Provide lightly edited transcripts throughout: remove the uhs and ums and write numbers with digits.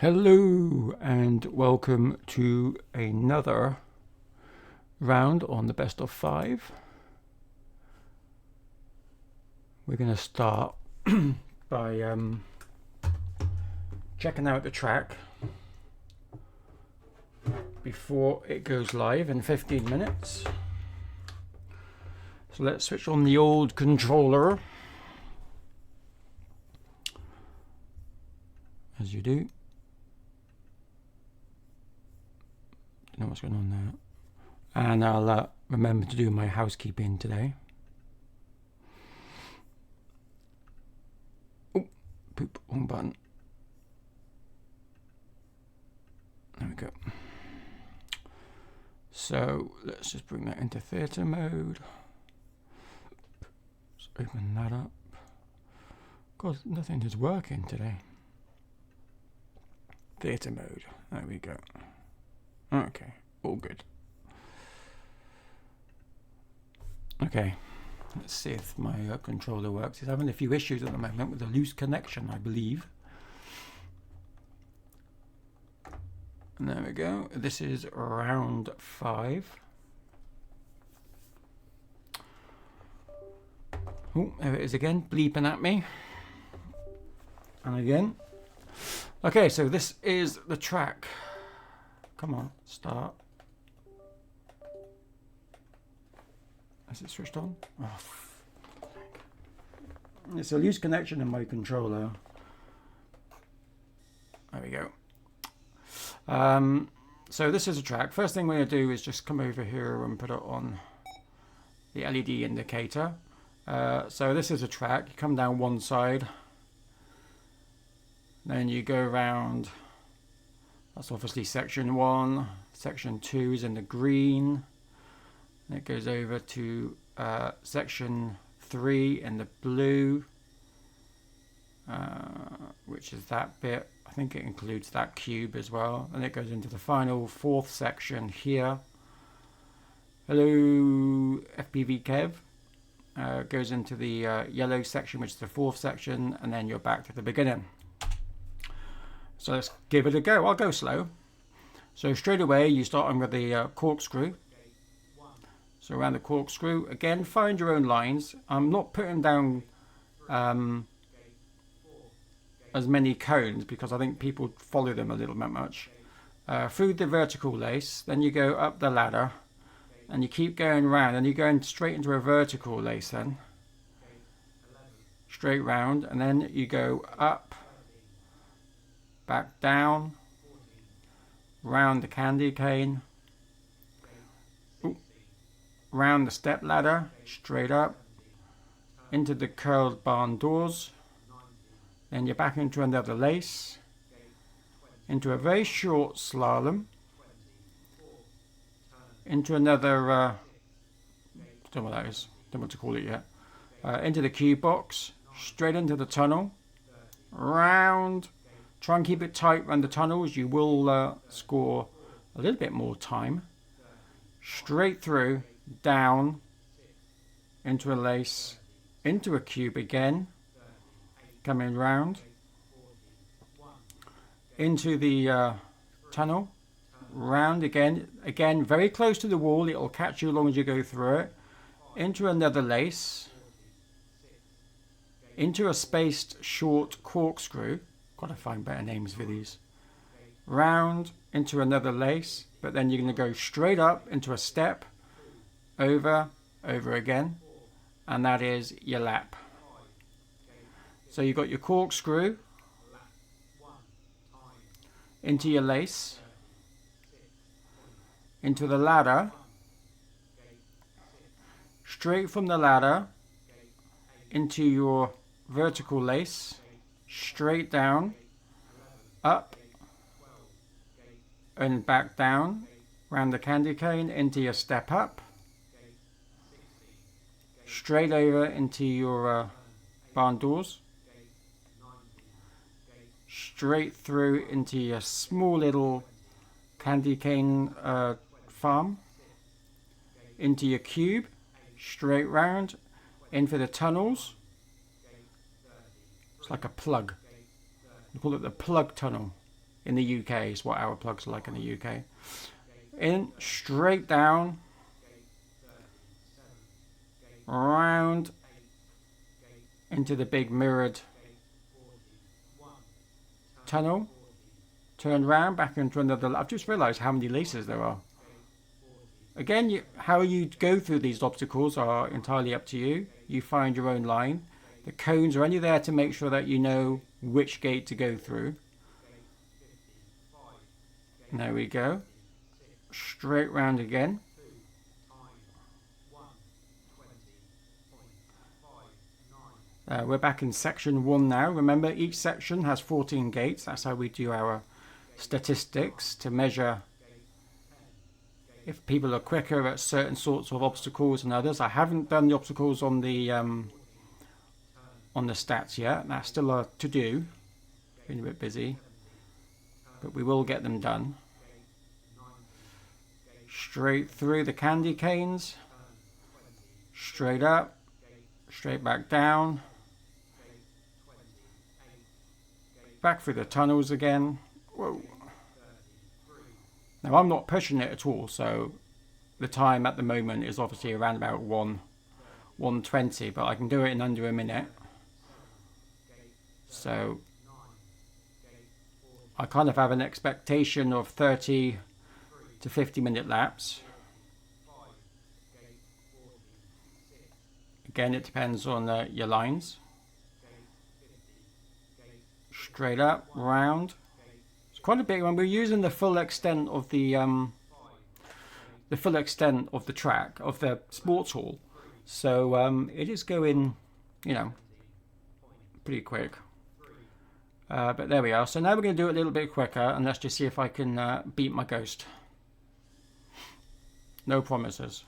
Hello and welcome to another round on the best of 5. We're going to start by checking out the track before it goes live in 15 minutes. So let's switch on the old controller, as you do. Don't know what's going on there. And I'll remember to do my housekeeping today. Oh, poop, wrong button. There we go. So let's just bring that into theatre mode. Let's open that up. God, nothing is working today. Theatre mode. There we go. Okay, all good. Okay, let's see if my controller works. It's having a few issues at the moment with a loose connection, I believe. And there we go. This is round 5. Oh, there it is again, bleeping at me. And again. Okay, so this is the track. Come on, start. Is it switched on? Oh, it's a loose connection in my controller. There we go. So this is a track. First thing we're going to do is just come over here and put it on the LED indicator. So this is a track. You come down one side, then you go around. That's obviously section 1. Section 2 is in the green. And it goes over to section 3 in the blue, which is that bit. I think it includes that cube as well. And it goes into the final 4th section here. Hello, FPV Kev. Goes into the yellow section, which is the 4th section, and then you're back to the beginning. So let's give it a go. I'll go slow. So straight away you start on with the corkscrew. So around the corkscrew, again, find your own lines. I'm not putting down as many cones because I think people follow them a little bit much. Through the vertical lace, then you go up the ladder and you keep going round and you're going straight into a vertical lace then. Straight round, and then you go up, back down, round the candy cane, round the step ladder, straight up, into the curled barn doors, then you're back into another lace, into a very short slalom, into another, don't know what that is, don't know what to call it yet, into the cube box, straight into the tunnel, round. Try and keep it tight around the tunnels. You will score a little bit more time. Straight through, down, into a lace, into a cube again, coming round, into the tunnel, round again, very close to the wall. It'll catch you as long as you go through it, into another lace, into a spaced short corkscrew. Gotta find better names for these. Round into another lace, but then you're going to go straight up into a step, over again, and that is your lap. So you've got your corkscrew, into your lace, into the ladder, straight from the ladder, into your vertical lace, straight down, up, and back down, round the candy cane, into your step up, straight over into your barn doors, straight through into your small little candy cane farm, into your cube, straight round, in for the tunnels. It's like a plug. We call it the plug tunnel. in the UK is what our plugs are like in the UK. In, straight down, round into the big mirrored tunnel, turn round back into another. I've just realised how many laces there are. Again, how you go through these obstacles are entirely up to you. You find your own line. The cones are only there to make sure that you know which gate to go through. There we go. Straight round again. We're back in section 1 now. Remember, each section has 14 gates. That's how we do our statistics to measure if people are quicker at certain sorts of obstacles than others. I haven't done the obstacles on the stats yet. That's still to do. Been a bit busy, but we will get them done. Straight through the candy canes. Straight up. Straight back down. Back through the tunnels again. Whoa. Now I'm not pushing it at all, so the time at the moment is obviously around about 1:20, but I can do it in under a minute. So I kind of have an expectation of 30 to 50-minute laps. Again, it depends on your lines. Straight up, round. It's quite a big one. We're using the full extent of the track of the sports hall, so it is going, you know, pretty quick. But there we are. So now we're going to do it a little bit quicker, and let's just see if I can beat my ghost. No promises.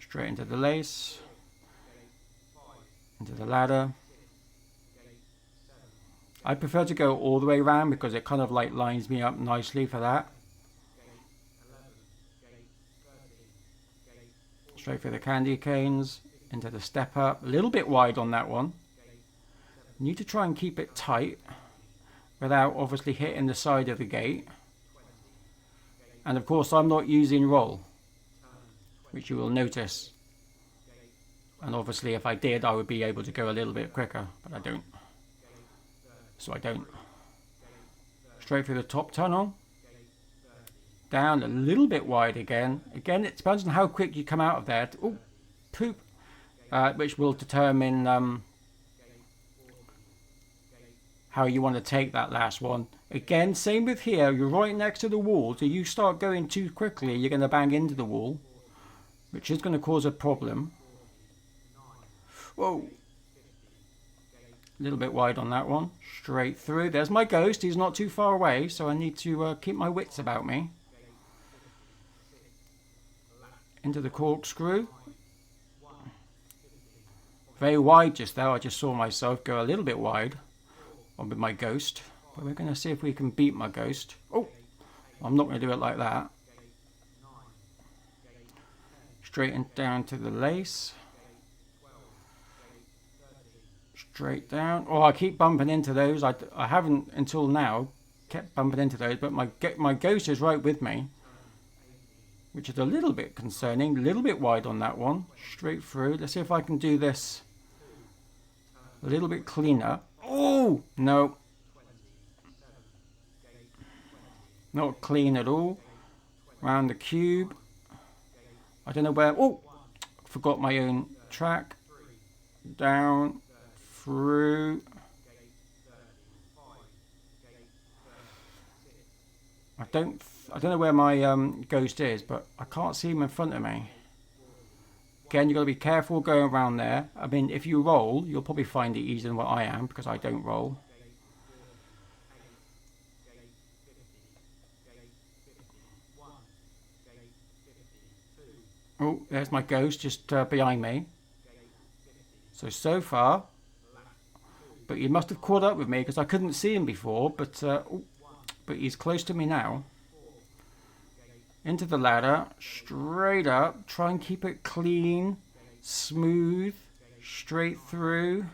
Straight into the lace, into the ladder. I prefer to go all the way around because it kind of like lines me up nicely for that. Straight through the candy canes, into the step up. A little bit wide on that one. Need to try and keep it tight without obviously hitting the side of the gate. And of course I'm not using roll, which you will notice. And obviously if I did, I would be able to go a little bit quicker, but I don't. So I don't. Straight through the top tunnel. Down a little bit wide again. Again, it depends on how quick you come out of there. Oh, poop. Which will determine how you want to take that last one. Again, same with here. You're right next to the wall. So you start going too quickly, you're going to bang into the wall, which is going to cause a problem. Whoa. A little bit wide on that one. Straight through. There's my ghost. He's not too far away, so I need to keep my wits about me. Into the corkscrew. Very wide just there. I just saw myself go a little bit wide with my ghost. But we're going to see if we can beat my ghost. Oh, I'm not going to do it like that. Straight and down to the lace. Straight down. Oh, I keep bumping into those. I haven't until now kept bumping into those, but my ghost is right with me, which is a little bit concerning. A little bit wide on that one. Straight through. Let's see if I can do this a little bit cleaner. Oh, no. Not clean at all. Round the cube. I don't know where. Oh, forgot my own track. Down. Through. I don't know where my ghost is, but I can't see him in front of me. Again, you've got to be careful going around there. I mean, if you roll, you'll probably find it easier than what I am, because I don't roll. Oh, there's my ghost just behind me. So far. But he must have caught up with me because I couldn't see him before. But he's close to me now. Into the ladder. Straight up. Try and keep it clean. Smooth. Straight through.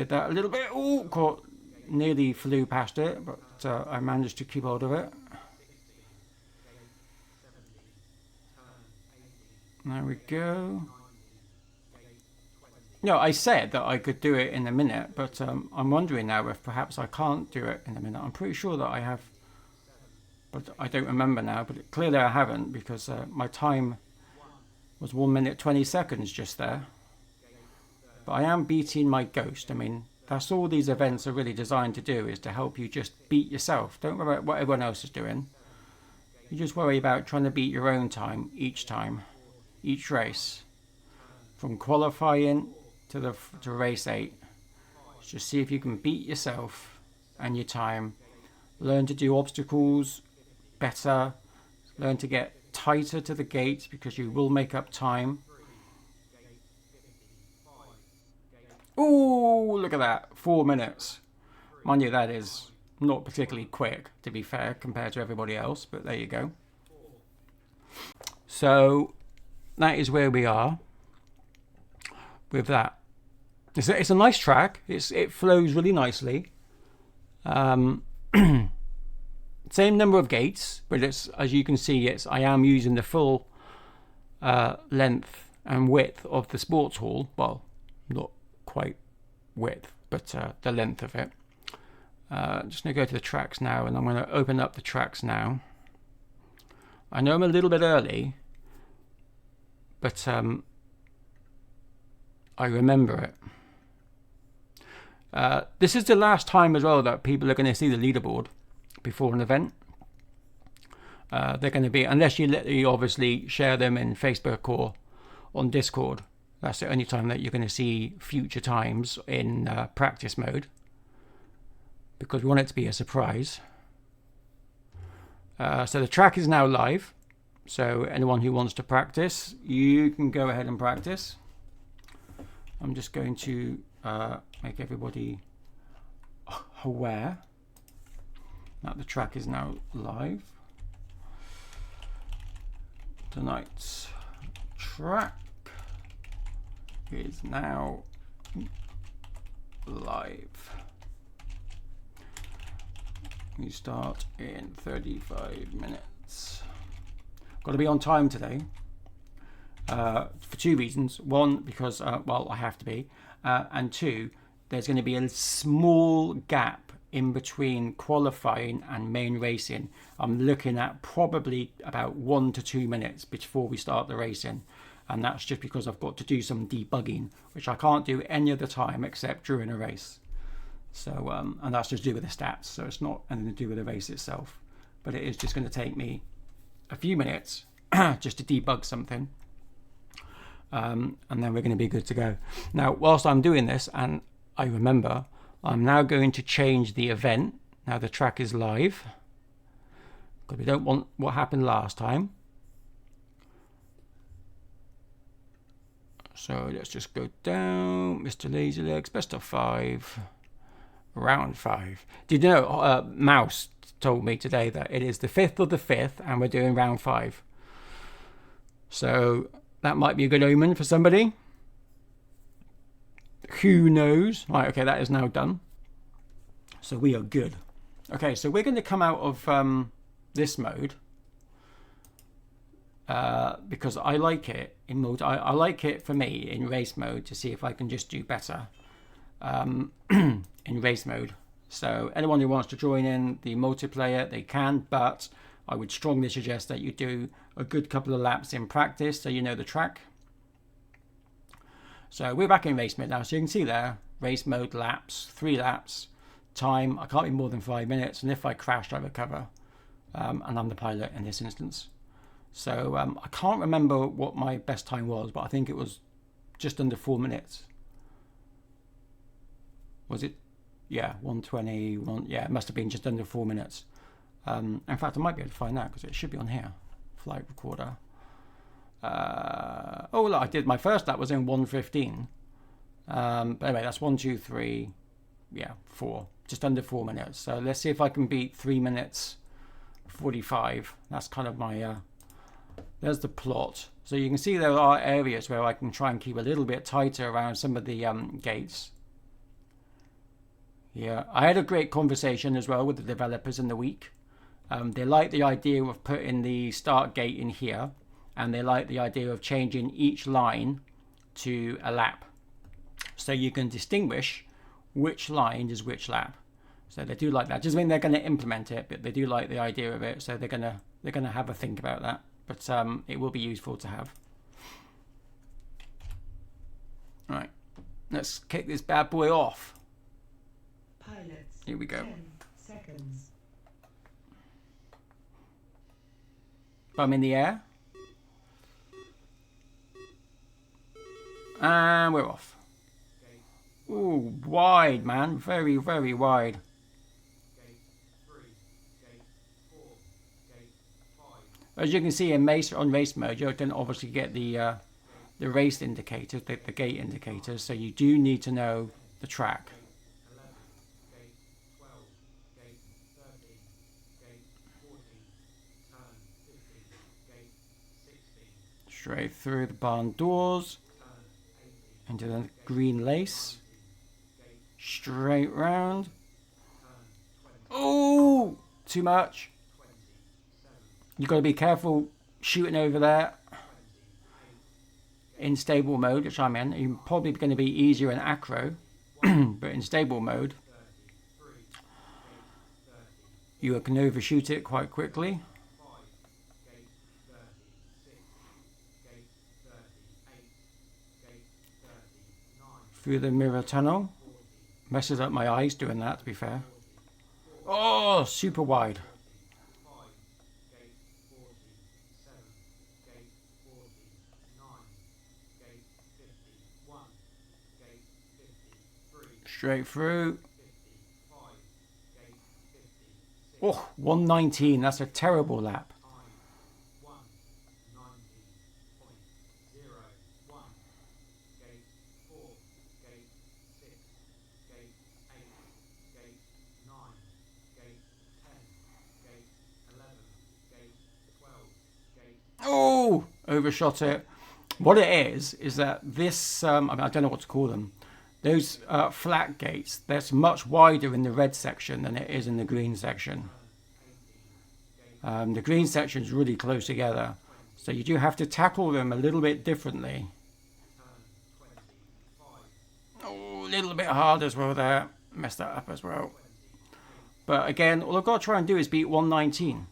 Did that a little bit. Oh, caught, nearly flew past it, but I managed to keep hold of it. There we go. No, I said that I could do it in a minute, but I'm wondering now if perhaps I can't do it in a minute. I'm pretty sure that I have, but I don't remember now. But clearly I haven't, because my time was 1 minute 20 seconds just there. But I am beating my ghost. I mean, that's all these events are really designed to do, is to help you just beat yourself. Don't worry about what everyone else is doing. You just worry about trying to beat your own time, each race. From qualifying to race 8. Just see if you can beat yourself and your time. Learn to do obstacles better. Learn to get tighter to the gates, because you will make up time. Oh, look at that. 4 minutes. Mind you, that is not particularly quick, to be fair, compared to everybody else, but there you go. So that is where we are with that. It's a nice track. It flows really nicely. Same number of gates, but it's, as you can see, I am using the full length and width of the sports hall. Well, not quite width, but the length of it. Just going to go to the tracks now, and I'm going to open up the tracks now. I know I'm a little bit early, but I remember it. This is the last time as well that people are going to see the leaderboard before an event. They're going to be, unless you obviously share them in Facebook or on Discord. That's the only time that you're going to see future times in practice mode, because we want it to be a surprise. So the track is now live. So anyone who wants to practice, you can go ahead and practice. I'm just going to make everybody aware that the track is now live. Tonight's track is now live. We start in 35 minutes. Got to be on time today for 2 reasons. One, because, well, I have to be. And 2, there's going to be a small gap in between qualifying and main racing. I'm looking at probably about 1 to 2 minutes before we start the racing. And that's just because I've got to do some debugging, which I can't do any other time except during a race. So, and that's just to do with the stats. So it's not anything to do with the race itself. But it is just going to take me a few minutes just to debug something. And then we're going to be good to go. Now, whilst I'm doing this, and I remember, I'm now going to change the event. Now the track is live, because we don't want what happened last time. So let's just go down. Mr. Lazy Legs, best of 5, round 5. Did you know, Mouse told me today that it is the 5th of the 5th and we're doing round 5. So that might be a good omen for somebody. Who knows? Right, okay, that is now done. So we are good. Okay, so we're going to come out of this mode. Because I like it in mode. I like it for me in race mode to see if I can just do better in race mode. So anyone who wants to join in the multiplayer, they can, but I would strongly suggest that you do a good couple of laps in practice so you know the track. So we're back in race mode now. So you can see there, race mode laps, 3 laps, time. I can't be more than 5 minutes, and if I crash, I recover. And I'm the pilot in this instance. So I can't remember what my best time was, but I think it was just under 4 minutes. Was it? Yeah, 1:20. Yeah, it must have been just under 4 minutes. In fact, I might be able to find out because it should be on here. Flight recorder. Oh, look, I did. My first lap was in 1:15. But anyway, that's 1, 2, 3. Yeah, 4. Just under 4 minutes. So let's see if I can beat 3 minutes 45. That's kind of my... There's the plot. So you can see there are areas where I can try and keep a little bit tighter around some of the gates. Yeah, I had a great conversation as well with the developers in the week. They like the idea of putting the start gate in here, and they like the idea of changing each line to a lap, so you can distinguish which line is which lap. So they do like that. Doesn't mean they're going to implement it, but they do like the idea of it. So they're gonna have a think about that. But it will be useful to have. All right, let's kick this bad boy off. Pilots. Here we go. 10 seconds. I'm in the air. And we're off. Ooh, wide, man. Very, very wide. As you can see in race mode, you don't obviously get the race indicators, the gate indicators, so you do need to know the track. Straight through the barn doors, into the green lace, straight round. Oh, too much. You've got to be careful shooting over there in stable mode, which I'm in. You're probably going to be easier in acro, but in stable mode, you can overshoot it quite quickly. Through the mirror tunnel. Messes up my eyes doing that, to be fair. Oh, super wide. Straight through. Oh, 119. That's a terrible lap. Oh, overshot it. What it is that this, I don't know what to call them. Those flat gates, that's much wider in the red section than it is in the green section. The green section is really close together, so you do have to tackle them a little bit differently. Oh, a little bit hard as well there. Messed that up as well. But again, all I've got to try and do is beat 119.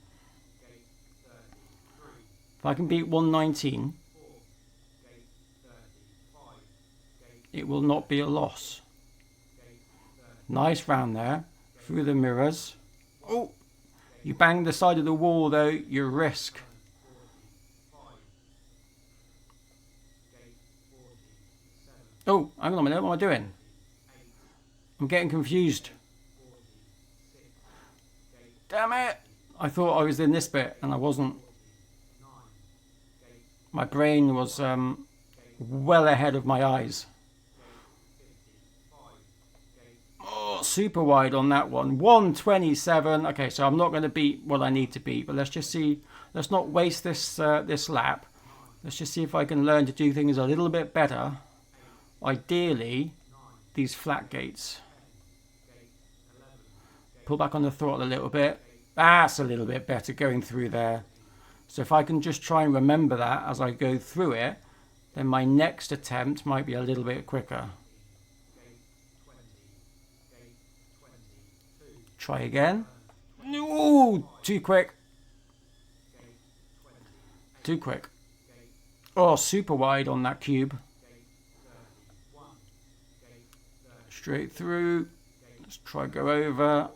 If I can beat 119, it will not be a loss. Nice round there. Through the mirrors. Oh, you bang the side of the wall though, you risk. Oh, hang on a minute, what am I doing? I'm getting confused. Damn it! I thought I was in this bit and I wasn't. My brain was well ahead of my eyes. Oh, super wide on that one. 127. Okay, so I'm not going to beat what I need to beat, but let's just see. Let's not waste this this lap. Let's just see if I can learn to do things a little bit better. Ideally, these flat gates. Pull back on the throttle a little bit. That's a little bit better going through there. So if I can just try and remember that as I go through it, then my next attempt might be a little bit quicker. Try again. Ooh, too quick. Too quick. Oh, super wide on that cube. Straight through. Let's try go over.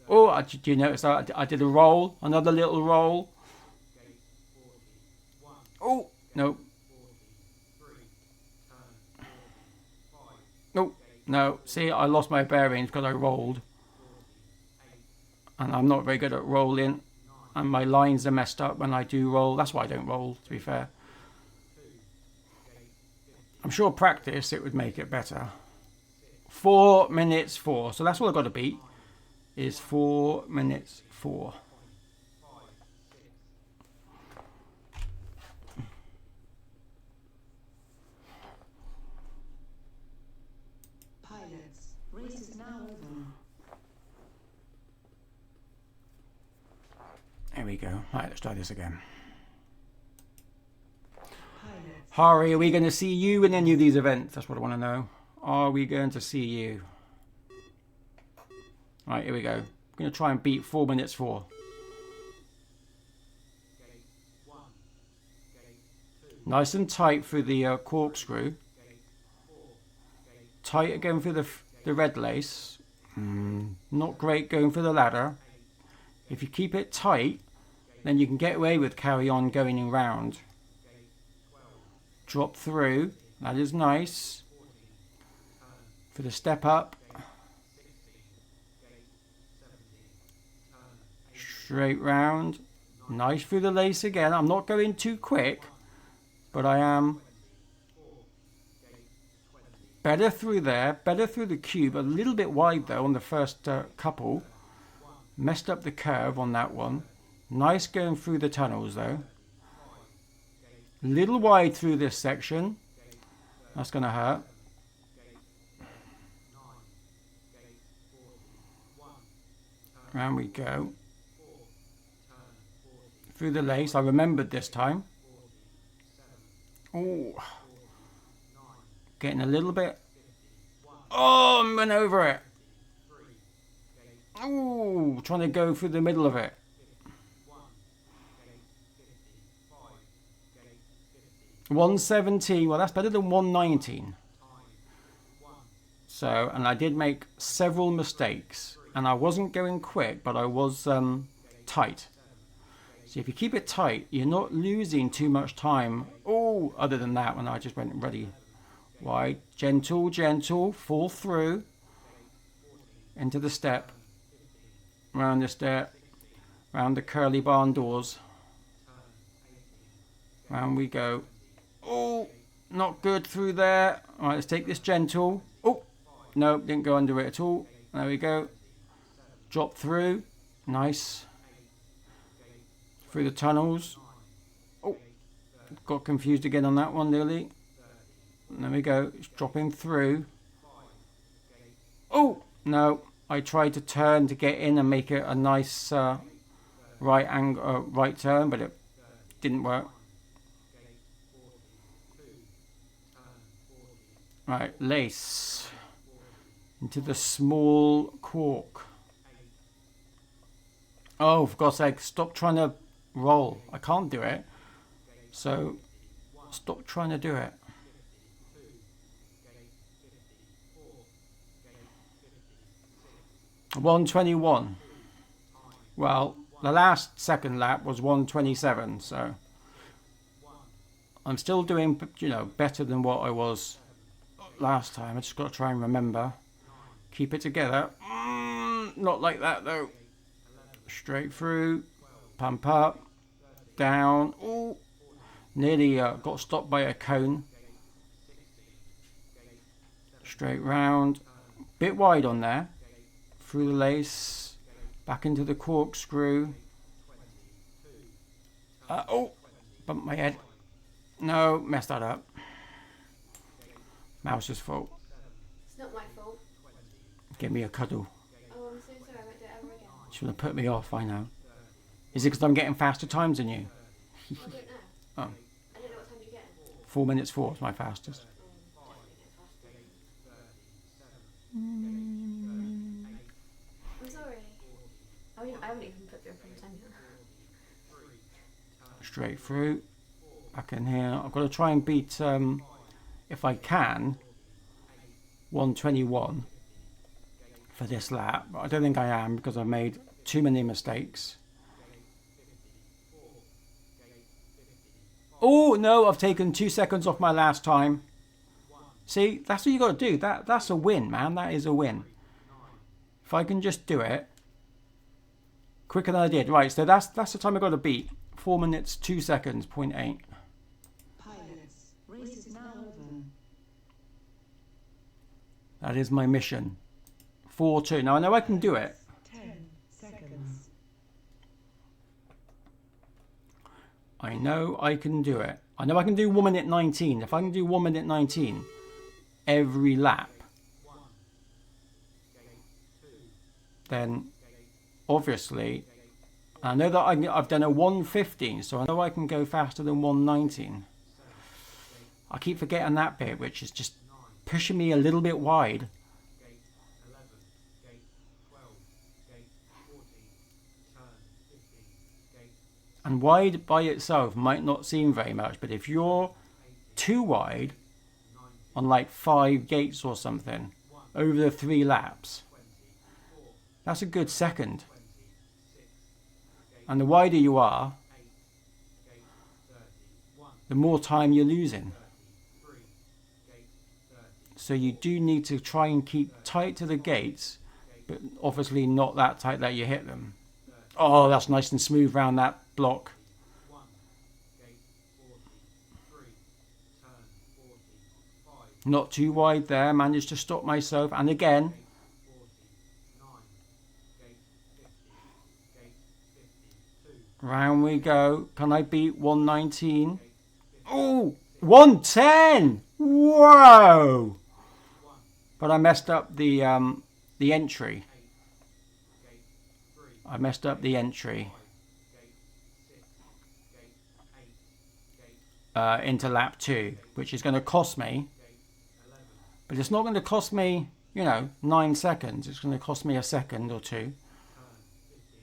Oh, did you notice that? I did a roll, another little roll. Oh, no. No, no. See, I lost my bearings because I rolled. And I'm not very good at rolling. And my lines are messed up when I do roll. That's why I don't roll, to be fair. I'm sure practice, it would make it better. 4 minutes 4. So that's all I've got to beat. Is 4 minutes 4. we go. Right, let's try this again. Pilots. Hari, are we going to see you in any of these events? That's what I want to know. Are we going to see you? Right, here we go. I'm going to try and beat 4 minutes 4. Nice and tight through the corkscrew. Tight again through the red lace. Not great going for the ladder. If you keep it tight, then you can get away with carry on going in round. Drop through. That is nice. For the step up. Straight round. Nice through the lace again. I'm not going too quick, but I am better through there. Better through the cube. A little bit wide though on the first couple. Messed up the curve on that one. Nice going through the tunnels though. Little wide through this section. That's going to hurt. Round we go. Through the lace. I remembered this time. Oh. Getting a little bit. Oh, I went over it. Oh, trying to go through the middle of it. $117. Well, that's better than $119. So, and I did make several mistakes. And I wasn't going quick, but I was tight. So if you keep it tight, you're not losing too much time. Oh, other than that, when I just went ready wide. Gentle, gentle, fall through. Into the step. Round the step. Round the curly barn doors. Round we go. Oh, not good through there. All right, let's take this gentle. Oh, no, didn't go under it at all. There we go. Drop through. Nice. Through the tunnels. Oh, got confused again on that one nearly. There we go. It's dropping through. Oh, no. I tried to turn to get in and make it a nice right turn, but it didn't work. Right, lace. Into the small cork. Oh, for God's sake, stop trying to roll. I can't do it. So, stop trying to do it. $121. Well, the last second lap was $127, so I'm still doing, better than what I was last time. I just got to try and remember. Keep it together. Not like that though. Straight through. Pump up. Down. Oh, nearly got stopped by a cone. Straight round. Bit wide on there. Through the lace. Back into the corkscrew. Oh, bumped my head. No, messed that up. Mouse's fault. It's not my fault. Give me a cuddle. Oh, I'm so sorry. I won't do it ever again. She's going to put me off, I know. Is it because I'm getting faster times than you? I don't know. Oh. I don't know what time you get. 4 minutes 4 is my fastest. I'm sorry. I haven't even put through a proper time yet. Straight through. Back in here. I've got to try and beat, if I can, 121 for this lap. But I don't think I am because I've made too many mistakes. Oh, no, I've taken 2 seconds off my last time. See, that's what you got to do. That's a win, man. That is a win. If I can just do it quicker than I did. Right, so that's the time I got to beat. 4 minutes, 2 seconds, 0.8. Pilots, race is now over. That is my mission. 4-2. Now I know I can do it. 10 seconds. I know I can do it. I know I can do 1 minute 19. If I can do 1 minute 19 every lap, then obviously I know that I've done a 1:15, so I know I can go faster than 1:19. I keep forgetting that bit, which is just pushing me a little bit wide. And wide by itself might not seem very much, but if you're too wide on like 5 gates or something over the 3 laps, that's a good second. And the wider you are, the more time you're losing. So you do need to try and keep tight to the gates, but obviously not that tight that you hit them. Oh, that's nice and smooth round that block. Not too wide there, managed to stop myself, and again. Round we go. Can I beat 1:19? Oh, 1:10! Whoa! But I messed up the entry. I messed up the entry into lap 2, which is going to cost me. But it's not going to cost me, 9 seconds. It's going to cost me a second or 2.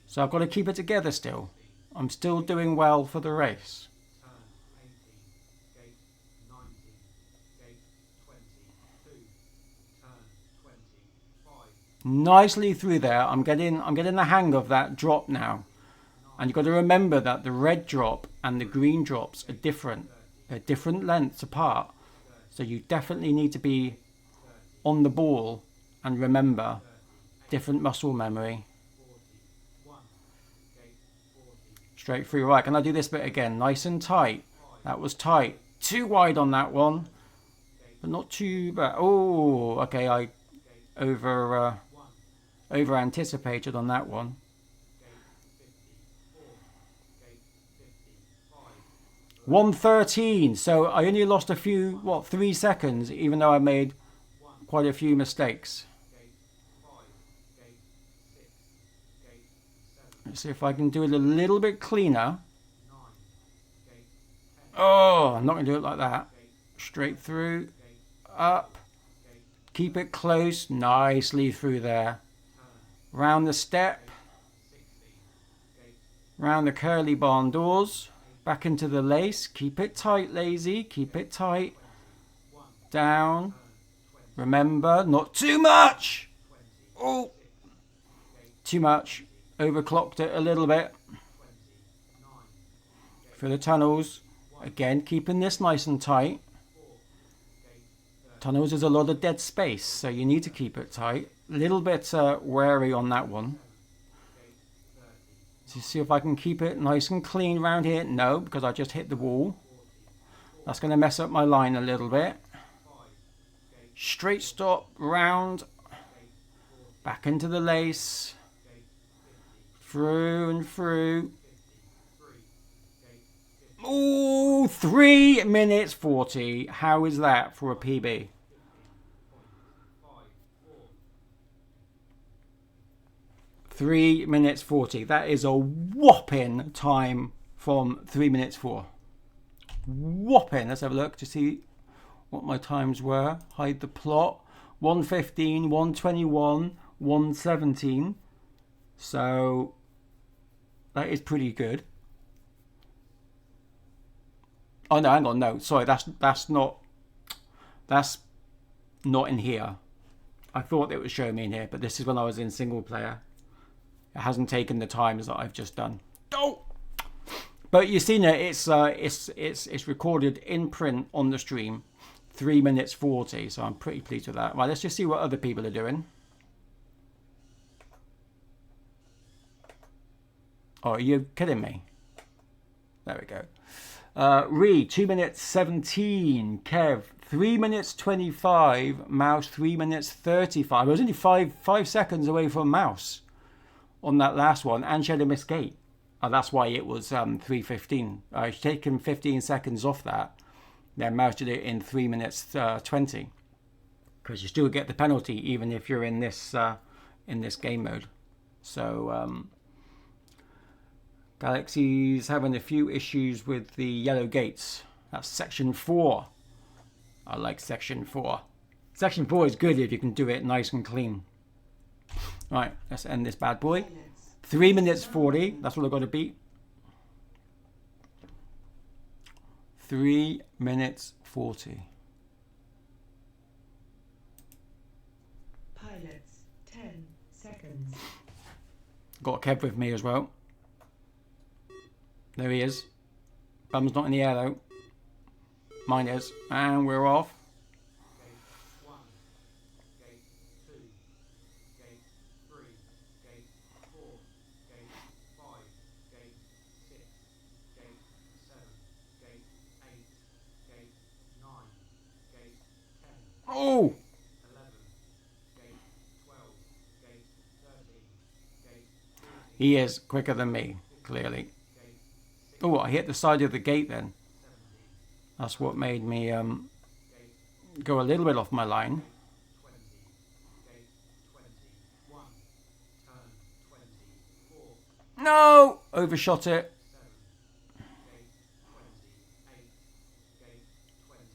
So I've got to keep it together still. I'm still doing well for the race. Nicely through there. I'm getting the hang of that drop now. And you've got to remember that the red drop and the green drops are different. They're different lengths apart. So you definitely need to be on the ball and remember different muscle memory. Straight through. Right, can I do this bit again? Nice and tight. That was tight. Too wide on that one. But not too bad. Oh, okay, I over anticipated on that one. $1:13. So I only lost a few, 3 seconds, even though I made quite a few mistakes. Let's see if I can do it a little bit cleaner. Oh, I'm not going to do it like that. Straight through, up. Keep it close, nicely through there. Round the step. Round the curly barn doors. Back into the lace. Keep it tight, lazy. Keep it tight. Down. Remember, not too much. Oh, too much. Overclocked it a little bit. Through the tunnels. Again, keeping this nice and tight. Tunnels is a lot of dead space, so you need to keep it tight. A little bit wary on that one. So see if I can keep it nice and clean around here. No, because I just hit the wall. That's going to mess up my line a little bit. Straight stop, round. Back into the lace. Through and through. Ooh, 3 minutes 40. How is that for a PB? (3:40). That is a whopping time from 3 minutes 4. Whopping. Let's have a look to see what my times were. Hide the plot. 1:15, 1:21, 1:17. So that is pretty good. Oh no, hang on, no, sorry, that's not in here. I thought it was showing me in here, but this is when I was in single player. It hasn't taken the times that I've just done. Oh, but you've seen it. It's recorded in print on the stream, 3 minutes 40. So I'm pretty pleased with that. Right, let's just see what other people are doing. Oh, are you kidding me? There we go. Ree, 2 minutes 17. Kev, 3 minutes 25. Mouse, 3 minutes 35. I was only 5 seconds away from Mouse on that last one, and she had a missed gate. That's why it was 3:15. I've taken 15 seconds off that. Then Mouse did it in 3 minutes 20. Because you still get the penalty even if you're in this game mode. So Galaxy's having a few issues with the yellow gates. That's section 4. I like section 4. Section 4 is good if you can do it nice and clean. Right, let's end this bad boy. 3 minutes 40. That's what I've got to beat. 3 minutes 40. Pilots, 10 seconds. Got Kev with me as well. There he is. Bum's not in the air though. Mine is. And we're off. Gate 1, Gate 2, Gate 3, Gate 4, Gate 5, Gate 6, Gate 7, Gate 8, Gate 9, Gate 10, Oh! 11, Gate 12, Gate 13, Gate 14, He is quicker than me, clearly. Gate 16, Oh, I hit the side of the gate then. 17, That's what made me Gate go a little bit off my line. 20, Gate 21, Turn 24, No! Overshot it. 7, Gate 28, Gate 29,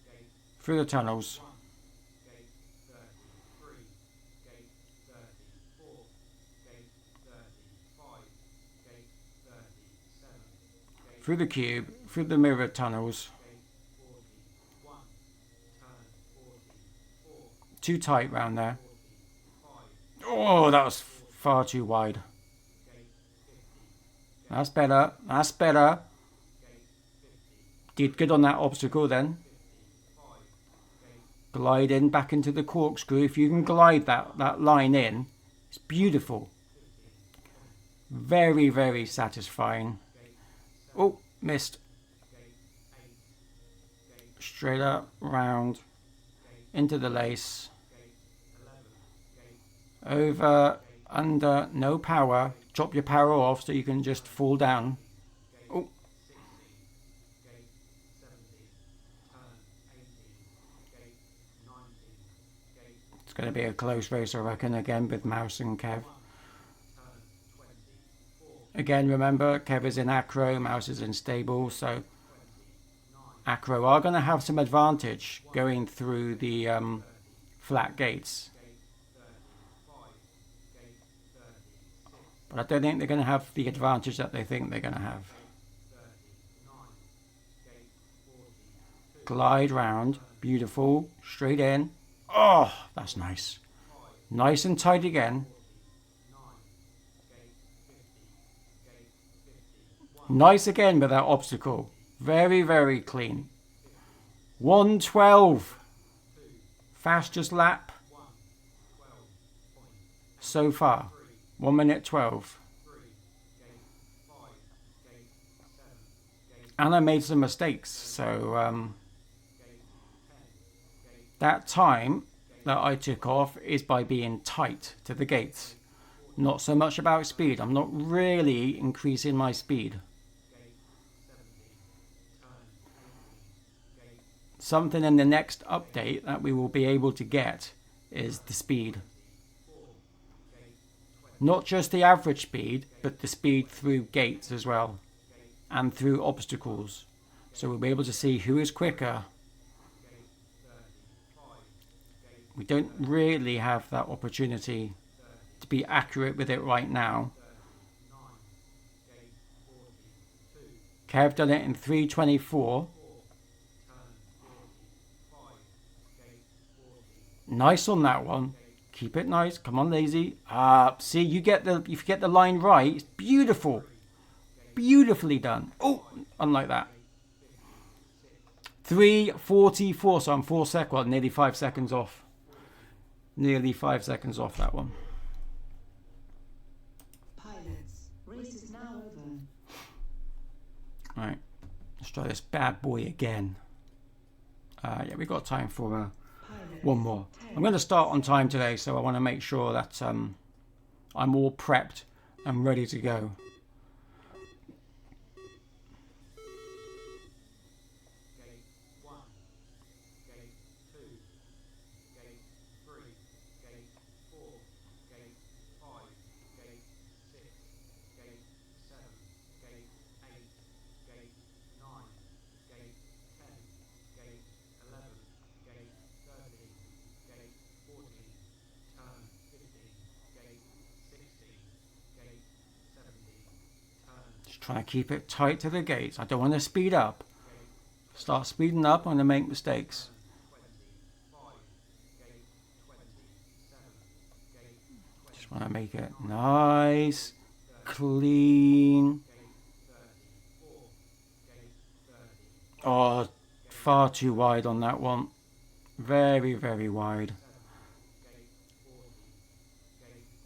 Gate Through the tunnels. 1, Gate 33, Gate 34, Gate 35, Gate 37, Gate Through the cube. Through the mirror tunnels. Gate 41, Turn 44, Too tight round there. 45, Oh, that was far too wide. Gate 50, That's better. That's better. Gate 50, Did good on that obstacle then. 55, Gate Glide in back into the corkscrew. If you can glide that line in, it's beautiful. Very, very satisfying. Oh, missed. Gate 8, Gate Straight up, round, into the lace. Gate 11, Gate Over, under, no power. Drop your power off so you can just fall down. Oh, 16, Gate 17, Turn 18, Gate 19, Gate it's going to be a close race, I reckon, again with Mouse and Kev. 1, Turn 24, Again, remember, Kev is in acro, Mouse is in stable, so 29, acro are going to have some advantage going through the flat gates. Gate 35, Gate 36, But I don't think they're going to have the advantage that they think they're going to have. 39, Gate 42, Glide round, beautiful, straight in. Oh, that's nice. Nice and tight again. 9, Gate 50, Gate 51, Nice again with that obstacle. Very, very clean. 112. Fastest lap 1, 12, point, so far. 1 minute 12. 3, Gate 5, Gate 7, Gate And I made some mistakes. So Gate 10, Gate that time that I took off is by being tight to the gates. Not so much about speed. I'm not really increasing my speed. Gate 17, Turn 18, Gate Something in the next update that we will be able to get is the speed. 4, Gate 20, Not just the average speed, but the speed through gates as well. And through obstacles. So we'll be able to see who is quicker. Gate 35, Gate We don't really have that opportunity to be accurate with it right now. 39, Gate 42, Kev done it in 3:24. Turn 45, Gate 40, Nice on that one. Keep it nice. Come on, lazy. See, you get the if you get the line right, it's beautiful. Beautifully done. Oh, unlike that. 3:44. So I'm 4 seconds, well, nearly 5 seconds off. Nearly 5 seconds off that one. Pilots, race is now over. Right, let's try this bad boy again. Yeah, we've got time for Pilots, one more. I'm going to start on time today, so I want to make sure that I'm all prepped and ready to go. Gate 1, Gate 2, Gate 3, Gate 4, Gate 5, Gate 6, Gate Trying to keep it tight to the gates. I don't want to speed up. Start speeding up, I'm going to make mistakes. Just want to make it nice, clean. Oh, far too wide on that one. Very, very wide.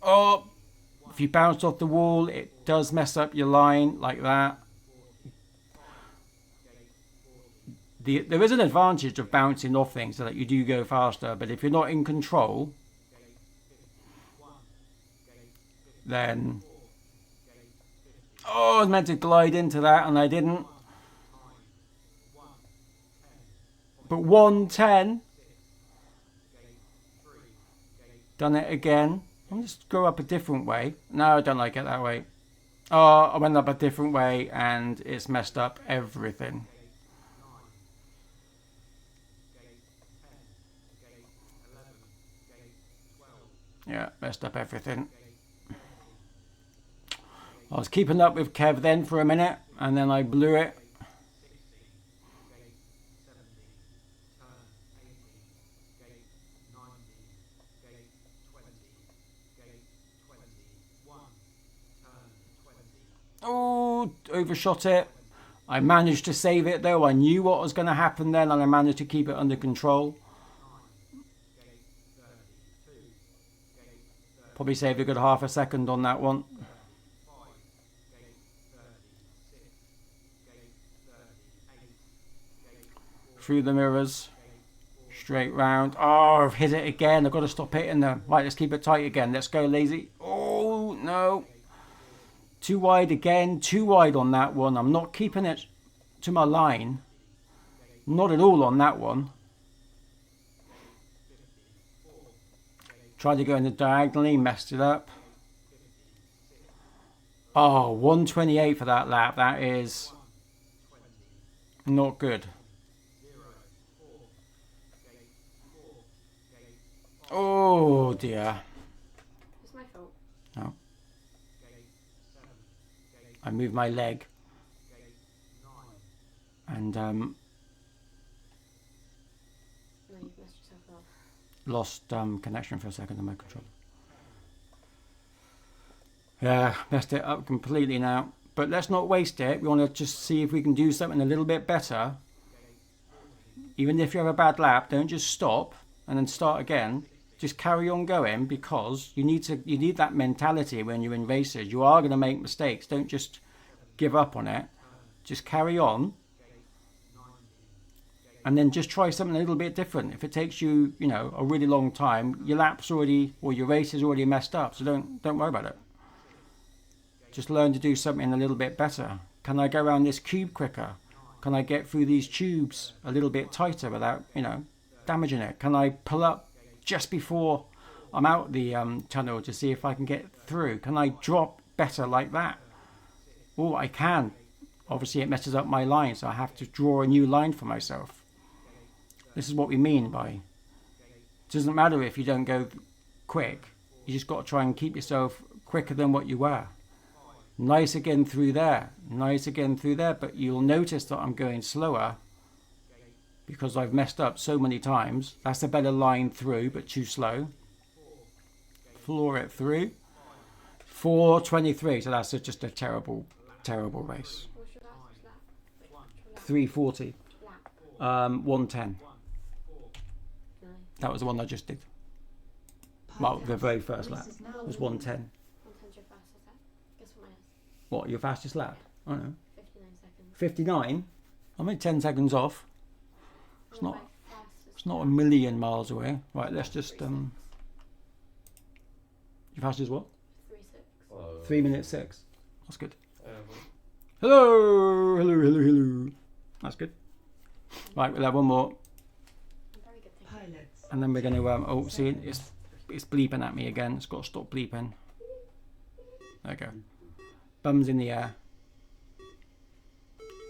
Oh, if you bounce off the wall, it does mess up your line like that. There is an advantage of bouncing off things so that you do go faster, but if you're not in control, then... Oh, I was meant to glide into that and I didn't. But 110. Done it again. I'll just go up a different way. No, I don't like it that way. Oh, I went up a different way and it's messed up everything. Yeah, messed up everything. I was keeping up with Kev then for a minute and then I blew it. Oh, overshot it. I managed to save it though. I knew what was going to happen then and I managed to keep it under control. Probably saved a good half a second on that one. Through the mirrors. Straight round. Oh, I've hit it again. I've got to stop hitting them. Right, let's keep it tight again. Let's go, lazy. Oh, no. Too wide again. Too wide on that one. I'm not keeping it to my line. Not at all on that one. Tried to go in the diagonally, messed it up. Oh, 128 for that lap. That is not good. Oh dear. It's my fault. No. I moved my leg. And No, you've messed yourself up. lost connection for a second on my controller. Yeah, messed it up completely now. But let's not waste it. We want to just see if we can do something a little bit better. Even if you have a bad lap, don't just stop and then start again. Just carry on going because you need that mentality when you're in races. You are going to make mistakes. Don't just give up on it. Just carry on. And then just try something a little bit different. If it takes you, a really long time, your lap's already, or your race is already messed up. So don't worry about it. Just learn to do something a little bit better. Can I go around this cube quicker? Can I get through these tubes a little bit tighter without, damaging it? Can I pull up just before I'm out the tunnel to see if I can get through? Can I drop better like that? Oh, I can. Obviously, it messes up my line, so I have to draw a new line for myself. This is what we mean by, it doesn't matter if you don't go quick. You just got to try and keep yourself quicker than what you were. Nice again through there. Nice again through there. But you'll notice that I'm going slower because I've messed up so many times. That's a better line through, but too slow. Floor it through. 4:23. So that's just a terrible, terrible race. What's your last lap? 3:40. Lap. 1:10. No. That was the one I just did. Well, the very first lap was 1:10. 110's your fastest lap. Guess what mine is? What, your fastest lap? I don't know. 59 seconds. 59? I'm only 10 seconds off. It's Well, not. my fastest It's not a lap. million miles away. Right, let's just Your fastest what? 3:06. 3 minutes 6. That's good. Hello, hello, hello, hello. That's good. Right, we'll have one more, I'm very good, thank you. Pilots. and then we're going to. Oh, see, it's bleeping at me again. It's got to stop bleeping. There we go. Bums in the air.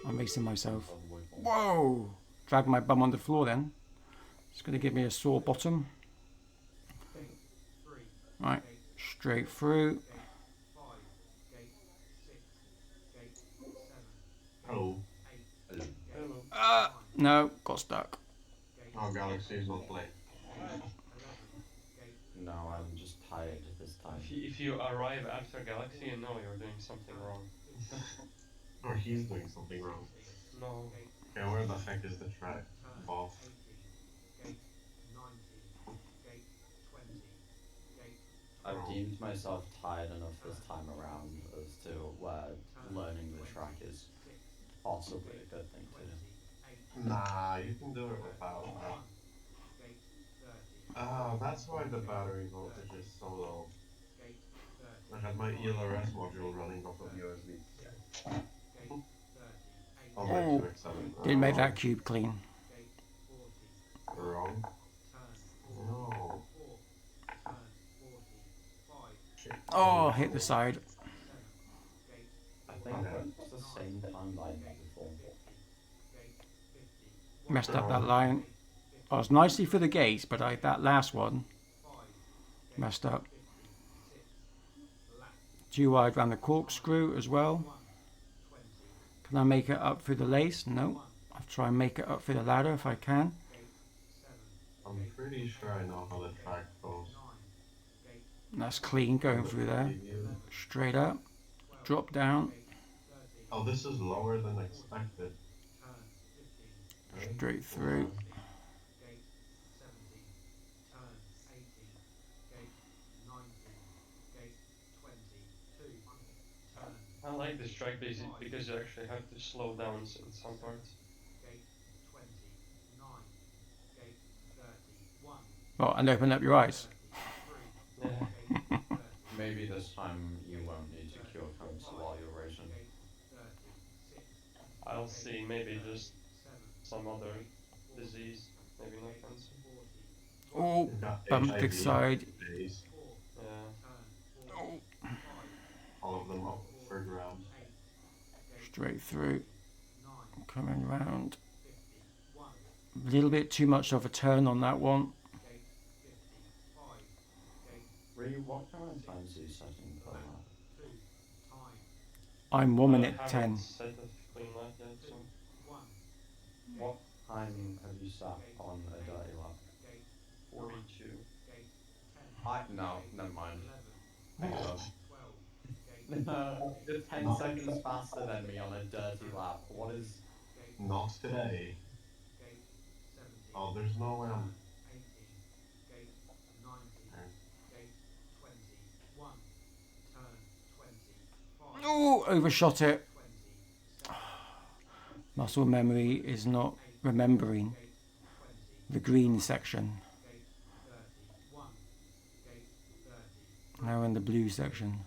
I'm racing myself. Whoa! Drag my bum on the floor then. It's going to give me a sore bottom. Right, straight through. Oh, Ah, no, got stuck. our galaxy is not playing. No, I'm just tired this time. If you arrive after Galaxy, you know you're doing something wrong. Or he's doing something wrong. No. Okay, where the heck is the track? BoF. I've deemed myself tired enough this time around as to where learning the track is possibly a good thing to do. Nah, you can do it without that. Ah, that's why the battery voltage is so low. I had my ELRS module running off of USB. On my Oh, 2X7. didn't make that cube clean. Wrong. No. Oh, hit the side. I think that's the same timeline as before. Messed up that line. I was nicely for the gates, but that last one messed up. Too wide around the corkscrew as well. Can I make it up through the lace? No. I'll try and make it up through the ladder if I can. I'm pretty sure I know how the track goes. That's clean going through there. Straight up. Drop down. Oh, this is lower than expected. Straight through. I like this track because you actually have to slow down in some parts. Well, and open up your eyes. Yeah. Maybe this time you won't need to cure cancer while you're racing. I'll see, maybe just some other disease, maybe not cancer. Oh, You've got bumped the HIV side. days, Yeah. Oh, all of them up for grabs. straight through. Coming round. A little bit too much of a turn on that one. Really, what kind of times are you setting per lap? I'm 1 minute I 10. haven't set a clean lap yet, so What time have you sat on a dirty lap? 42. No, never mind. Think about no, you're 10 seconds faster than me on a dirty lap. What is... Not today. Oh, there's no way I'm... Oh, overshot it. Muscle memory is not remembering the green section. Now in the blue section.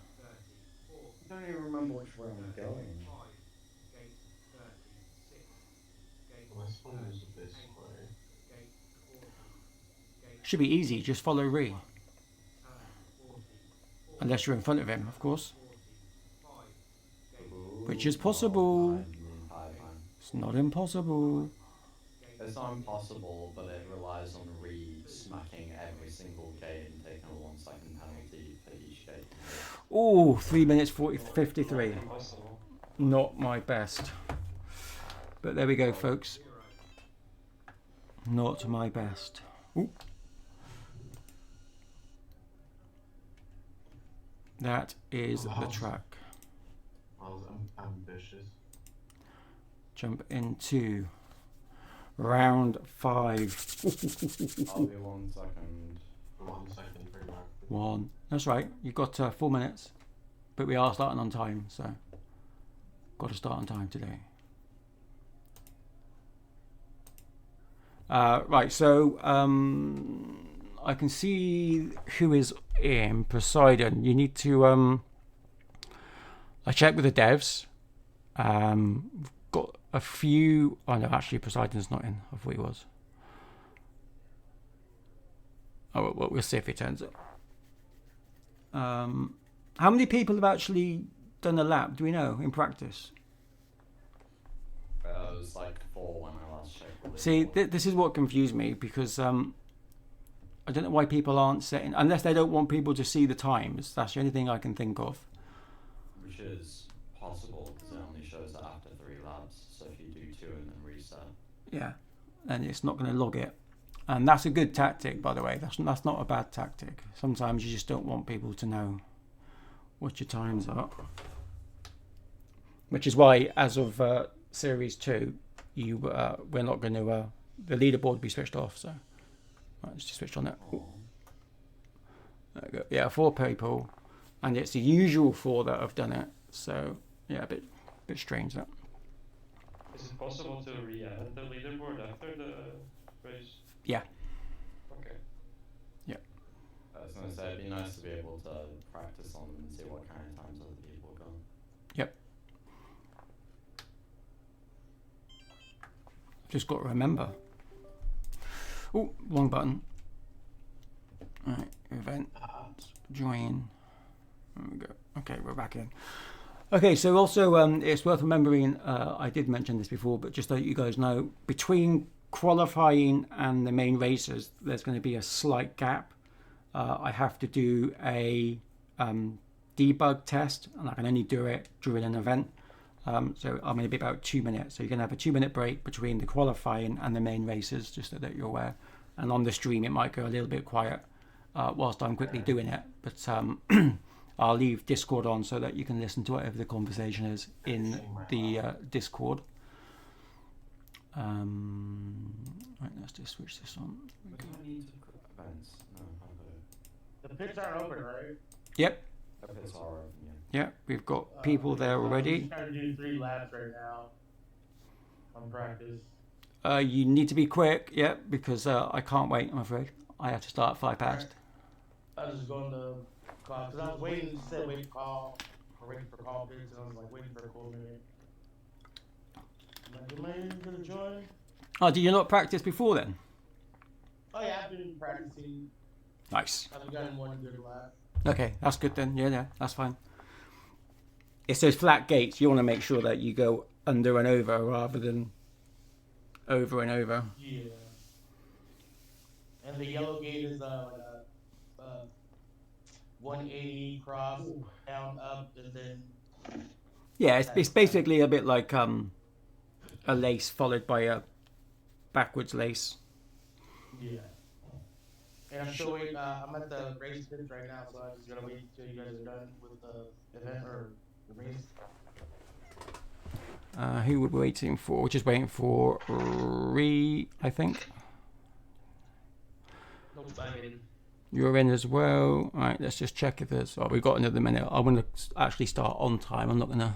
I don't even remember which way I'm going. This one is this way. Should be easy, just follow Ree. Unless you're in front of him, of course. Which is possible. It's not impossible. It's not impossible, but it relies on re-smacking every single gate and taking a 1 second penalty for each gate. Oh, 3 minutes 53. Impossible. Not my best. But there we go, folks. Not my best. Ooh. That is the track. I was ambitious. Jump into round 5. I'll be 1 second. 1 second for grab. 1. That's right. You've got 4 minutes. But we are starting on time, so got to start on time today. Right, so I can see who is in Poseidon. You need to I checked with the devs. Got a few. Oh no, actually Poseidon's not in. I thought he was. Oh well, we'll see if he turns up. How many people have actually done a lap? Do we know in practice? It was like 4 when I last checked. See, this is what confused me because I don't know why people aren't setting, unless they don't want people to see the times. That's the only thing I can think of. Which is possible because it only shows that after 3 laps. Yeah, and it's not going to log it. And that's a good tactic, by the way. That's not a bad tactic. Sometimes you just don't want people to know what your times are. Which is why, as of Series 2, we're not going to... the leaderboard will be switched off, so... Right, let's just switch on that. There we go. Yeah, 4 people. And it's the usual 4 that have done it. So, yeah, a bit strange, that. Is it possible to re-add the leaderboard after the race? Yeah. Okay. Yeah. I was gonna say it'd be nice to be able to practice on them and see what kind of times other people go. Yep. Just got to remember. Oh, wrong button. Alright, event, join. There we go. Okay, we're back in. Okay, so also it's worth remembering, I did mention this before, but just so you guys know, between qualifying and the main races, there's going to be a slight gap. I have to do a debug test, and I can only do it during an event. So I'm going to be about 2 minutes. So you're going to have a 2-minute break between the qualifying and the main races, just so that you're aware. And on the stream, it might go a little bit quiet whilst I'm quickly doing it. But I'll leave Discord on so that you can listen to whatever the conversation is in the Discord. Right, let's just switch this on. We don't need to cook events. No, I've got it. The pits aren't open, right? Yep. The pits are open, yeah. Yeah, we've got people there already. I'm trying to do 3 laps right now on practice. You need to be quick, yeah, because I can't wait, I'm afraid. I have to start at 5 past. I was just going to call, because I was waiting, said wait for call, or waiting for call pits, and I was like waiting for a cool minute. I'm like, am I going to join? Oh, did you not practice before then? Oh yeah, I've been practicing. Nice. I've gotten 1 good lap. Okay, that's good then. Yeah, that's fine. It's those flat gates. You want to make sure that you go under and over rather than over and over. Yeah. And the yellow gate is like a 180 cross, down, up, and then... Yeah, it's basically a bit like a lace followed by a backwards lace. Yeah. And I'm still waiting, I'm at the race pits right now, so I'm just gonna wait till you guys are done with the event, or the race. Who we're waiting for? We're just waiting for I think. Nope, I'm in. You're in as well. All right, let's just check if there's... Oh, we've got another minute. I want to actually start on time. I'm not going to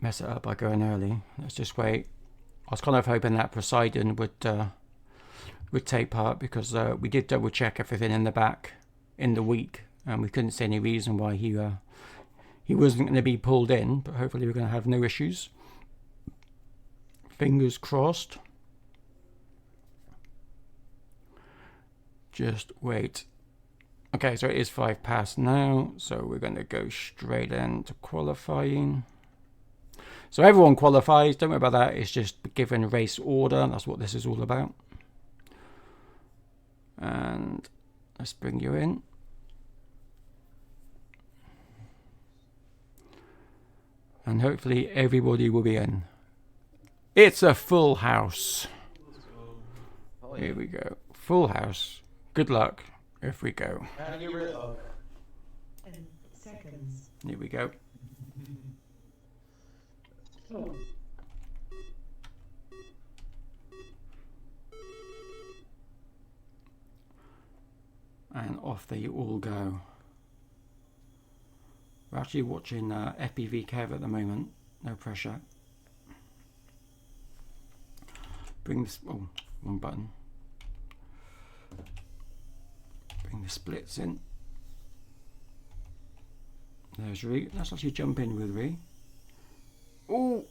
mess it up by going early. Let's just wait. I was kind of hoping that Poseidon would take part, because we did double check everything in the back in the week, and we couldn't see any reason why he wasn't going to be pulled in, but hopefully we're going to have no issues. Fingers crossed. Just wait. Okay, so it is 5 past now, so we're going to go straight into qualifying. So everyone qualifies, don't worry about that, it's just given race order, that's what this is all about. And let's bring you in. And hopefully everybody will be in. It's a full house. Here we go. Full house. Good luck. If we go. Gotta get rid of 10 seconds. Here we go. And off they all go. We're actually watching FPV Kev at the moment. No pressure. Bring this... Oh, wrong button. Bring the splits in. There's Ree. Let's actually jump in with Ree. Oh!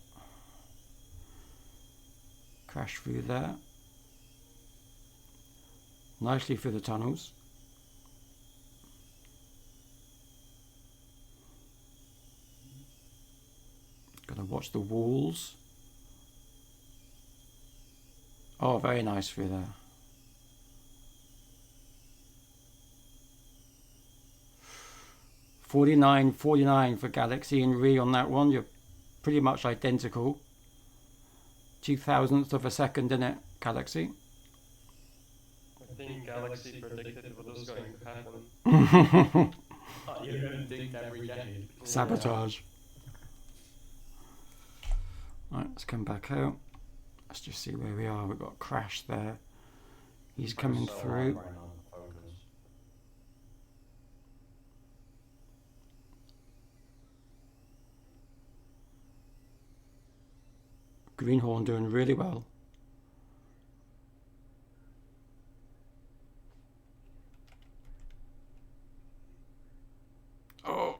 Crash through there. Nicely through the tunnels. Gotta watch the walls. Oh, very nice through there. $49.49 for Galaxy and Ree on that one. You're pretty much identical. 2,000th of a second in it, Galaxy. I think Galaxy predicted what was going to happen. You don't think every day. Sabotage. Right, let's come back out. Let's just see where we are. We've got Crash there. He's coming So through. hard right now to focus. Greenhorn doing really well. Oh,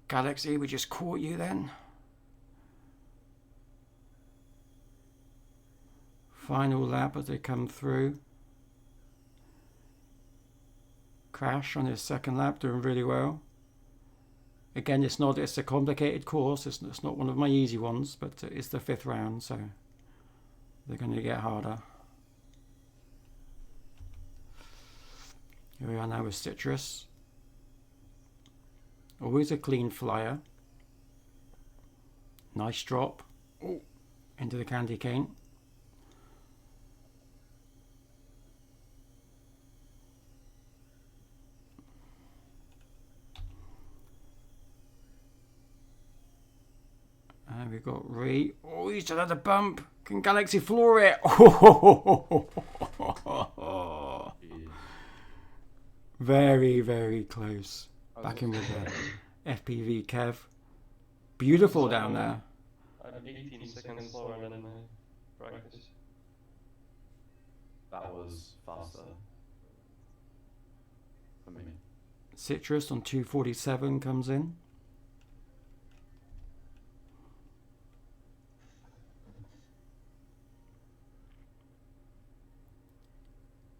Galaxy, we just caught you then. Final lap as they come through. Crash on his second lap, doing really well. Again, it's a complicated course. It's not one of my easy ones, but it's the 5th round, so they're going to get harder. Here we are now with Citrus. Always a clean flyer. Nice drop. Oh, into the candy cane. And we've got Ray. Oh, he's just had a bump. Can Galaxy floor it? Oh. Very, very close. Back in with the FPV Kev. Beautiful down there. I'm 18 seconds slower than practice. That was faster. For me. Citrus on 247 comes in.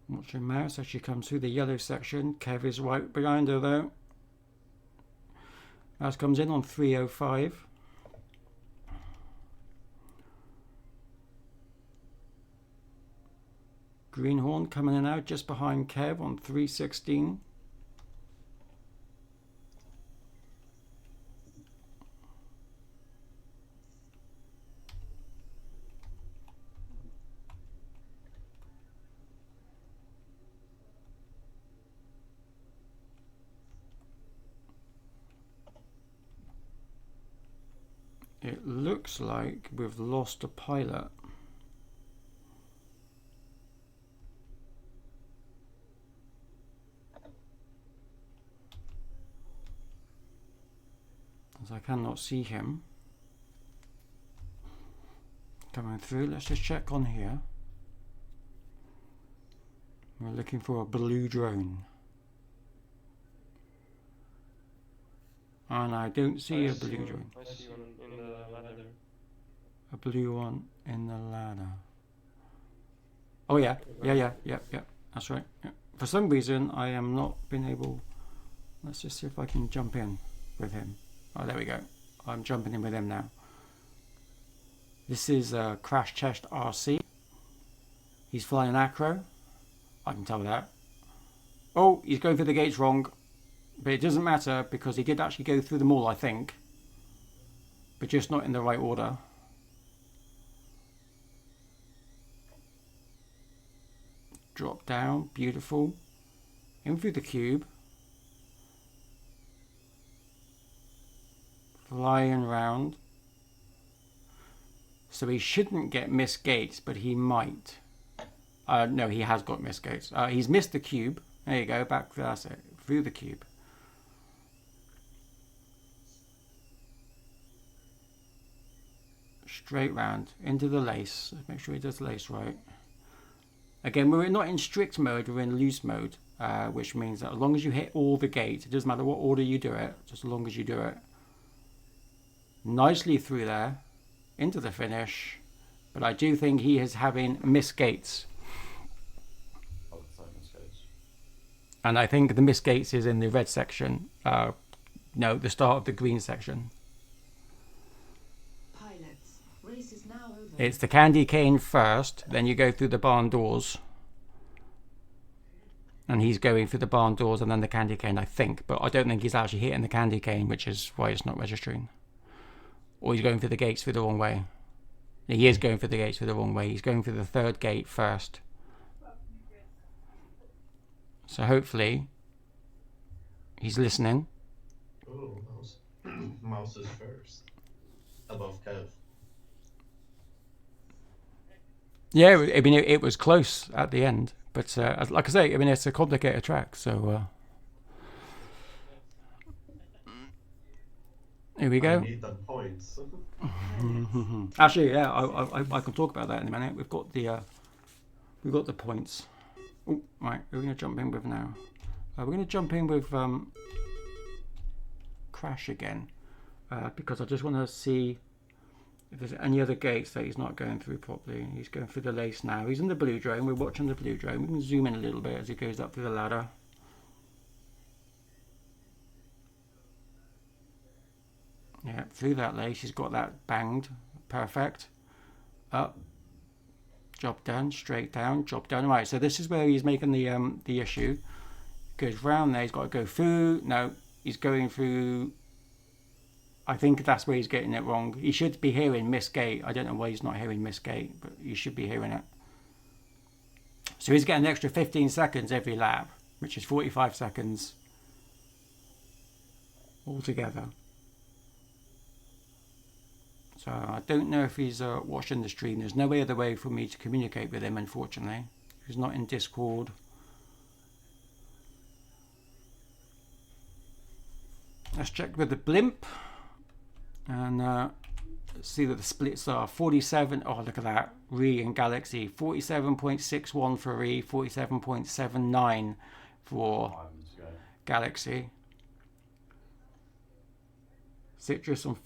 Watching Mouse as she comes through the yellow section. Kev is right behind her though. Mouse comes in on 305. Greenhorn coming in out just behind Kev on 316. It looks like we've lost a pilot. As I cannot see him coming through. Let's just check on here. We're looking for a blue drone. And I don't see a blue drone. I see one in the ladder. A blue one in the ladder. Oh yeah, yeah. That's right. Yeah. For some reason, I am not been able. Let's just see if I can jump in with him. Oh, there we go. I'm jumping in with him now. This is Crash Test RC. He's flying an acro. I can tell that. Oh, he's going through the gates wrong. But it doesn't matter because he did actually go through them all, I think. But just not in the right order. Drop down, beautiful. In through the cube. Flying round. So he shouldn't get missed gates, but he might. No, he has got missed gates. He's missed the cube. There you go, back, that's it. Through the cube. Straight round into the lace. Make sure he does the lace right. Again, we're not in strict mode, we're in loose mode, which means that as long as you hit all the gates, it doesn't matter what order you do it, just as long as you do it. Nicely through there, into the finish, but I do think he is having missed gates. And I think the missed gates is in the red section, no, the start of the green section. Race is now over. It's the candy cane first, then you go through the barn doors. And he's going through the barn doors and then the candy cane, I think. But I don't think he's actually hitting the candy cane, which is why it's not registering. Or he's going through the gates through the wrong way. He is going for the gates for the wrong way. He's going for the third gate first. So hopefully he's listening. Oh, mouse. Mouse is first. Above Kev. Yeah, I mean, it was close at the end. But like I say, I mean, it's a complicated track. So here we I go. need them points. Actually, yeah, I can talk about that in a minute. We've got the points. Oh, right, who are we going to jump in with now? We're going to jump in with Crash again, because I just want to see if there's any other gates that he's not going through properly. He's going through the lace now. He's in the blue drone. We're watching the blue drone. We can zoom in a little bit as he goes up through the ladder. Yeah, through that lace. He's got that banged. Perfect. Up. Job done. Straight down. Job done. Right, so this is where he's making the issue. Goes round there. He's got to go through. No, he's going through. I think that's where he's getting it wrong. He should be hearing Miss Gate. I don't know why he's not hearing Miss Gate, but he should be hearing it. So he's getting an extra 15 seconds every lap, which is 45 seconds altogether. So I don't know if he's watching the stream. There's no other way for me to communicate with him, unfortunately. He's not in Discord. Let's check with the blimp. And see that the splits are 47. Oh, look at that. Re and Galaxy. 47.61 for Re, 47.79 for Galaxy. Citrus on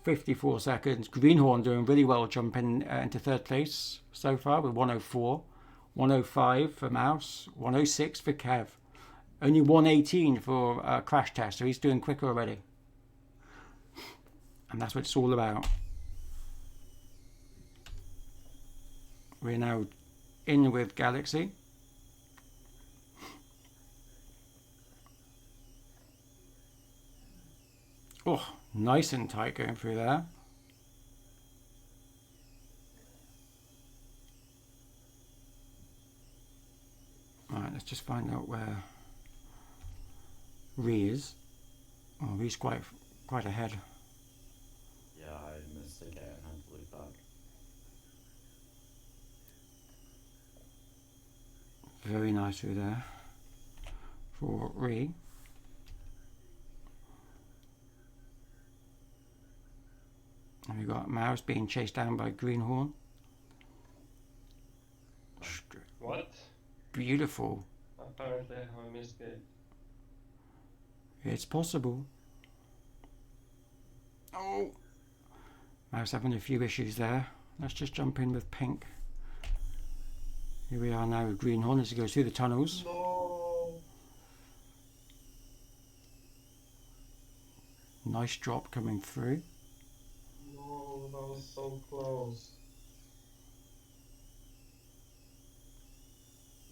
54 seconds. Greenhorn doing really well, jumping into third place so far with 104. 105 for Mouse. 106 for Kev. Only 118 for Crash Test, so he's doing quicker already. And that's what it's all about. We're now in with Galaxy. Oh, nice and tight going through there. Right, let's just find out where Ree is. Oh, Ree's quite ahead. Yeah, I missed a gate and had to loop back. Very nice through there for Ree. And we've got Mouse being chased down by Greenhorn. What? Beautiful. Apparently I missed it. It's possible. Oh! Mouse having a few issues there. Let's just jump in with Pink. Here we are now with Greenhorn as he goes through the tunnels. No. Nice drop coming through. No, that was so close.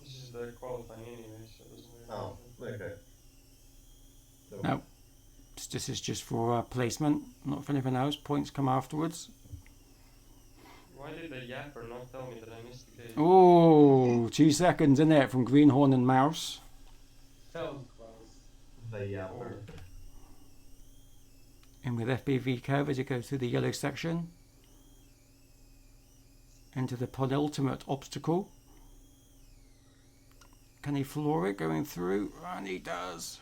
This is the qualifying anyway, so it doesn't really matter. Oh, okay. No. This is just for placement, not for anything else. Points come afterwards. Why did the yapper not tell me that I missed the gate? Oh, 2 seconds in it from Greenhorn and Mouse. That was close. The yapper. In with FPV Kev as he goes through the yellow section. Into the penultimate obstacle. Can he floor it going through? And he does.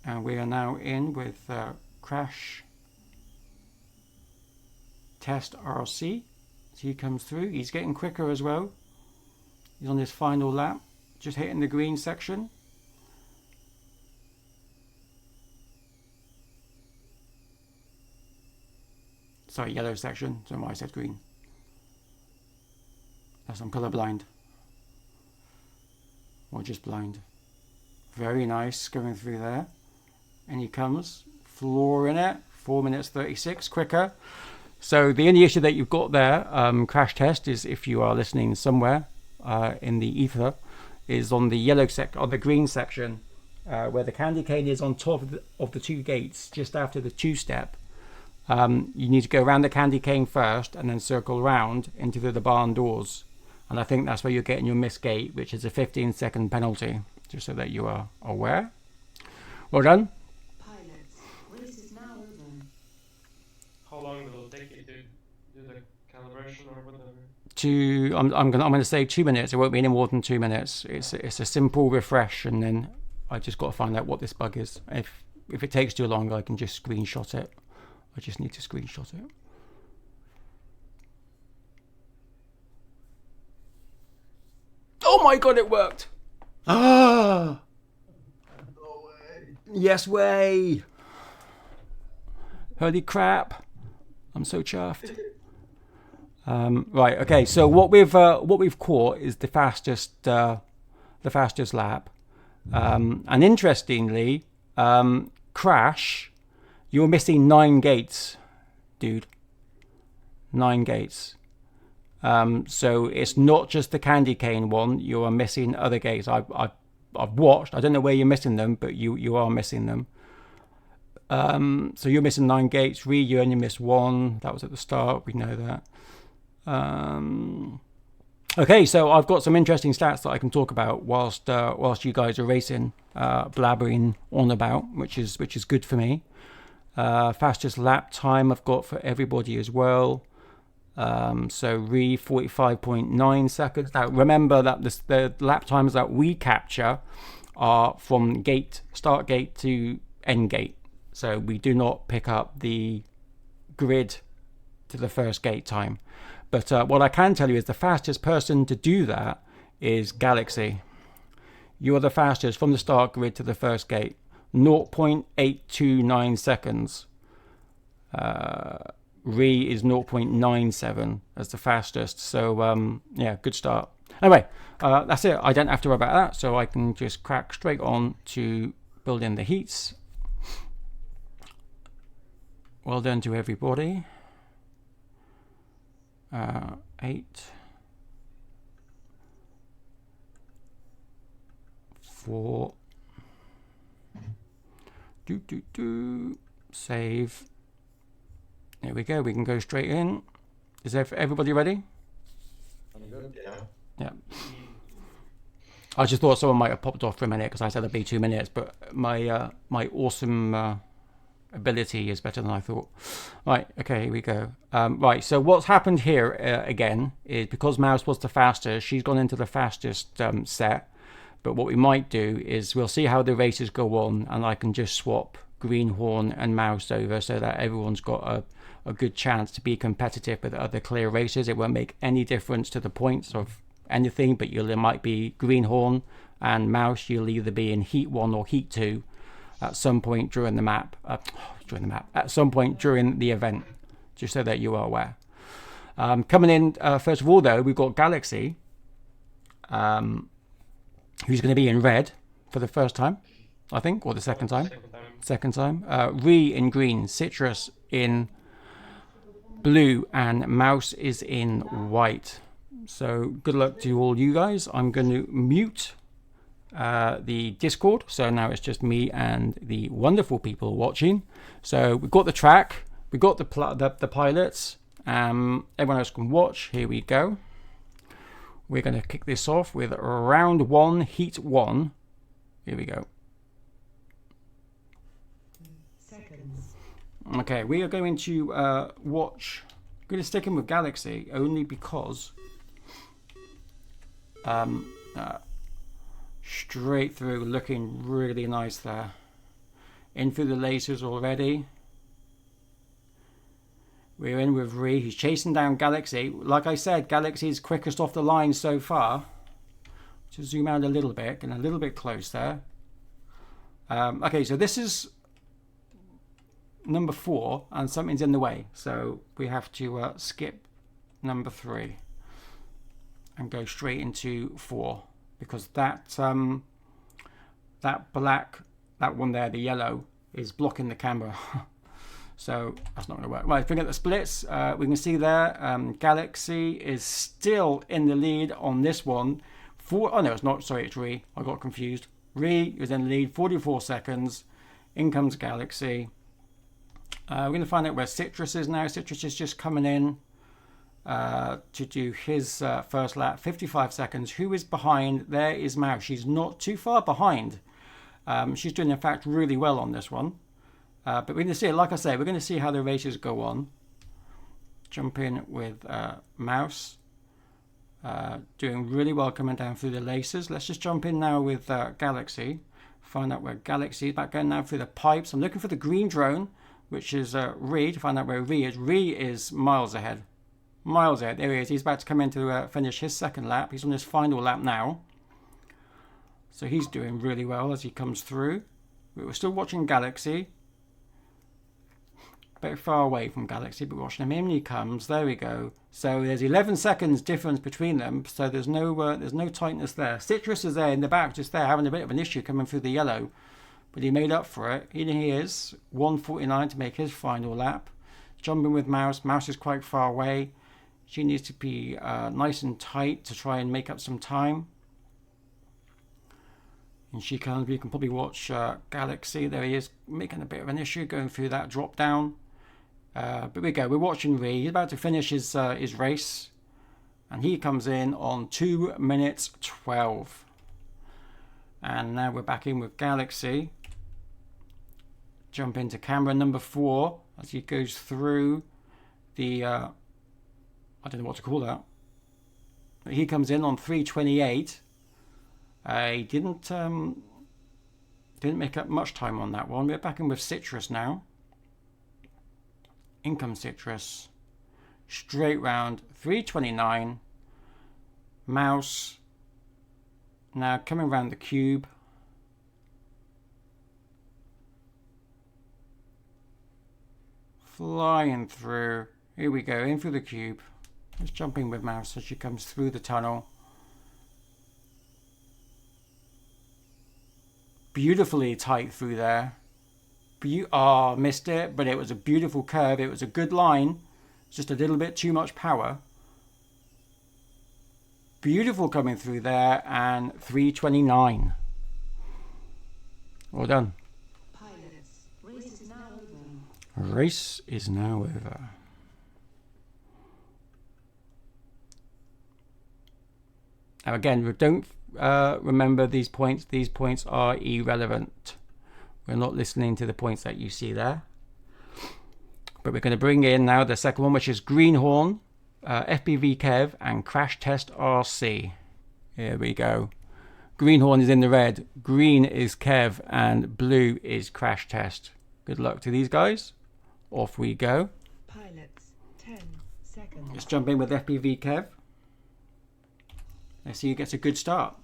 And we are now in with Crash Test RC. So he comes through. He's getting quicker as well. He's on his final lap. Just hitting the green section. Sorry, yellow section. Don't know why I said green. That's I'm colourblind. Or just blind. Very nice going through there. And he comes, flooring it, 4 minutes 36, quicker. So the only issue that you've got there, Crash Test, is if you are listening somewhere in the ether, is on the yellow on the green section, where the candy cane is on top of the 2 gates, just after the 2-step. you need to go around the candy cane first and then circle around into the barn doors. And I think that's where you're getting your missed gate, which is a 15-second penalty, just so that you are aware. Well done. Pilots, race is now over. How long will it take you to do the calibration or whatever? I'm gonna say 2 minutes. It won't be any more than 2 minutes. It's a simple refresh, and then I just got to find out what this bug is. If it takes too long, I can just screenshot it. I just need to screenshot it. Oh my god, it worked! Ah! No way. Yes way! Holy crap! I'm so chuffed. Right, okay. So what we've caught is the fastest lap, and interestingly, Crash, you're missing 9 gates, dude. 9 gates. So it's not just the candy cane one. You are missing other gates. I've watched. I don't know where you're missing them, but you are missing them. So you're missing 9 gates. You only missed 1. That was at the start. We know that. Okay, so I've got some interesting stats that I can talk about whilst you guys are racing, blabbering on about, which is good for me. Fastest lap time I've got for everybody as well. So 45.9 seconds. Now remember that the lap times that we capture are from start gate to end gate. So we do not pick up the grid to the first gate time. But what I can tell you is the fastest person to do that is Galaxy. You are the fastest from the start grid to the first gate. 0.829 seconds. Is 0.97 as the fastest. So yeah, good start. Anyway, that's it. I don't have to worry about that. So I can just crack straight on to building the heats. Well done to everybody. 8, 4, save. There we go. We can go straight in. Is everybody ready? I'm good. Yeah. Yeah. I just thought someone might have popped off for a minute because I said it'd be 2 minutes, but my awesome ability is better than I thought. Right, okay, here we go. Right, so what's happened here again is because Mouse was the fastest, she's gone into the fastest set. But what we might do is we'll see how the races go on, and I can just swap Greenhorn and Mouse over so that everyone's got a good chance to be competitive with other clear races. It won't make any difference to the points of anything, but it might be Greenhorn and Mouse. You'll either be in Heat 1 or Heat 2 at some point during the map. At some point during the event, just so that you are aware. Coming in, first of all, though, we've got Galaxy, who's going to be in red for the first time, I think, or the second time. Second time. Ree in green, Citrus in blue, and Mouse is in white. So good luck to all you guys. I'm going to mute the Discord, so now it's just me and the wonderful people watching. So we've got the track, we've got the pilots, everyone else can watch. Here we go. We're going to kick this off with round 1, heat 1. Here we go. Seconds. Okay, we are going to watch. I'm going to stick in with Galaxy only because straight through, looking really nice there. In through the lasers already. We're in with Ree. He's chasing down Galaxy. Like I said, Galaxy's quickest off the line so far. To zoom out a little bit, and a little bit close there. Okay, so this is number 4, and something's in the way. So we have to skip number 3 and go straight into 4. Because that black, that one there, the yellow, is blocking the camera. So that's not going to work. Right, bring up the splits. We can see there, Galaxy is still in the lead on this one. Oh no, it's not. Sorry, it's Ree. I got confused. Ree is in the lead, 44 seconds. In comes Galaxy. We're going to find out where Citrus is now. Citrus is just coming in to do his first lap, 55 seconds. Who is behind? There is Mouse. She's not too far behind. She's doing, in fact, really well on this one. But we're going to see, like I say, we're going to see how the races go on. Jump in with Mouse. Doing really well coming down through the laces. Let's just jump in now with Galaxy. Find out where Galaxy is. Back going now through the pipes. I'm looking for the green drone, which is Ree, to find out where Ree is. Ree is miles ahead. Miles ahead. There he is. He's about to come in to finish his second lap. He's on his final lap now. So he's doing really well as he comes through. We're still watching Galaxy. A bit far away from Galaxy, but watching him in he comes. There we go. So there's 11 seconds difference between them. So there's no tightness there. Citrus is there in the back, just there, having a bit of an issue coming through the yellow. But he made up for it. Here he is, 1:49 to make his final lap. Jumping with Mouse. Mouse is quite far away. She needs to be nice and tight to try and make up some time. And you can probably watch Galaxy. There he is, making a bit of an issue going through that drop down. But we go. We're watching Ree. He's about to finish his race, and he comes in on 2 minutes 12. And now we're back in with Galaxy. Jump into camera number 4 as he goes through the. I don't know what to call that. But he comes in on 3:28. He didn't make up much time on that one. We're back in with Citrus now. Income Citrus. Straight round, 3:29. Mouse. Now coming around the cube. Flying through. Here we go, in through the cube. Just jumping with Mouse as she comes through the tunnel. Beautifully tight through there. Missed it, but it was a beautiful curve. It was a good line. Just a little bit too much power. Beautiful coming through there, and 3:29. Well done. Pilots, race is now over. Race is now over. Now again, don't remember these points. These points are irrelevant. We're not listening to the points that you see there. But we're going to bring in now the second one, which is Greenhorn, FPV Kev, and Crash Test RC. Here we go. Greenhorn is in the red, green is Kev, and blue is Crash Test. Good luck to these guys. Off we go. Pilots, 10 seconds. Let's jump in with FPV Kev. Let's see who gets a good start.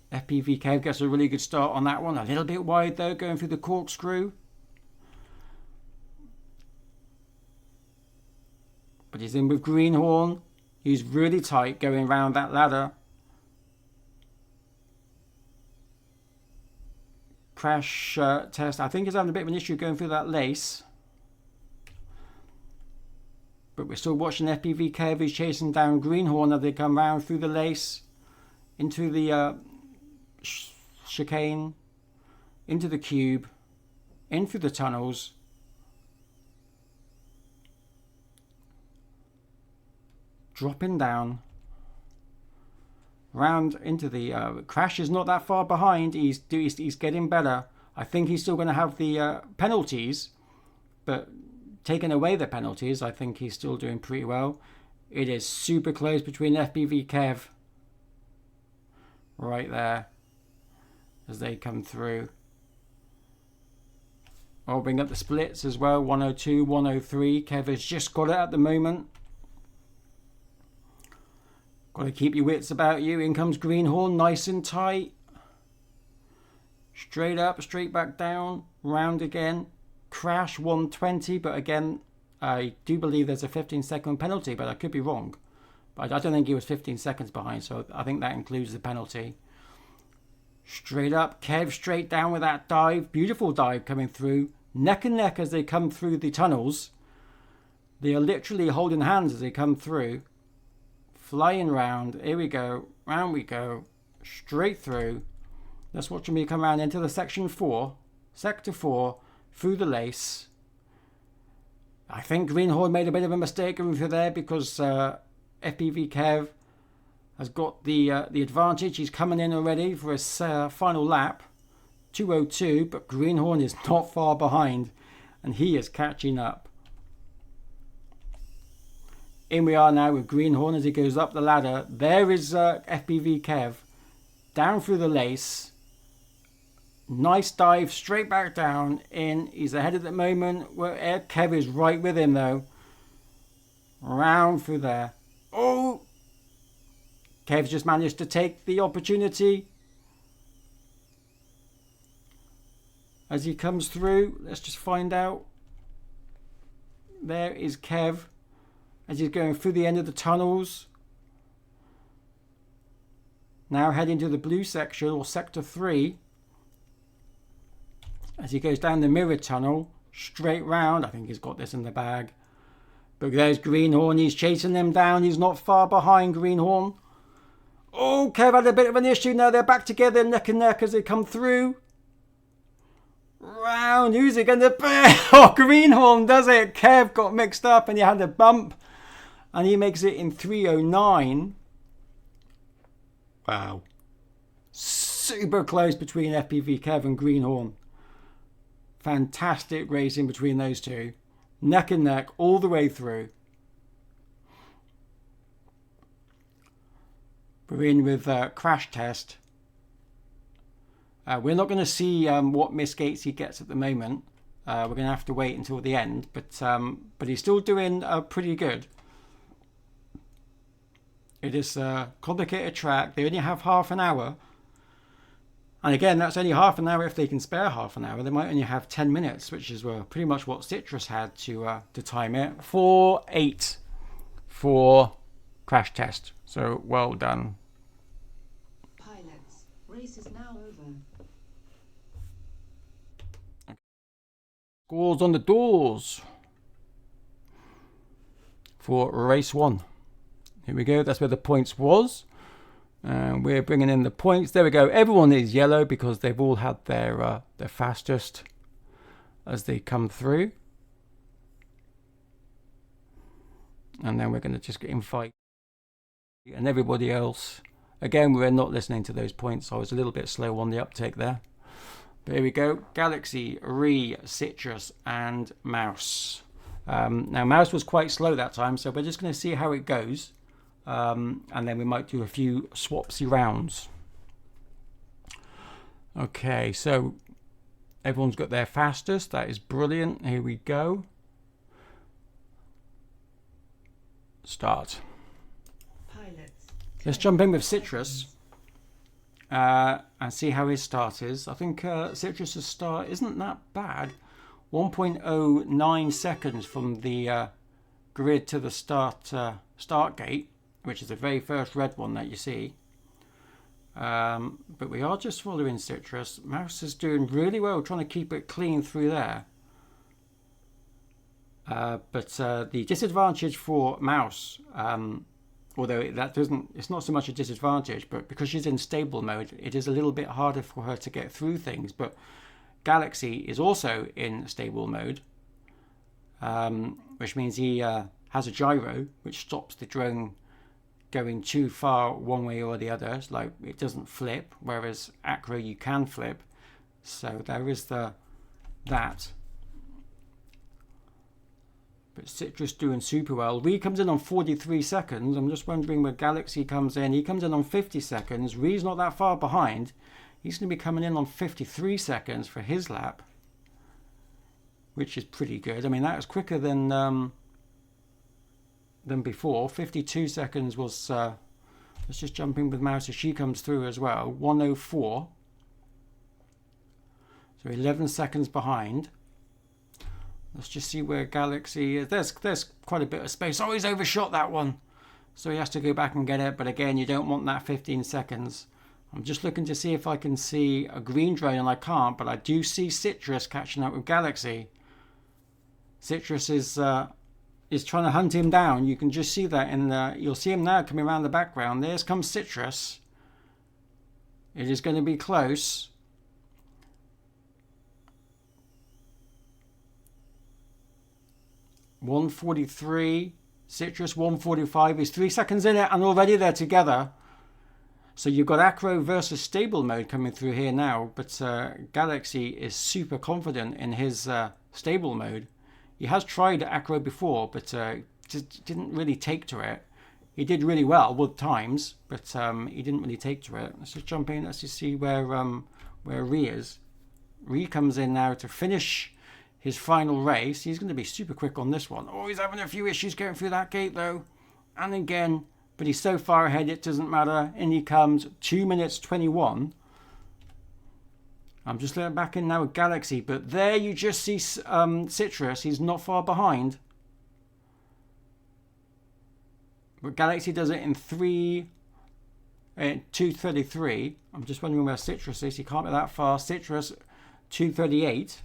FPV Kev gets a really good start on that one. A little bit wide though, going through the corkscrew. But he's in with Greenhorn. He's really tight going around that ladder. Crash Test. I think he's having a bit of an issue going through that lace. But we're still watching FPV Kev. He's chasing down Greenhorn as they come round through the lace. Into the chicane. Into the cube. In through the tunnels. Dropping down. Round into the Crash is not that far behind. He's getting better. I think he's still going to have the penalties, but taking away the penalties, I think he's still doing pretty well. It is super close between FPV Kev right there as they come through. I'll bring up the splits as well. 102, 103. Kev has just got it at the moment. Got to keep your wits about you. In comes Greenhorn, nice and tight. Straight up, straight back down. Round again. Crash 120, but again, I do believe there's a 15-second penalty, but I could be wrong. But I don't think he was 15 seconds behind, so I think that includes the penalty. Straight up, Kev straight down with that dive. Beautiful dive coming through. Neck and neck as they come through the tunnels. They are literally holding hands as they come through. Flying round. Here we go. Round we go. Straight through. Let's watch me come around into the sector 4, through the lace. I think Greenhorn made a bit of a mistake going through there because FPV Kev has got the advantage. He's coming in already for his final lap, 2:02, but Greenhorn is not far behind, and he is catching up. In we are now with Greenhorn as he goes up the ladder. There is FPV Kev down through the lace. Nice dive, straight back down, in. He's ahead at the moment. Where Kev is right with him though. Round through there. Oh! Kev's just managed to take the opportunity. As he comes through, let's just find out. There is Kev as he's going through the end of the tunnels. Now heading to the blue section, or sector 3. As he goes down the mirror tunnel, straight round. I think he's got this in the bag. But there's Greenhorn. He's chasing them down. He's not far behind Greenhorn. Oh, Kev had a bit of an issue. Now they're back together neck and neck as they come through. Round. Who's it going to be? Oh, Greenhorn does it. Kev got mixed up and he had a bump. And he makes it in 3:09. Wow. Super close between FPV Kev and Greenhorn. Fantastic racing between those two. Neck and neck all the way through. We're in with crash test. We're not going to see what Miss Gatesy gets at the moment. We're going to have to wait until the end. But he's still doing pretty good. It is a complicated track. They only have half an hour. And again, that's only half an hour if they can spare half an hour. They might only have 10 minutes, which is pretty much what Citrus had to time it. 4:08 for crash test. So well done. Pilots, race is now over. Scores on the doors for race 1. Here we go. That's where the points was. And we're bringing in the points. There we go. Everyone is yellow because they've all had their fastest as they come through. And then we're going to just get in fight. And everybody else. Again, we're not listening to those points. I was a little bit slow on the uptake there. But here we go. Galaxy, Ree, Citrus, and Mouse. Now, Mouse was quite slow that time, so we're just going to see how it goes. And then we might do a few swapsy rounds. Okay, so everyone's got their fastest. That is brilliant. Here we go. Start. Pilots. Let's jump in with Citrus and see how his start is. I think Citrus's start isn't that bad. 1.09 seconds from the grid to the start gate, which is the very first red one that you see. But we are just following Citrus. Mouse is doing really well, trying to keep it clean through there. But the disadvantage for Mouse, although it's not so much a disadvantage, but because she's in stable mode, it is a little bit harder for her to get through things. But Galaxy is also in stable mode, which means he has a gyro, which stops the drone going too far one way or the other. It's like it doesn't flip, whereas Acro you can flip. So there is that. But Citrus doing super well. Ree comes in on 43 seconds. I'm just wondering where Galaxy comes in. He comes in on 50 seconds. Ree's not that far behind. He's going to be coming in on 53 seconds for his lap, which is pretty good. I mean, that was quicker than before. 52 seconds was... let's just jump in with Mouse as she comes through as well. 1:04. So 11 seconds behind. Let's just see where Galaxy is. There's quite a bit of space. Oh, he's overshot that one. So he has to go back and get it. But again, you don't want that 15 seconds. I'm just looking to see if I can see a green drone, and I can't. But I do see Citrus catching up with Galaxy. Citrus is trying to hunt him down. You can just see that in the... You'll see him now coming around the background. There's comes Citrus. It is going to be close. $143. Citrus 145 is 3 seconds in it, and already they're together. So you've got Acro versus stable mode coming through here now, but Galaxy is super confident in his stable mode. He has tried Acro before, but just didn't really take to it. He did really well with times, but he didn't really take to it. Let's just jump in. Let's just see where Ree is. Ree comes in now to finish his final race. He's going to be super quick on this one. Oh, he's having a few issues getting through that gate though. And again, but he's so far ahead it doesn't matter. In he comes, 2 minutes 21. I'm just looking back in now with Galaxy, but there you just see Citrus. He's not far behind. But Galaxy does it in 2:33. I'm just wondering where Citrus is. He can't be that far. Citrus 2:38.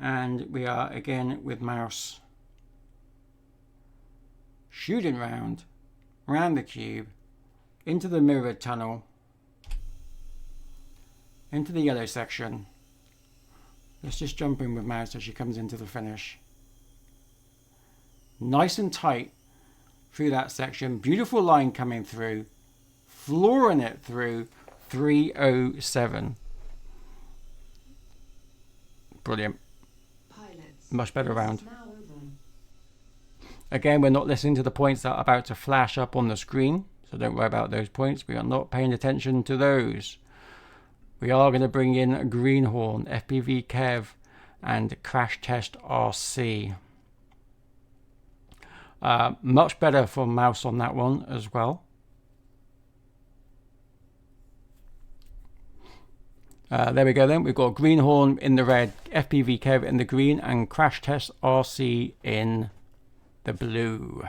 And we are again with Mouse shooting round the cube, into the mirrored tunnel, into the yellow section. Let's just jump in with Mouse as she comes into the finish. Nice and tight through that section. Beautiful line coming through, flooring it through 3:07. Brilliant. Much better round. Again, we're not listening to the points that are about to flash up on the screen, so don't worry about those points. We are not paying attention to those. We are going to bring in Greenhorn, FPV Kev, and Crash Test RC. Much better for Mouse on that one as well. There we go then. We've got Greenhorn in the red, FPV Kev in the green, and Crash Test RC in the blue.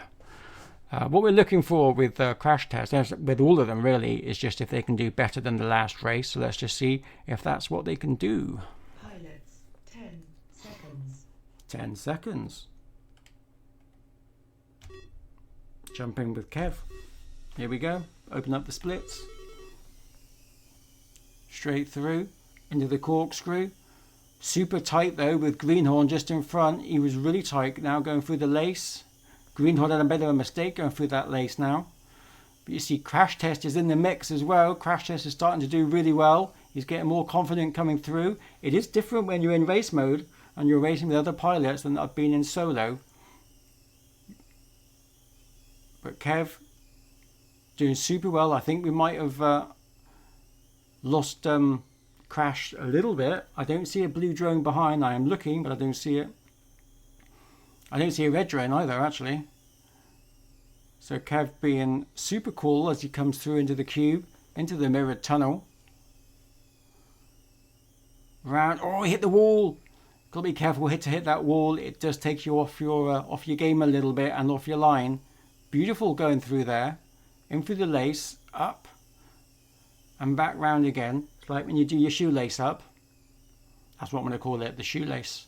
What we're looking for with Crash Test, with all of them really, is just if they can do better than the last race. So let's just see if that's what they can do. Pilots, 10 seconds. 10 seconds. Jumping with Kev. Here we go. Open up the splits. Straight through into the corkscrew. Super tight though with Greenhorn just in front. He was really tight now going through the lace. Greenhorn had a bit of a mistake going through that lace now. But you see Crash Test is in the mix as well. Crash Test is starting to do really well. He's getting more confident coming through. It is different when you're in race mode and you're racing with other pilots than I've been in solo. But Kev doing super well. I think we might have lost Crash a little bit. I don't see a blue drone behind. I am looking, but I don't see it. I don't see a red drone either, actually. So Kev being super cool as he comes through into the cube, into the mirrored tunnel. Round. Oh, he hit the wall. Got to be careful to hit that wall. It does take you off your game a little bit and off your line. Beautiful going through there. In through the lace, up, and back round again. It's like when you do your shoelace up. That's what I'm going to call it, the shoelace.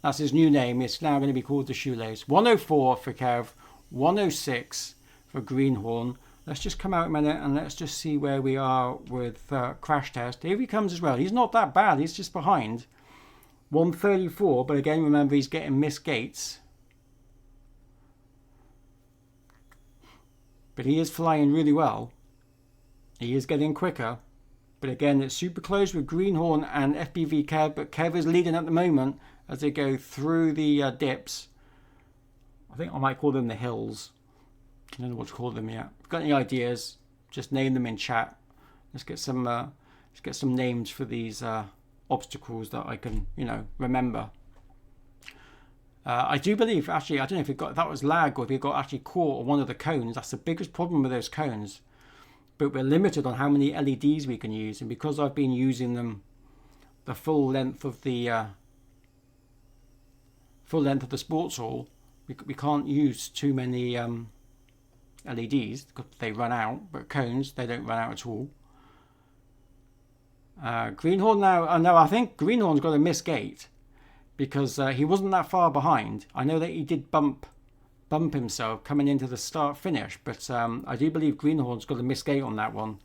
That's his new name. It's now going to be called the shoelace. 104 for Kev, 106 for Greenhorn. Let's just come out a minute and let's just see where we are with Crash Test. Here he comes as well. He's not that bad. He's just behind. 134, but again, remember he's getting missed gates. But he is flying really well. He is getting quicker. But again, it's super close with Greenhorn and FPV Kev. But Kev is leading at the moment as they go through the dips. I think I might call them the hills. I don't know what to call them yet. If you've got any ideas, just name them in chat. Let's get some names for these obstacles that I can, remember. I do believe, actually, I don't know if that was lag or if we got actually caught on one of the cones. That's the biggest problem with those cones. But we're limited on how many LEDs we can use, and because I've been using them the full length of the sports hall, we can't use too many LEDs because they run out. But cones, they don't run out at all. Greenhorn now. No, I think Greenhorn's got a missed gate because he wasn't that far behind. I know that he did bump himself coming into the start finish, but I do believe Greenhorn's got a missed gate on that one.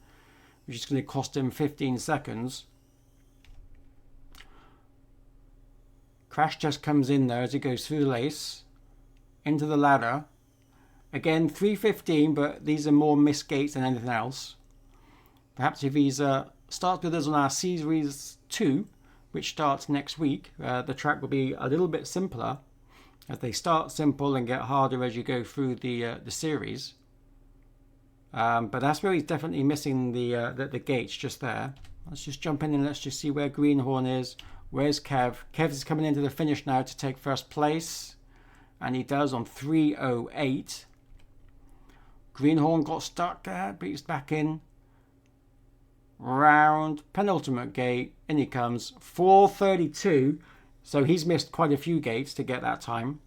which is going to cost him 15 seconds. Crash Test comes in there as he goes through the lace, into the ladder. Again, 3:15, but these are more missed gates than anything else. Perhaps if he's starts with us on our Series 2, which starts next week, the track will be a little bit simpler, as they start simple and get harder as you go through the series. But that's where he's definitely missing the gates just there. Let's just jump in and let's just see where Greenhorn is. Where's Kev? Kev is coming into the finish now to take first place, and he does on 3:08. Greenhorn got stuck there, but he's back in. Round, penultimate gate, in he comes. 4:32, so he's missed quite a few gates to get that time.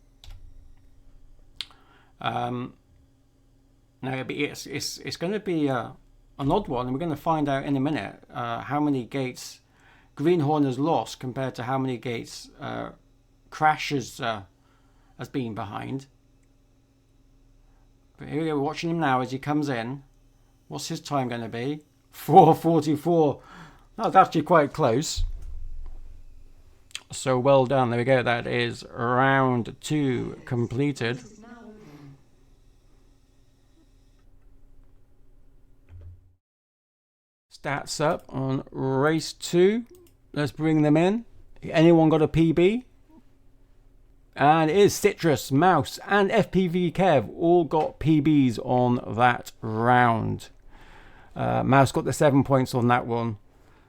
Now it's going to be an odd one, and we're going to find out in a minute how many gates Greenhorn has lost compared to how many gates Crash has been behind. But here we go, we're watching him now as he comes in. What's his time going to be? 4:44. That's actually quite close. So well done. There we go. That is round 2 completed. Race is now over. Stats up on race 2. Let's bring them in. Anyone got a PB? And it is Citrus, Mouse, and FPV Kev all got PBs on that round. Mouse got the 7 points on that one.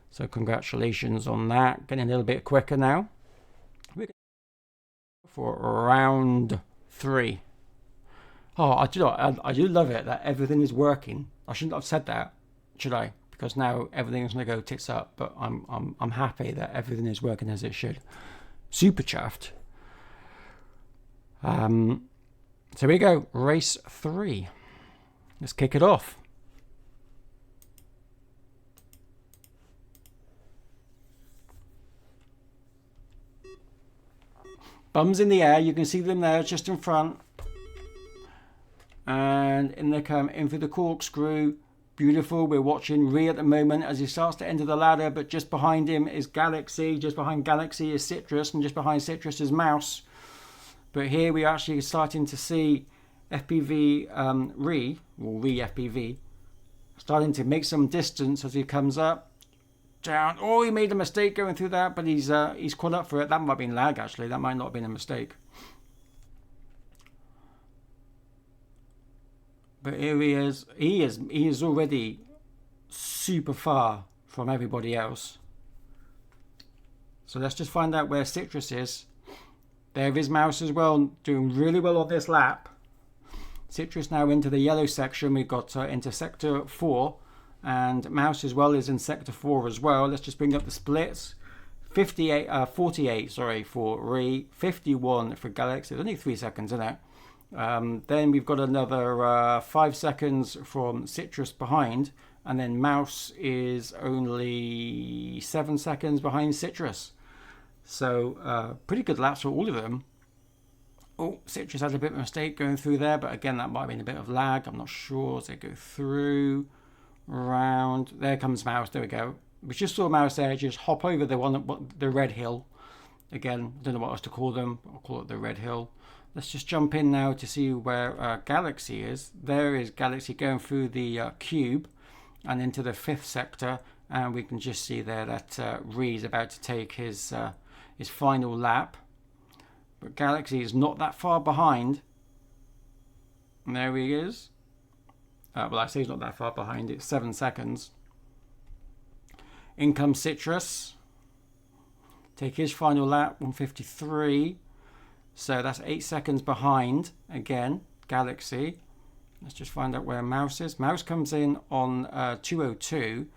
So congratulations on that. Getting a little bit quicker now. We're going for round 3. Oh, I do love it that everything is working. I shouldn't have said that, should I? Because now everything's going to go tits up. But I'm happy that everything is working as it should. Super chuffed. So here we go. Race 3. Let's kick it off. Bums in the air. You can see them there just in front. And in they come in through the corkscrew. Beautiful. We're watching Ree at the moment as he starts to enter the ladder, but just behind him is Galaxy. Just behind Galaxy is Citrus, and just behind Citrus is Mouse. But here we are actually starting to see FPV Ree FPV, starting to make some distance as he comes up. Down. Oh, he made a mistake going through that, but he's caught up for it. That might have been lag, actually. That might not have been a mistake. But here he is. He is already super far from everybody else. So let's just find out where Citrus is. There is Mouse as well, doing really well on this lap. Citrus now into the yellow section. We've got into sector 4. And Mouse as well is in sector 4 as well. Let's just bring up the splits. 48 for Ree, 51 for Galaxy. It's only 3 seconds, isn't it? Then we've got another 5 seconds from Citrus behind, and then Mouse is only 7 seconds behind Citrus. So pretty good laps for all of them. Oh, Citrus had a bit of a mistake going through there, but again that might have been a bit of lag. I'm not sure as they go through. Round, there comes Mouse. There we go. We just saw Mouse there just hop over the red hill. Again, I don't know what else to call them. I'll call it the red hill. Let's just jump in now to see where Galaxy is. There is Galaxy going through the cube and into the 5th sector, and we can just see there that Ree is about to take his final lap. But Galaxy is not that far behind. And there he is. Well, I say he's not that far behind. It's 7 seconds. In comes Citrus. Take his final lap, 1:53. So that's 8 seconds behind, again, Galaxy. Let's just find out where Mouse is. Mouse comes in on 2:02,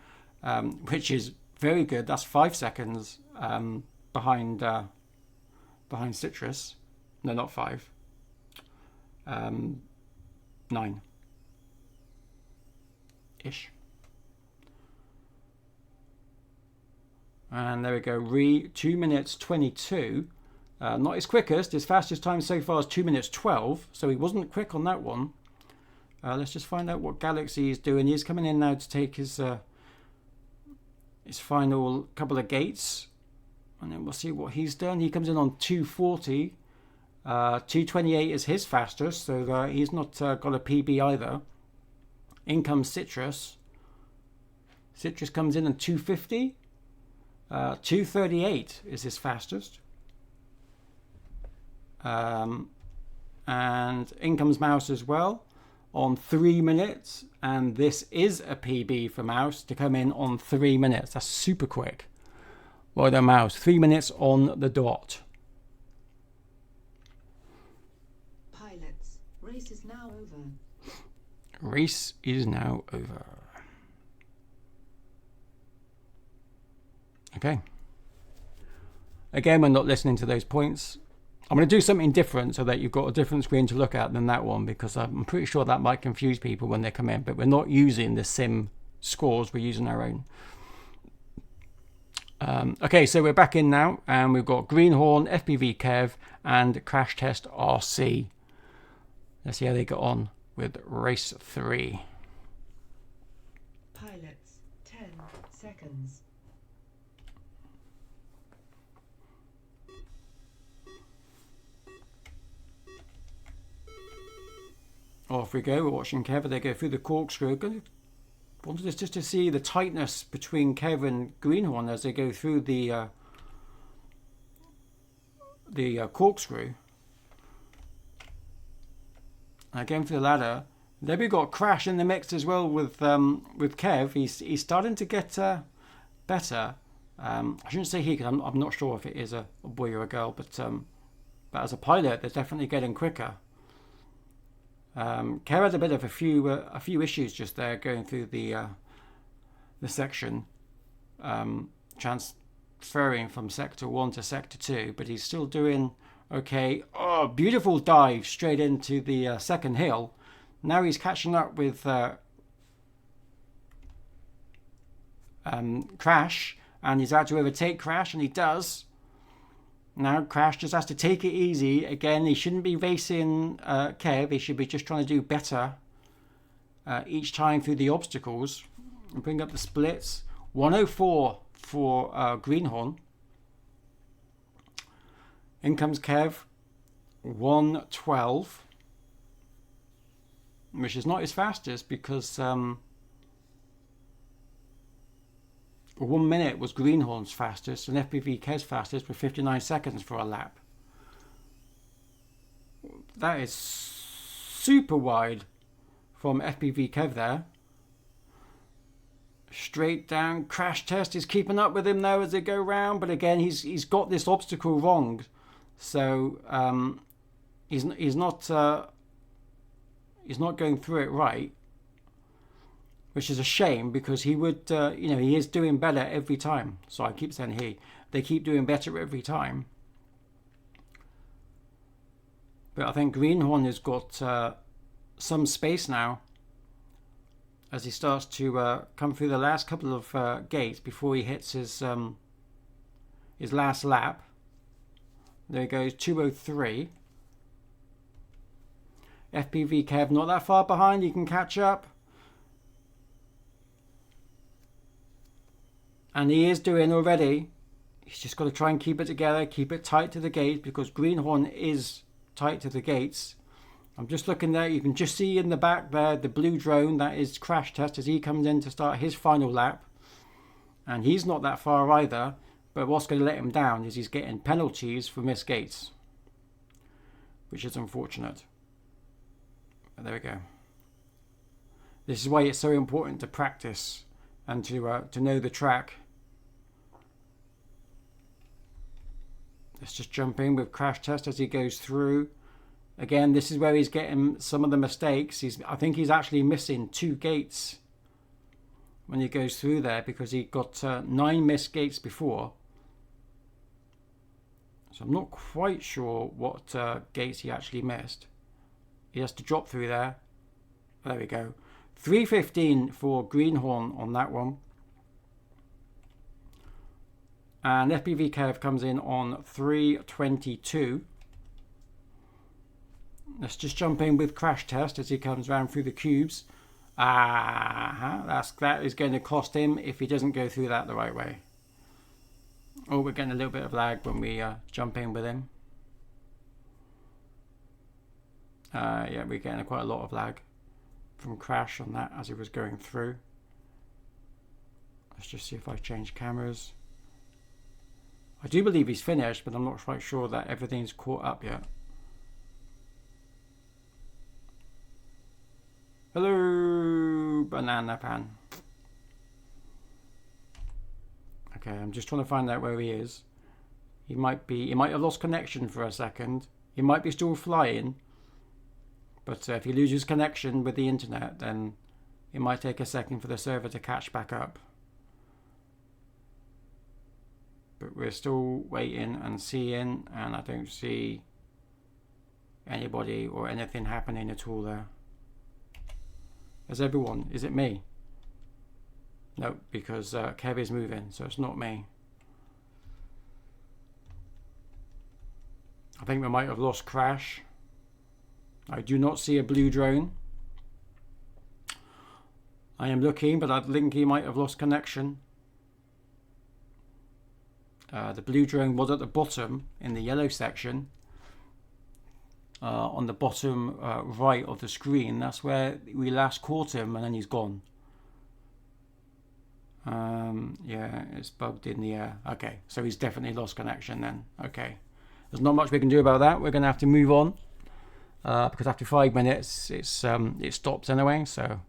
which is very good. That's 5 seconds behind Citrus. No, not 5. 9. Ish. And there we go. Ree, 2 minutes 22. Not his quickest. His fastest time so far is 2 minutes 12. So he wasn't quick on that one. Let's just find out what Galaxy is doing. He's coming in now to take his his final couple of gates, and then we'll see what he's done. He comes in on 240. 228 is his fastest, so he's not got a PB either. In comes Citrus. Citrus comes in at 250. 238 is his fastest. And in comes Mouse as well on 3 minutes. And this is a PB for Mouse to come in on 3 minutes. That's super quick. Well done, Mouse. 3 minutes on the dot. Pilots, race is now over. Race is now over. Okay. Again, we're not listening to those points. I'm going to do something different so that you've got a different screen to look at than that one, because I'm pretty sure that might confuse people when they come in, but we're not using the sim scores, we're using our own. Okay, so we're back in now, and we've got Greenhorn, FPV Kev, and Crash Test RC. Let's see how they got on with race 3. Pilots, 10 seconds. Off we go. We're watching Kev. They go through the corkscrew. Wanted us just to see the tightness between Kev and Greenhorn as they go through the corkscrew. Again for the ladder. Then we've got Crash in the mix as well with Kev. He's starting to get better. I shouldn't say he, because I'm not sure if it is a boy or a girl, but as a pilot, they're definitely getting quicker. Kev had a bit of a few issues just there going through the section, transferring from sector 1 to sector 2, but he's still doing okay. Oh, beautiful dive straight into the second hill. Now he's catching up with Crash, and he's out to overtake Crash, and he does. Now Crash just has to take it easy. Again, he shouldn't be racing Kev. He should be just trying to do better each time through the obstacles. And bring up the splits. 104 for Greenhorn. In comes Kev. 112. Which is not his fastest, because 1 minute was Greenhorn's fastest and FPV Kev's fastest with 59 seconds for a lap. That is super wide from FPV Kev there. Straight down. Crash Test is keeping up with him now as they go round, but again he's got this obstacle wrong, so he's not going through it right, which is a shame, because he would, he is doing better every time. So I keep saying they keep doing better every time. But I think Greenhorn has got some space now as he starts to come through the last couple of gates before he hits his last lap. There he goes, 203. FPV Kev not that far behind, he can catch up. And he is doing already. He's just got to try and keep it together, keep it tight to the gates, because Greenhorn is tight to the gates. I'm just looking there. You can just see in the back there the blue drone. That is Crash Test as he comes in to start his final lap. And he's not that far either. But what's going to let him down is he's getting penalties for missed gates, which is unfortunate. But there we go. This is why it's so important to practice and to know the track. Let's just jump in with Crash Test as he goes through. Again, this is where he's getting some of the mistakes. I think he's actually missing 2 gates when he goes through there, because he got 9 missed gates before. So I'm not quite sure what gates he actually missed. He has to drop through there. There we go. 3:15 for Greenhorn on that one. And FPV Kev comes in on 3:22. Let's just jump in with Crash Test as he comes round through the cubes. That is going to cost him if he doesn't go through that the right way. Oh, we're getting a little bit of lag when we jump in with him. Yeah, we're getting quite a lot of lag from Crash on that as he was going through. Let's just see if I change cameras. I do believe he's finished, but I'm not quite sure that everything's caught up yet. Hello, Banana Pan. Okay, I'm just trying to find out where he is. He might have lost connection for a second. He might be still flying. But if he loses connection with the internet, then it might take a second for the server to catch back up. But we're still waiting and seeing, and I don't see anybody or anything happening at all there. Is everyone? Is it me? No, because Kev is moving, so it's not me. I think we might have lost Crash. I do not see a blue drone. I am looking, but I think he might have lost connection. The blue drone was at the bottom in the yellow section. On the bottom right of the screen. That's where we last caught him, and then he's gone. Yeah, it's bugged in the air. Okay, so he's definitely lost connection then. Okay. There's not much we can do about that. We're going to have to move on. Because after 5 minutes, it stops anyway. So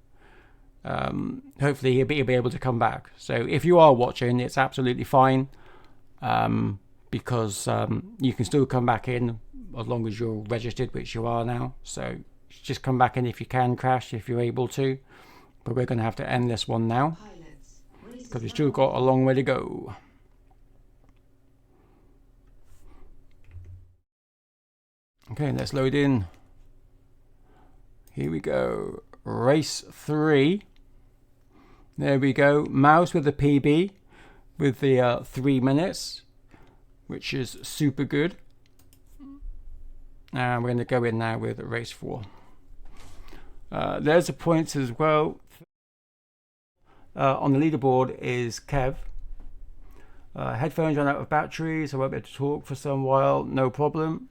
hopefully he'll be able to come back. So if you are watching, it's absolutely fine. Because you can still come back in as long as you're registered, which you are now. So just come back in if you can, Crash, if you're able to. But we're going to have to end this one now because we've still got a long way to go. Okay, let's load in. Here we go. Race 3. There we go. Mouse with the PB with the 3 minutes, which is super good. And we're going to go in now with race 4. There's the points as well. On the leaderboard is Kev. Headphones ran out of battery, so I won't be able to talk for some while. No problem.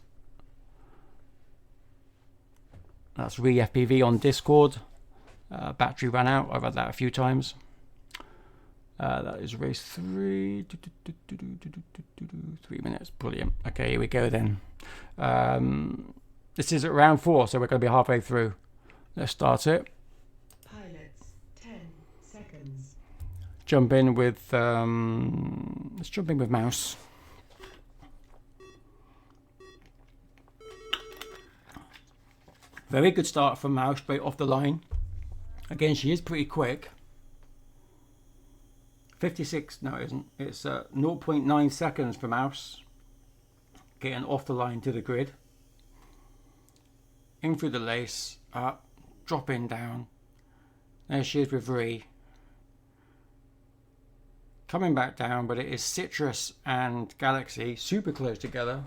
That's ReFPV on Discord. Battery ran out. I've had that a few times. That is race 3. 3 minutes. Brilliant. Okay, here we go then. This is at round 4, so we're going to be halfway through. Let's start it. Pilots, 10 seconds. Jump in with let's jump in with Mouse. Very good start from Mouse, straight off the line. Again, she is pretty quick. 56, no it isn't. It's 0.9 seconds for Mouse. Getting off the line to the grid. In through the lace, up, dropping down. There she is with Ree. Coming back down, but it is Citrus and Galaxy super close together.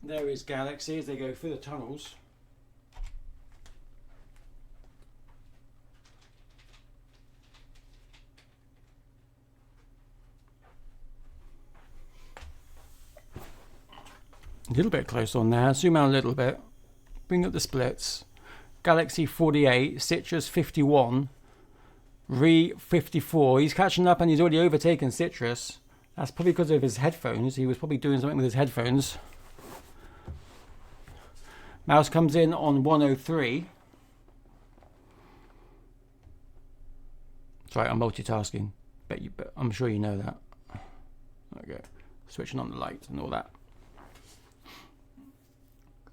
There is Galaxy as they go through the tunnels. A little bit close on there. Zoom out a little bit. Bring up the splits. Galaxy 48, Citrus 51, Ree 54. He's catching up and he's already overtaken Citrus. That's probably because of his headphones. He was probably doing something with his headphones. Mouse comes in on 103. Sorry, I'm multitasking. Bet I'm sure you know that. Okay, switching on the lights and all that.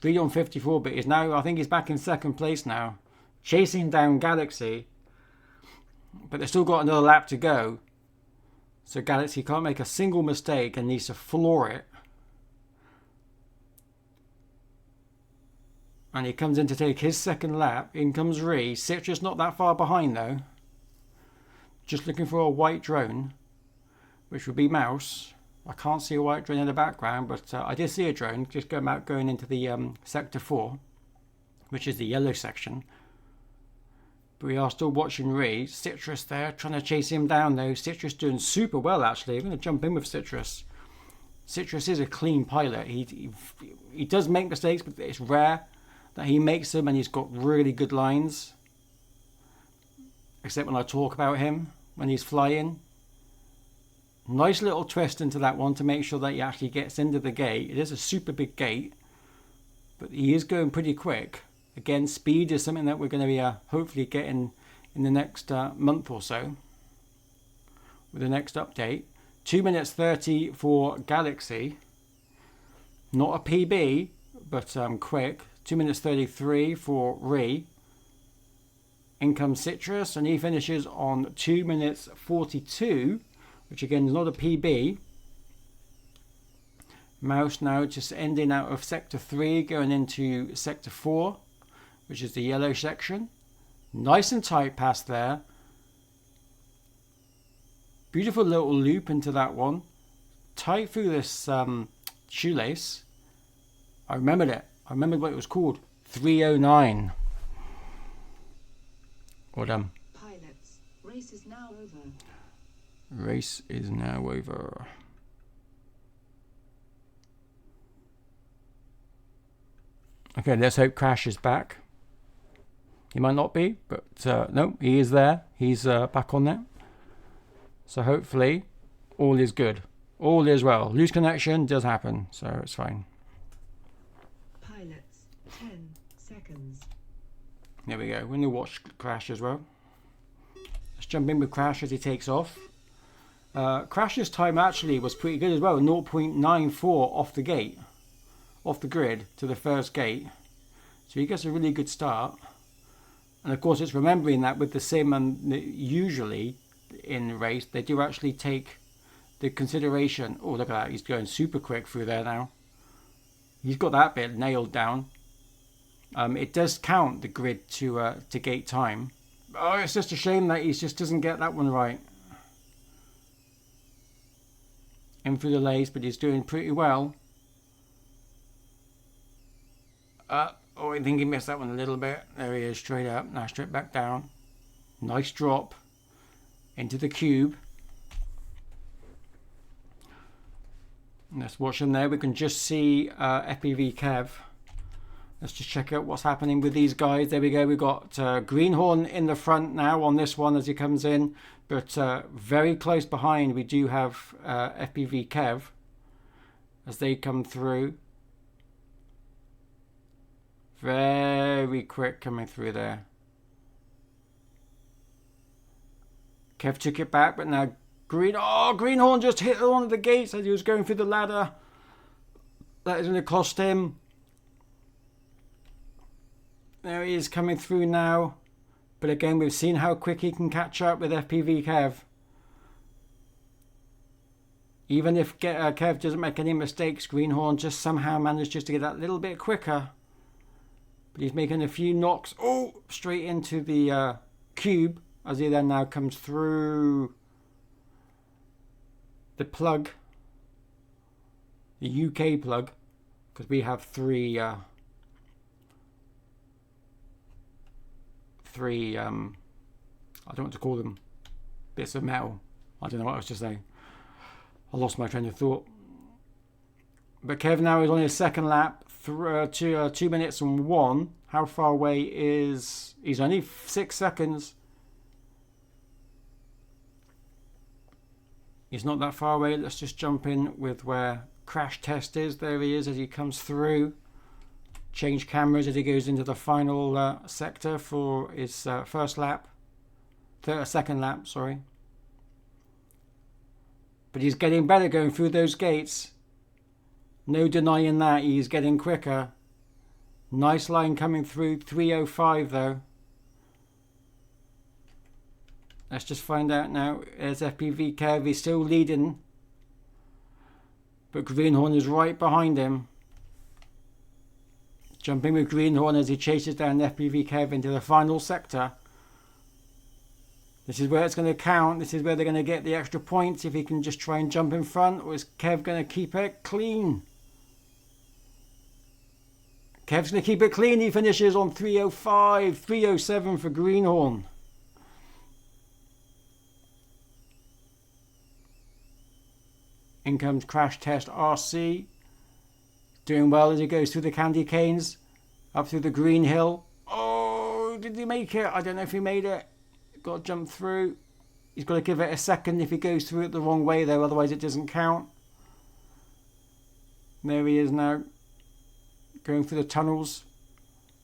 3 on 54, but is now, I think he's back in second place now, chasing down Galaxy. But they've still got another lap to go, so Galaxy can't make a single mistake and needs to floor it. And he comes in to take his second lap. In comes Ree. Citrus not that far behind though. Just looking for a white drone, which would be Mouse. I can't see a white drone in the background, but I did see a drone just going into the sector 4, which is the yellow section. But we are still watching Ray. Citrus there, trying to chase him down though. Citrus doing super well actually. I'm going to jump in with Citrus. Citrus is a clean pilot. He does make mistakes, but it's rare that he makes them, and he's got really good lines. Except when I talk about him, when he's flying. Nice little twist into that one to make sure that he actually gets into the gate. It is a super big gate, but he is going pretty quick. Again, speed is something that we're going to be hopefully getting in the next month or so with the next update. 2 minutes 30 for Galaxy. Not a PB, but quick. 2 minutes 33 for Ree. In comes Citrus, and he finishes on 2 minutes 42, which again is not a PB. Mouse now just ending out of sector 3, going into sector 4, which is the yellow section. Nice and tight pass there. Beautiful little loop into that one. Tight through this shoelace. I remembered it. I remembered what it was called. 309. Well done. Pilots, race is now over. Race is now over. Okay, let's hope Crash is back. He might not be, but no, he is there. He's back on there. So hopefully all is good. All is well. Loose connection does happen, so it's fine. Pilots, 10 seconds. There we go. We're going to watch Crash as well. Let's jump in with Crash as he takes off. Crash's time actually was pretty good as well. 0.94 off the gate. Off the grid to the first gate. So he gets a really good start. And of course it's remembering that with the sim, and usually in the race they do actually take the consideration. Oh, look at that. He's going super quick through there now. He's got that bit nailed down. It does count the grid to gate time. Oh, it's just a shame that he just doesn't get that one right. In through the lace, but he's doing pretty well. Oh, I think he missed that one a little bit. There he is, straight up. Now straight back down. Nice drop into the cube. Let's watch him there. We can just see FPV Kev. Let's just check out what's happening with these guys. There we go. We've got Greenhorn in the front now on this one as he comes in. But very close behind we do have FPV Kev as they come through. Very quick coming through there. Kev took it back, but now Greenhorn just hit one of the gates as he was going through the ladder. That is going to cost him. There he is coming through now. But again, we've seen how quick he can catch up with FPV Kev. Even if Kev doesn't make any mistakes, Greenhorn just somehow manages to get that little bit quicker. But he's making a few knocks. Oh, straight into the cube as he then now comes through the plug. The UK plug. Because we have three I don't know what to call them, bits of metal. I don't know what I was just saying. I lost my train of thought. But Kev now is on his second lap, 2 minutes and 1. How far away is... He's only 6 seconds. He's not that far away. Let's just jump in with where Crash Test is. There he is as he comes through. Change cameras as he goes into the final sector for his first lap. Second lap, sorry. But he's getting better going through those gates. No denying that. He's getting quicker. Nice line coming through. 3:05 though. Let's just find out now. There's FPV Kev. He's still leading. But Greenhorn is right behind him. Jumping with Greenhorn as he chases down FPV Kev into the final sector. This is where it's going to count. This is where they're going to get the extra points if he can just try and jump in front. Or is Kev going to keep it clean? Kev's going to keep it clean. He finishes on 305, 307 for Greenhorn. In comes Crash Test RC. Doing well as he goes through the candy canes. Up through the green hill. Oh, did he make it? I don't know if he made it. Got to jump through. He's got to give it a second if he goes through it the wrong way though, otherwise it doesn't count. There he is now. Going through the tunnels.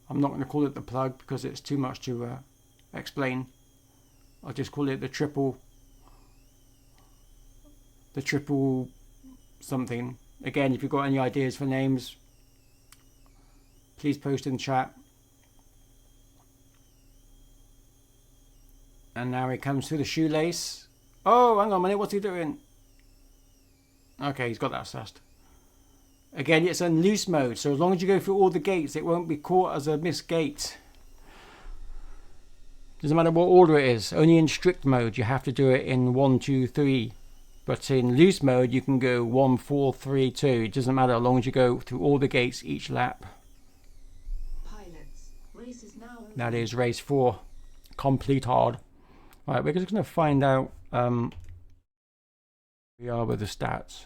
I'm not going to call it the plug because it's too much to explain. I'll just call it the triple something. Again, if you've got any ideas for names, please post in chat. And now he comes through the shoelace. Oh, hang on a minute, what's he doing? Okay, he's got that assessed. Again, it's in loose mode, so as long as you go through all the gates, it won't be caught as a missed gate. Doesn't matter what order it is. Only in strict mode, you have to do it in 1, 2, 3. But in loose mode, you can go 1, 4, 3, 2. It doesn't matter as long as you go through all the gates each lap. Pilots, race is now over. That is race 4. Complete hard. Right, we're just going to find out we are with the stats.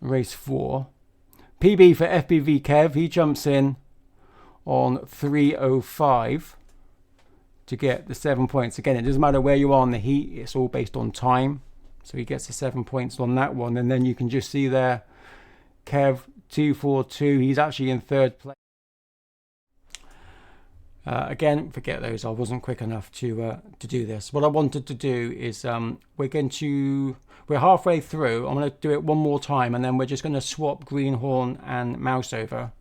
Race 4. PB for FPV Kev. He jumps in on 305 to get the 7 points. Again, it doesn't matter where you are on the heat. It's all based on time. So he gets the 7 points on that one. And then you can just see there, Kev 242. He's actually in third place. Again, forget those. I wasn't quick enough to do this. What I wanted to do is we're halfway through. I'm going to do it one more time, and then we're just going to swap Greenhorn and Mouse over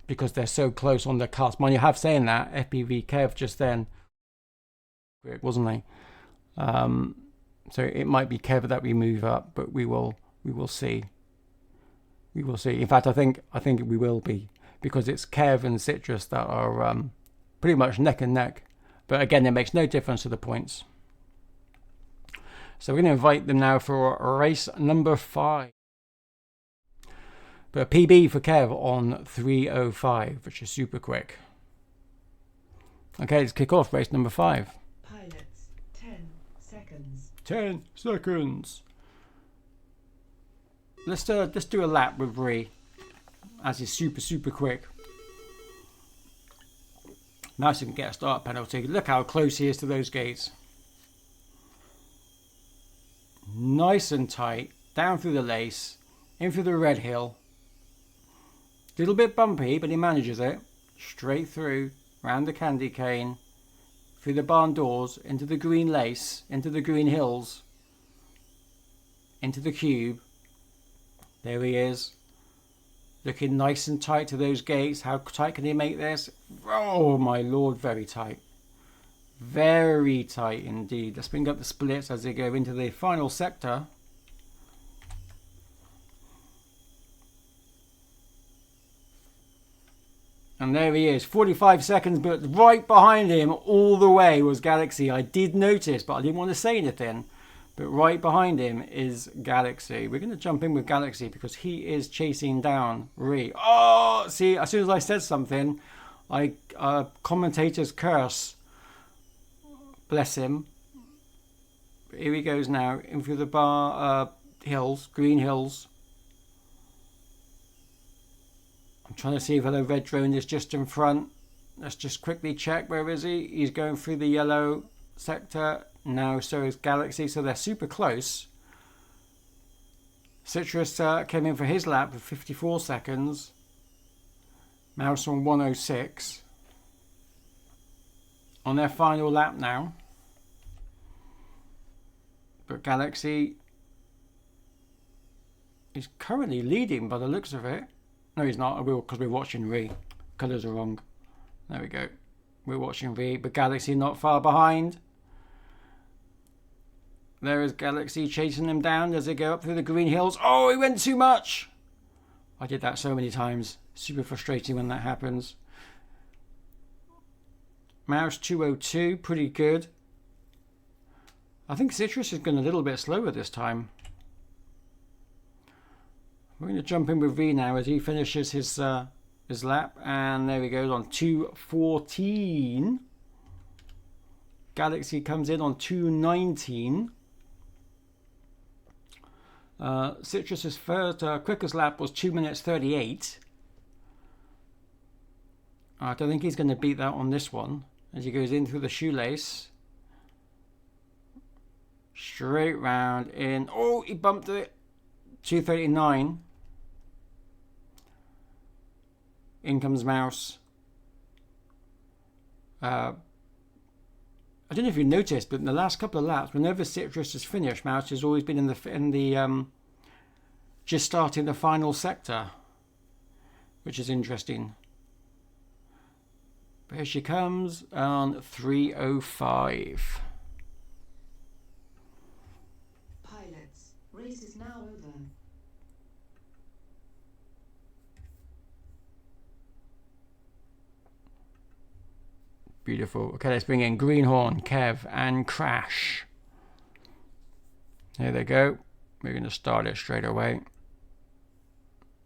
because they're so close on the cusp. Mind you, have saying that FPV Kev just then, wasn't he? So it might be Kev that we move up, but we will see. We will see. In fact, I think we will be. Because it's Kev and Citrus that are pretty much neck and neck. But again, it makes no difference to the points. So we're going to invite them now for race number 5. But a PB for Kev on 305, which is super quick. Okay, let's kick off race number 5. Pilots, 10 seconds. 10 seconds. Let's do a lap with Ree. As he's super quick. Nice and get a start penalty. Look how close he is to those gates. Nice and tight. Down through the lace. In through the red hill. Little bit bumpy, but he manages it. Straight through. Round the candy cane. Through the barn doors. Into the green lace. Into the green hills. Into the cube. There he is. Looking nice and tight to those gates. How tight can he make this? Oh my lord, very tight. Very tight indeed. Let's bring up the splits as they go into the final sector. And there he is, 45 seconds, but right behind him all the way was Galaxy. I did notice, but I didn't want to say anything. But right behind him is Galaxy. We're going to jump in with Galaxy because he is chasing down Ree. Oh, see, as soon as I said something, commentator's curse. Bless him. Here he goes now, in through the hills, green hills. I'm trying to see if the red drone is just in front. Let's just quickly check. Where is he? He's going through the yellow sector. Now so is Galaxy, so they're super close. Citrus came in for his lap with 54 seconds. Mouse on 106. On their final lap now. But Galaxy is currently leading by the looks of it. No, he's not. I will, because we're watching Ree. Colours are wrong. There we go. We're watching Ree, but Galaxy not far behind. There is Galaxy chasing them down as they go up through the green hills. Oh, he went too much. I did that so many times. Super frustrating when that happens. Mouse 202, pretty good. I think Citrus is going a little bit slower this time. We're going to jump in with V now as he finishes his lap, and there he goes on 214. Galaxy comes in on 219. Citrus's first quickest lap was 2 minutes 38. I don't think he's going to beat that on this one as he goes in through the shoelace. Straight round in. Oh, he bumped it. 239. In comes Mouse. I don't know if you noticed, but in the last couple of laps, whenever Citrus has finished, Mouse has always been in the just starting the final sector, which is interesting. But here she comes on 3:05. Pilots, race is now over. Beautiful. Okay, let's bring in Greenhorn, Kev, and Crash. Here they go. We're going to start it straight away.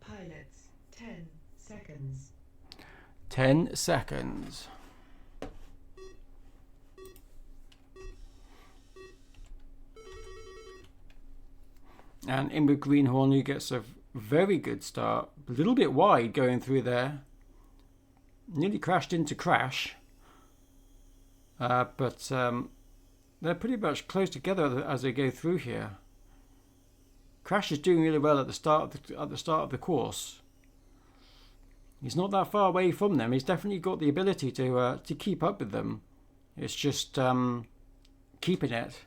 Pilots, 10 seconds. 10 seconds. And in with Greenhorn, who gets a very good start. A little bit wide going through there. Nearly crashed into Crash. But they're pretty much close together as they go through here. Crash is doing really well at the start of the course. He's not that far away from them. He's definitely got the ability to keep up with them. It's just keeping it.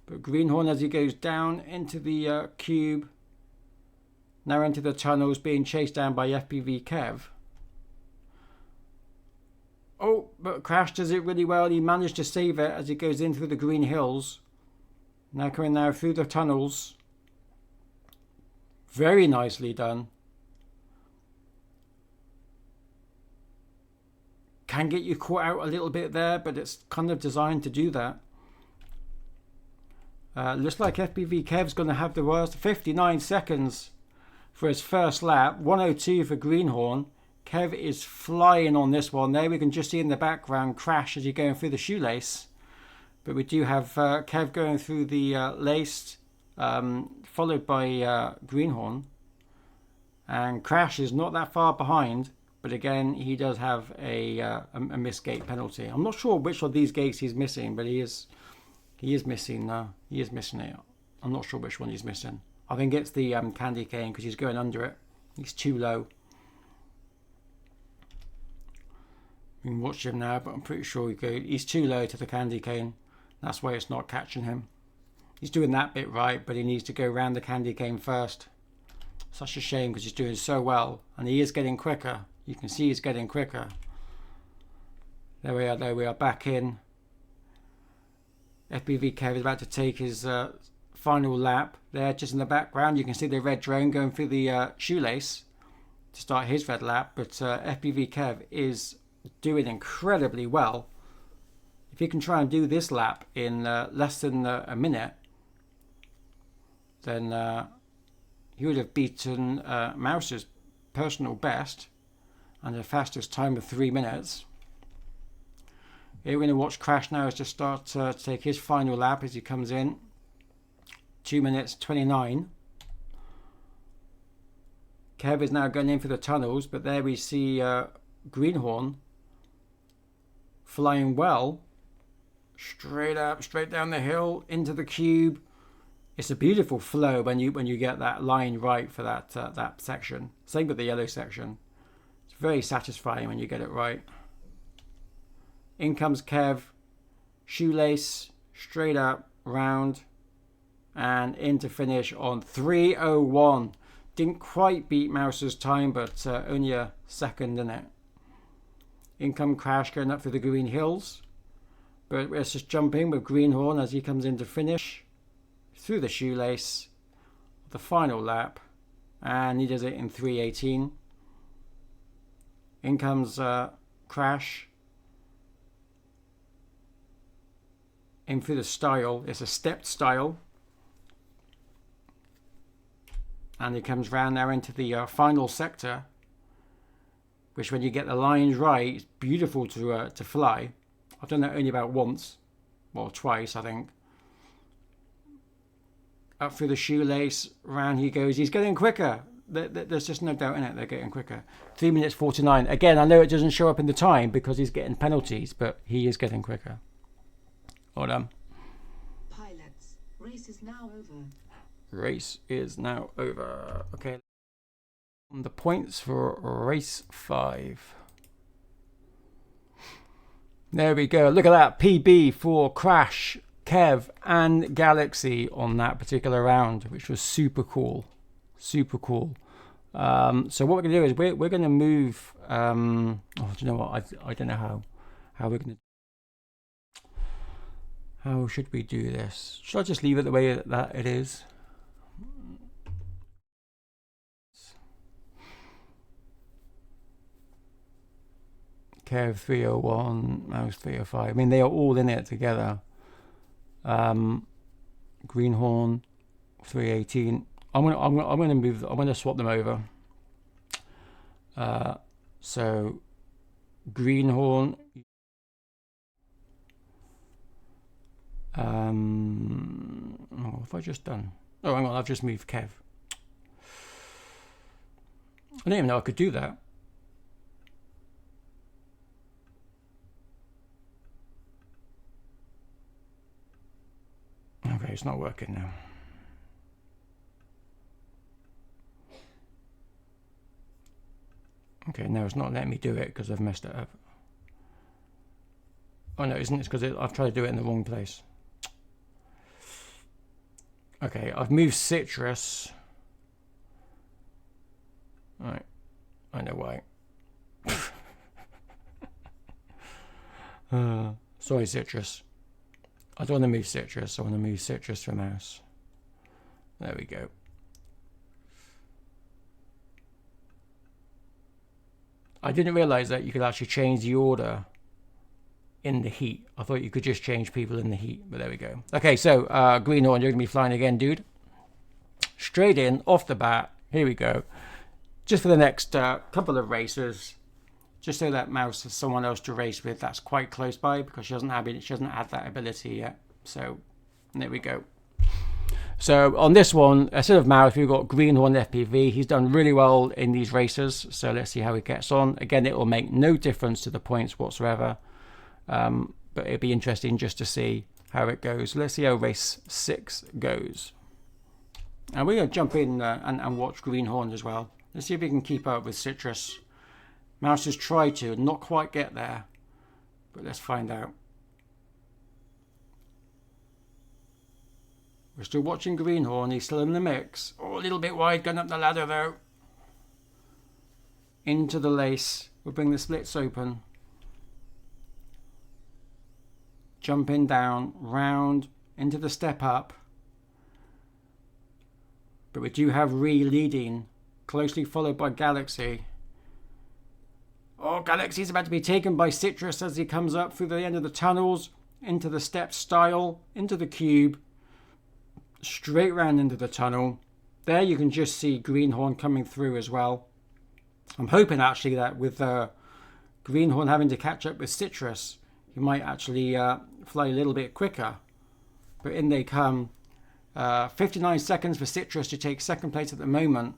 But Greenhorn, as he goes down into the cube, now into the tunnels, being chased down by FPV Kev. Oh, but Crash does it really well. He managed to save it as he goes in through the green hills. Now coming now through the tunnels. Very nicely done. Can get you caught out a little bit there, but it's kind of designed to do that. Looks like FPV Kev's going to have the worst. 59 seconds for his first lap. 102 for Greenhorn. Kev is flying on this one. There we can just see in the background Crash as he's going through the shoelace. But we do have Kev going through the lace, followed by Greenhorn. And Crash is not that far behind. But again, he does have a missed gate penalty. I'm not sure which of these gates he's missing, but he is missing. He is missing it. I'm not sure which one he's missing. I think it's the candy cane because he's going under it. He's too low. We can watch him now, but I'm pretty sure he's too low to the candy cane. That's why it's not catching him. He's doing that bit right, but he needs to go around the candy cane first. Such a shame because he's doing so well, and he is getting quicker. You can see he's getting quicker. There we are back in. FPV Kev is about to take his final lap. There, just in the background, you can see the red drone going through the shoelace to start his red lap. But FPV Kev is doing incredibly well. If he can try and do this lap in less than a minute, then he would have beaten Mouse's personal best and the fastest time of 3 minutes. Here we're going to watch Crash now as to start to take his final lap as he comes in. 2 minutes 29. Kev is now going in for the tunnels, but there we see Greenhorn flying well. Straight up, straight down the hill, into the cube. It's a beautiful flow when you get that line right for that section. Same with the yellow section. It's very satisfying when you get it right. In comes Kev, shoelace, straight up, round, and in to finish on 3:01. Didn't quite beat Mouse's time, but only a second in it. In come Crash going up through the green hills. But let's just jump in with Greenhorn as he comes in to finish. Through the shoelace, the final lap, and he does it in 3:18. In comes Crash. in through the stile. It's a stepped stile. And he comes round now into the final sector, which when you get the lines right, it's beautiful to fly. I've done that only about once, well, twice, I think. Up through the shoelace, round he goes. He's getting quicker. There's just no doubt in it. They're getting quicker. 3 minutes 49. Again, I know it doesn't show up in the time because he's getting penalties, but he is getting quicker. Well done. Pilots, race is now over. Race is now over. Okay. The points for race 5. There we go. Look at that. PB for Crash, Kev, and Galaxy on that particular round, which was super cool. Super cool. So what we're going to do is we're going to move. Do you know what? I don't know how we're going to. How should we do this? Should I just leave it the way that it is? Kev 301, Mouse 305. I mean, they are all in it together. Greenhorn 318. I'm gonna move. I'm gonna swap them over. So Greenhorn. What have I just done? Oh, hang on. I've just moved Kev. I didn't even know I could do that. Okay, it's not working now. Okay, no, it's not letting me do it because I've messed it up. Oh no, isn't it? It's because I've tried to do it in the wrong place. Okay, I've moved Citrus. Alright, I know why. Sorry, Citrus. I don't want to move Citrus. I want to move Citrus for Mouse. There we go. I didn't realize that you could actually change the order in the heat. I thought you could just change people in the heat, but there we go. Okay, so Greenhorn, you're going to be flying again, dude. Straight in, off the bat. Here we go. Just for the next couple of races, just so that Mouse has someone else to race with that's quite close by, because she hasn't had that ability yet. So there we go. So on this one, instead of Mouse, we've got Greenhorn FPV. He's done really well in these races, so let's see how he gets on. Again, it will make no difference to the points whatsoever, but it'd be interesting just to see how it goes. Let's see how race 6 goes. And we're going to jump in and watch Greenhorn as well. Let's see if we can keep up with Citrus. Mouse has tried to, not quite get there, but let's find out. We're still watching Greenhorn. He's still in the mix. Oh, a little bit wide going up the ladder though. Into the lace. We'll bring the splits open. Jumping down, round, into the step up. But we do have Ree leading, closely followed by Galaxy. Oh, Galaxy's about to be taken by Citrus as he comes up through the end of the tunnels, into the step style, into the cube. Straight round into the tunnel. There you can just see Greenhorn coming through as well. I'm hoping actually that with Greenhorn having to catch up with Citrus, he might actually fly a little bit quicker. But in they come. 59 seconds for Citrus to take second place at the moment.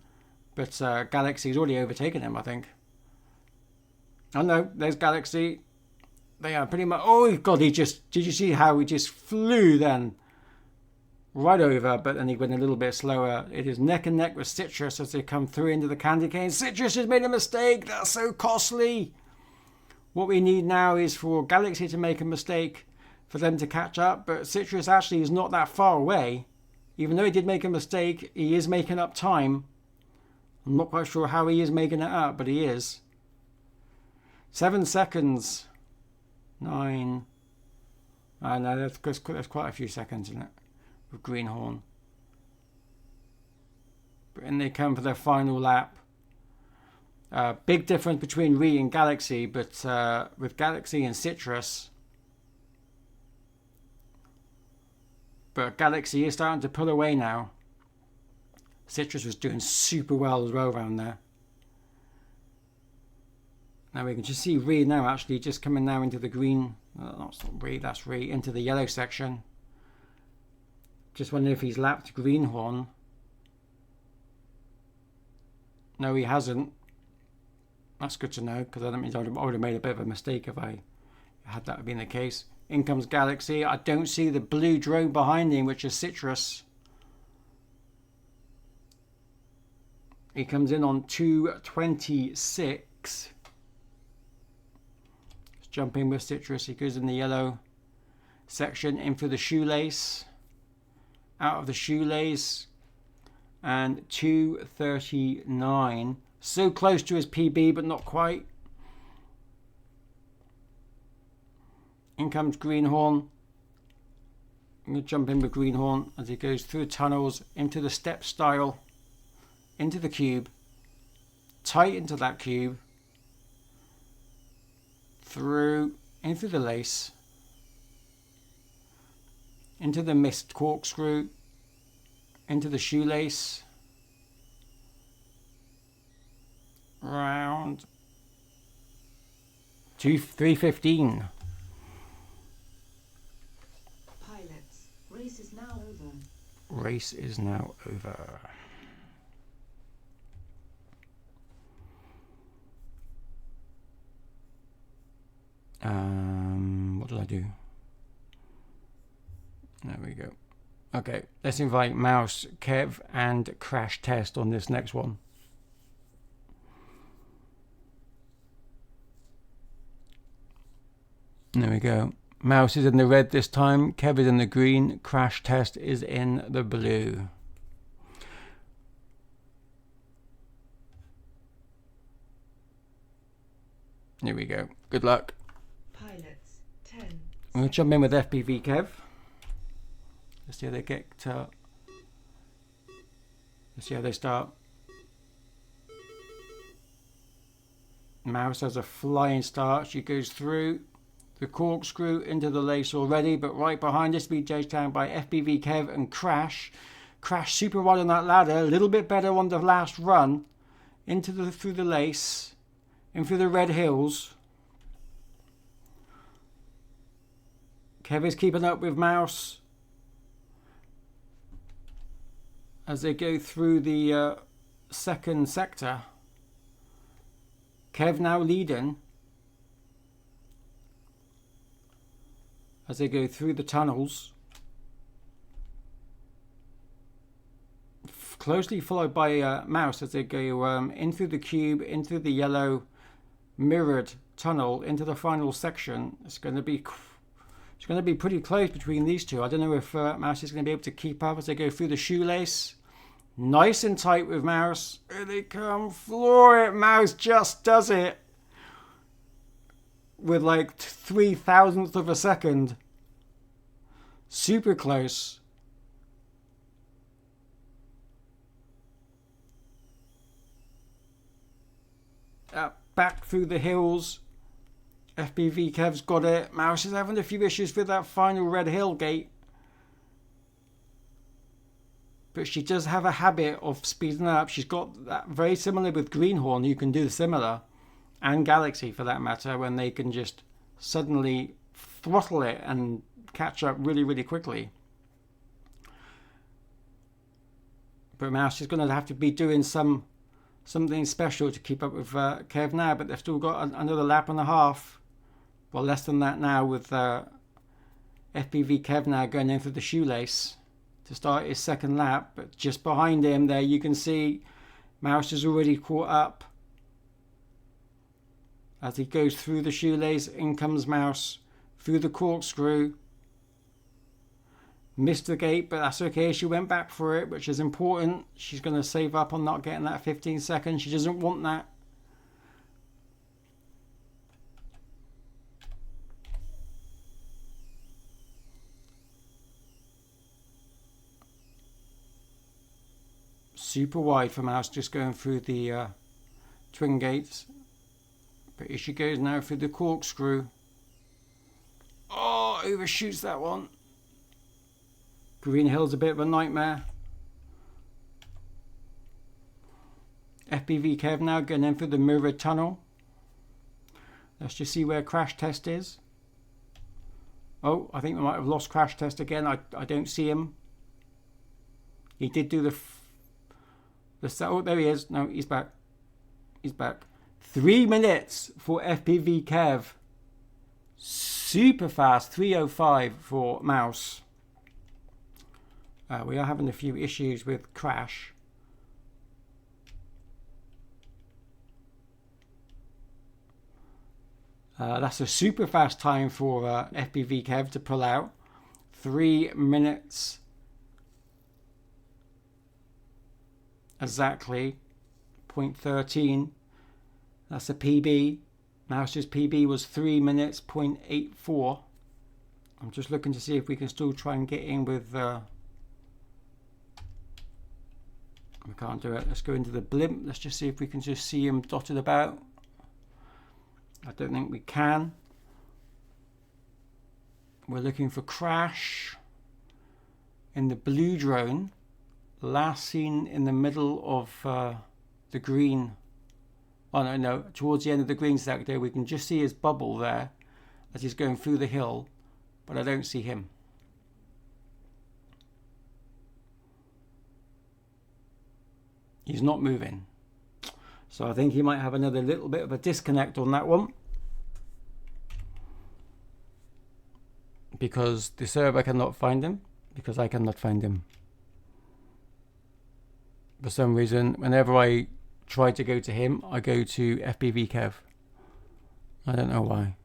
But Galaxy's already overtaken him, I think. Oh no, there's Galaxy. They are pretty much... Oh God, did you see how he just flew then? Right over, but then he went a little bit slower. It is neck and neck with Citrus as they come through into the candy cane. Citrus has made a mistake. That's so costly. What we need now is for Galaxy to make a mistake for them to catch up. But Citrus actually is not that far away. Even though he did make a mistake, he is making up time. I'm not quite sure how he is making it up, but he is. 7 seconds. 9. I know, there's quite a few seconds in it. With Greenhorn. But in they come for their final lap. Big difference between Ree and Galaxy, but with Galaxy and Citrus, But Galaxy is starting to pull away now. Citrus was doing super well as well around there. Now we can just see Ree now actually just coming now into the green. That's not Ree, that's Ree. Into the yellow section. Just wondering if he's lapped Greenhorn. No, he hasn't. That's good to know, because that means I would have made a bit of a mistake if I had that been the case. In comes Galaxy. I don't see the blue drone behind him, which is Citrus. He comes in on 226. Let's jump in with Citrus. He goes in the yellow section, in for the shoelace. Out of the shoelace. And 239. So close to his PB, but not quite. In comes Greenhorn. I'm going to jump in with Greenhorn as he goes through the tunnels, into the step style, into the cube, tight into that cube, through, in through the lace, into the mist corkscrew, into the shoelace, round 315. Pilots, race is now over. Race is now over. What did I do? There we go. Okay, let's invite Mouse, Kev, and Crash Test on this next one. There we go. Mouse is in the red this time. Kev is in the green. Crash Test is in the blue. Here we go. Good luck. Pilots, 10. I'm going to jump in with FPV Kev. Let's see how they get. Let's see how they start. Mouse has a flying start. She goes through the corkscrew into the lace already, but right behind us, be judged down by FPV Kev and Crash. Crash super wide on that ladder, a little bit better on the last run, through the lace, in through the red hills. Kev is keeping up with Mouse as they go through the second sector. Kev now leading as they go through the tunnels, closely followed by Mouse as they go in through the cube, in through the yellow mirrored tunnel, into the final section. It's going to be pretty close between these two. I don't know if Mouse is going to be able to keep up as they go through the shoelace. Nice and tight with Mouse. Here they come. Floor it. Mouse just does it with like 0.003 of a second. Super close. Back through the hills. FPV Kev's got it. Mouse is having a few issues with that final red hill gate. But she does have a habit of speeding up. She's got that very similar with Greenhorn. You can do similar. And Galaxy for that matter, when they can just suddenly throttle it and catch up really, really quickly. But Mouse is going to have to be doing something special to keep up with Kev now. But they've still got another lap and a half. Well, less than that now with FPV Kev now going in for the shoelace to start his second lap. But just behind him there, you can see Mouse is already caught up. As he goes through the shoelace, in comes Mouse through the corkscrew. Missed the gate, but that's okay. She went back for it, which is important. She's going to save up on not getting that 15 seconds. She doesn't want that. Super wide for Mouse, just going through the twin gates. But here she goes now through the corkscrew. Oh, overshoots that one. Green Hill's a bit of a nightmare. FPV Kev now going in through the mirrored tunnel. Let's just see where crash test is. Oh, I think we might have lost crash test again. I don't see him. He did do the oh, there he is. No, he's back. He's back. 3 minutes for FPV Kev. Super fast. 3:05 for Mouse. We are having a few issues with crash. That's a super fast time for FPV Kev to pull out. 3 minutes exactly. 0.13. That's a PB. Mouse's PB was 3 minutes 0.84. I'm just looking to see if we can still try and get in with. We can't do it. Let's go into the blimp. Let's just see if we can just see him dotted about. I don't think we can. We're looking for crash in the blue drone. Last seen in the middle of the green. Oh no, towards the end of the green sector. We can just see his bubble there as he's going through the hill, but I don't see him. He's not moving. So I think he might have another little bit of a disconnect on that one. Because the server cannot find him. Because I cannot find him. For some reason, whenever I try to go to him, I go to FPV Kev. I don't know why.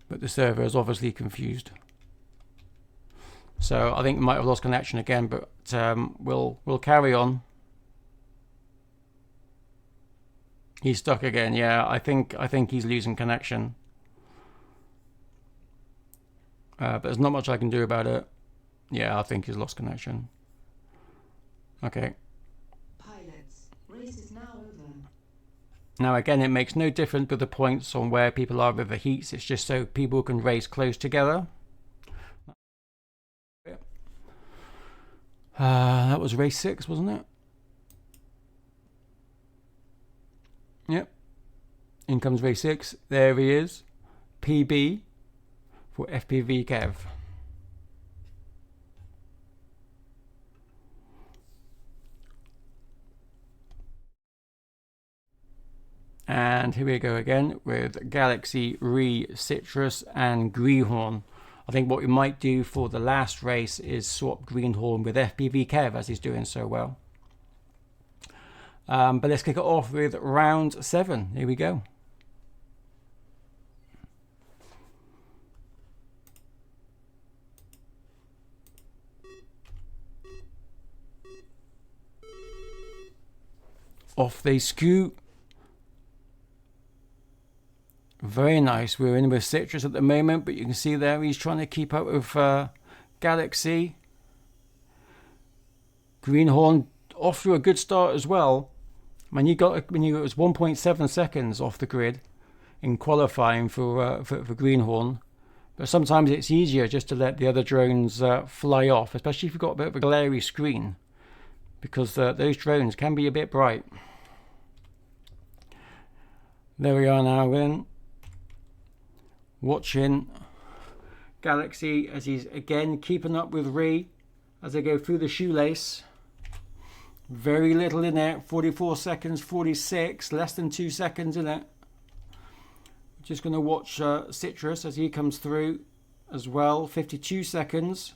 But the server is obviously confused. So I think we might have lost connection again, but we'll carry on. He's stuck again. Yeah, I think he's losing connection. But there's not much I can do about it. Yeah, I think he's lost connection. Okay. Pilots, race is now over. Now again, it makes no difference with the points on where people are with the heats. It's just so people can race close together. That was race 6, wasn't it? Yep. In comes race 6. There he is. PB for FPV Kev. And here we go again with Galaxy, Re, Citrus and Greenhorn. I think what we might do for the last race is swap Greenhorn with FPV Kev as he's doing so well. But let's kick it off with round 7. Here we go. Off they scoot. Very nice. We're in with Citrus at the moment, but you can see there he's trying to keep up with Galaxy. Greenhorn off to a good start as well. When you got it was 1.7 seconds off the grid in qualifying for Greenhorn, but sometimes it's easier just to let the other drones fly off, especially if you've got a bit of a glary screen, because those drones can be a bit bright. There we are now then, watching Galaxy as he's again keeping up with Ree as they go through the shoelace. Very little in it, 44 seconds, 46, less than 2 seconds in it. Just going to watch Citrus as he comes through as well, 52 seconds.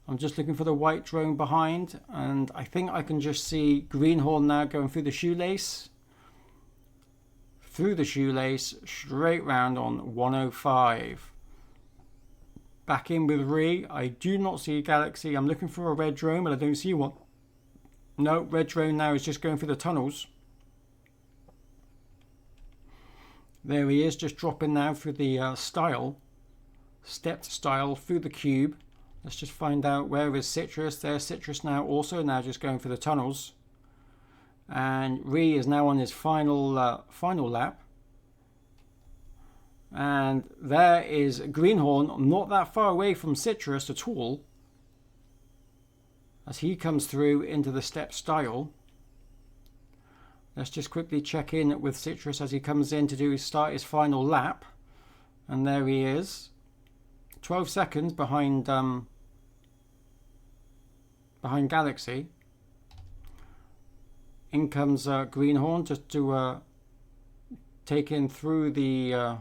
I'm just looking for the white drone behind, and I think I can just see Greenhorn now going through the shoelace. Through the shoelace, straight round on 105. Back in with Ree. I do not see Galaxy. I'm looking for a red drone, but I don't see one. No, red drone now is just going through the tunnels. There he is, just dropping now through the stepped style through the cube. Let's just find out where is Citrus. There's Citrus now, also now just going through the tunnels. And Ree is now on his final lap. And there is Greenhorn, not that far away from Citrus at all. as he comes through into the step stile. Let's just quickly check in with Citrus as he comes in to start his final lap. And there he is. 12 seconds behind Galaxy. In comes Greenhorn just to take in through the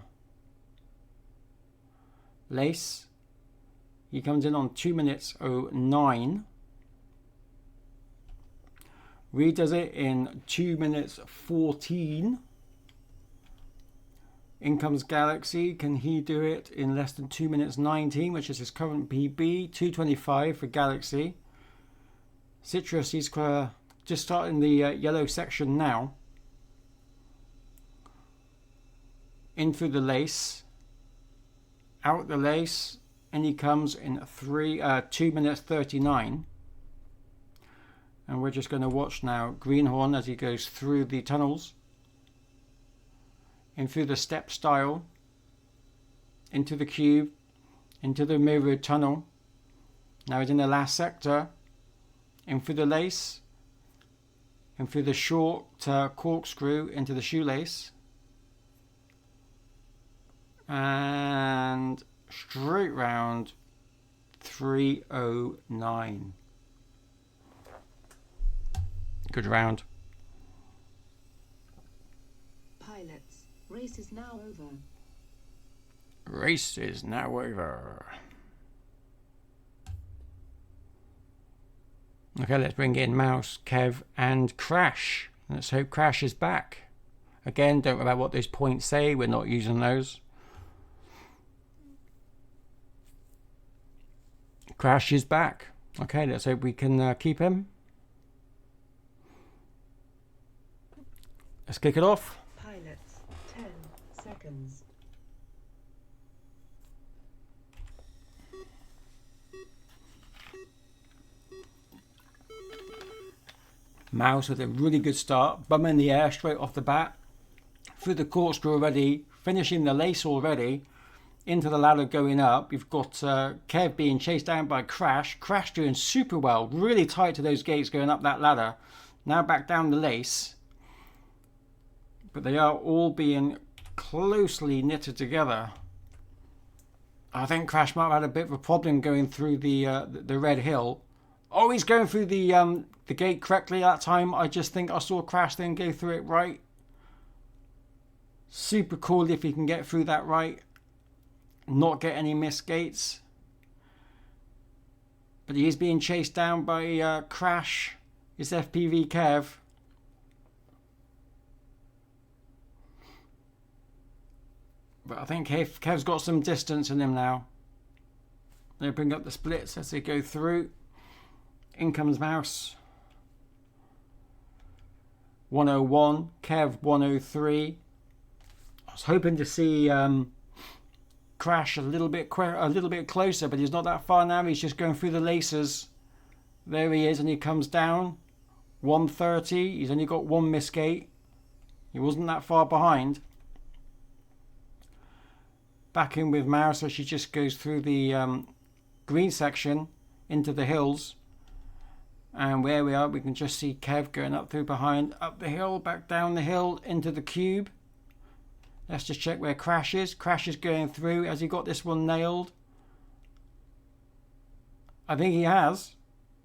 lace. He comes in on 2 minutes 09. Reed does it in 2 minutes 14. In comes Galaxy. Can he do it in less than 2 minutes 19, which is his current PB? 2:25 for Galaxy. Citrus, he's just starting the yellow section now. In through the lace. Out the lace. And he comes in 2 minutes 39. And we're just going to watch now Greenhorn as he goes through the tunnels. In through the step stile. Into the cube. Into the mirrored tunnel. Now he's in the last sector. In through the lace. In through the short corkscrew into the shoelace. And straight round 3:09. Good round. Pilots, race is now over. Race is now over. Okay, let's bring in Mouse, Kev, and Crash. Let's hope Crash is back. Again, don't worry about what those points say. We're not using those. Crash is back. Okay, let's hope we can keep him. Let's kick it off. Pilots, 10 seconds. Mouse with a really good start. Bum in the air straight off the bat. Through the corkscrew already. Finishing the lace already. Into the ladder going up. You've got Kev being chased down by Crash. Crash doing super well. Really tight to those gates going up that ladder. Now back down the lace. But they are all being closely knitted together. I think Crash might have had a bit of a problem going through the red hill. Oh, he's going through the gate correctly that time. I just think I saw Crash then go through it right. Super cool if he can get through that right. Not get any missed gates. But he is being chased down by Crash. It's FPV Kev. But I think Kev's got some distance in him now. They bring up the splits as they go through. In comes Mouse. 101. Kev 103. I was hoping to see Crash a little bit closer, but he's not that far now. He's just going through the laces. There he is, and he comes down. 130. He's only got one miss gate. He wasn't that far behind. Back in with Mouse as she just goes through the green section into the hills. And where we are, we can just see Kev going up through behind, up the hill, back down the hill, into the cube. Let's just check where Crash is. Crash is going through. Has he got this one nailed? I think he has.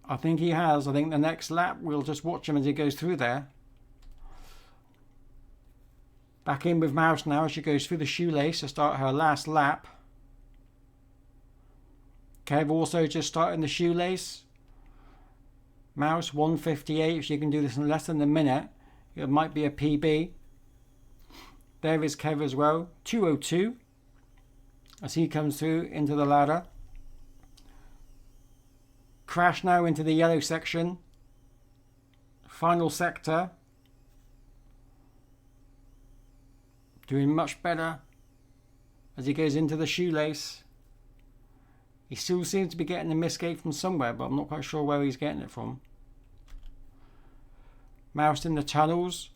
I think the next lap, we'll just watch him as he goes through there. Back in with Mouse now as she goes through the shoelace to start her last lap. Kev also just starting the shoelace. Mouse 158. If she can do this in less than a minute, it might be a PB. There is Kev as well. 202 as he comes through into the ladder. Crash now into the yellow section. Final sector. Doing much better as he goes into the shoelace. He still seems to be getting a misgate from somewhere, but I'm not quite sure where he's getting it from. Mouse in the tunnels.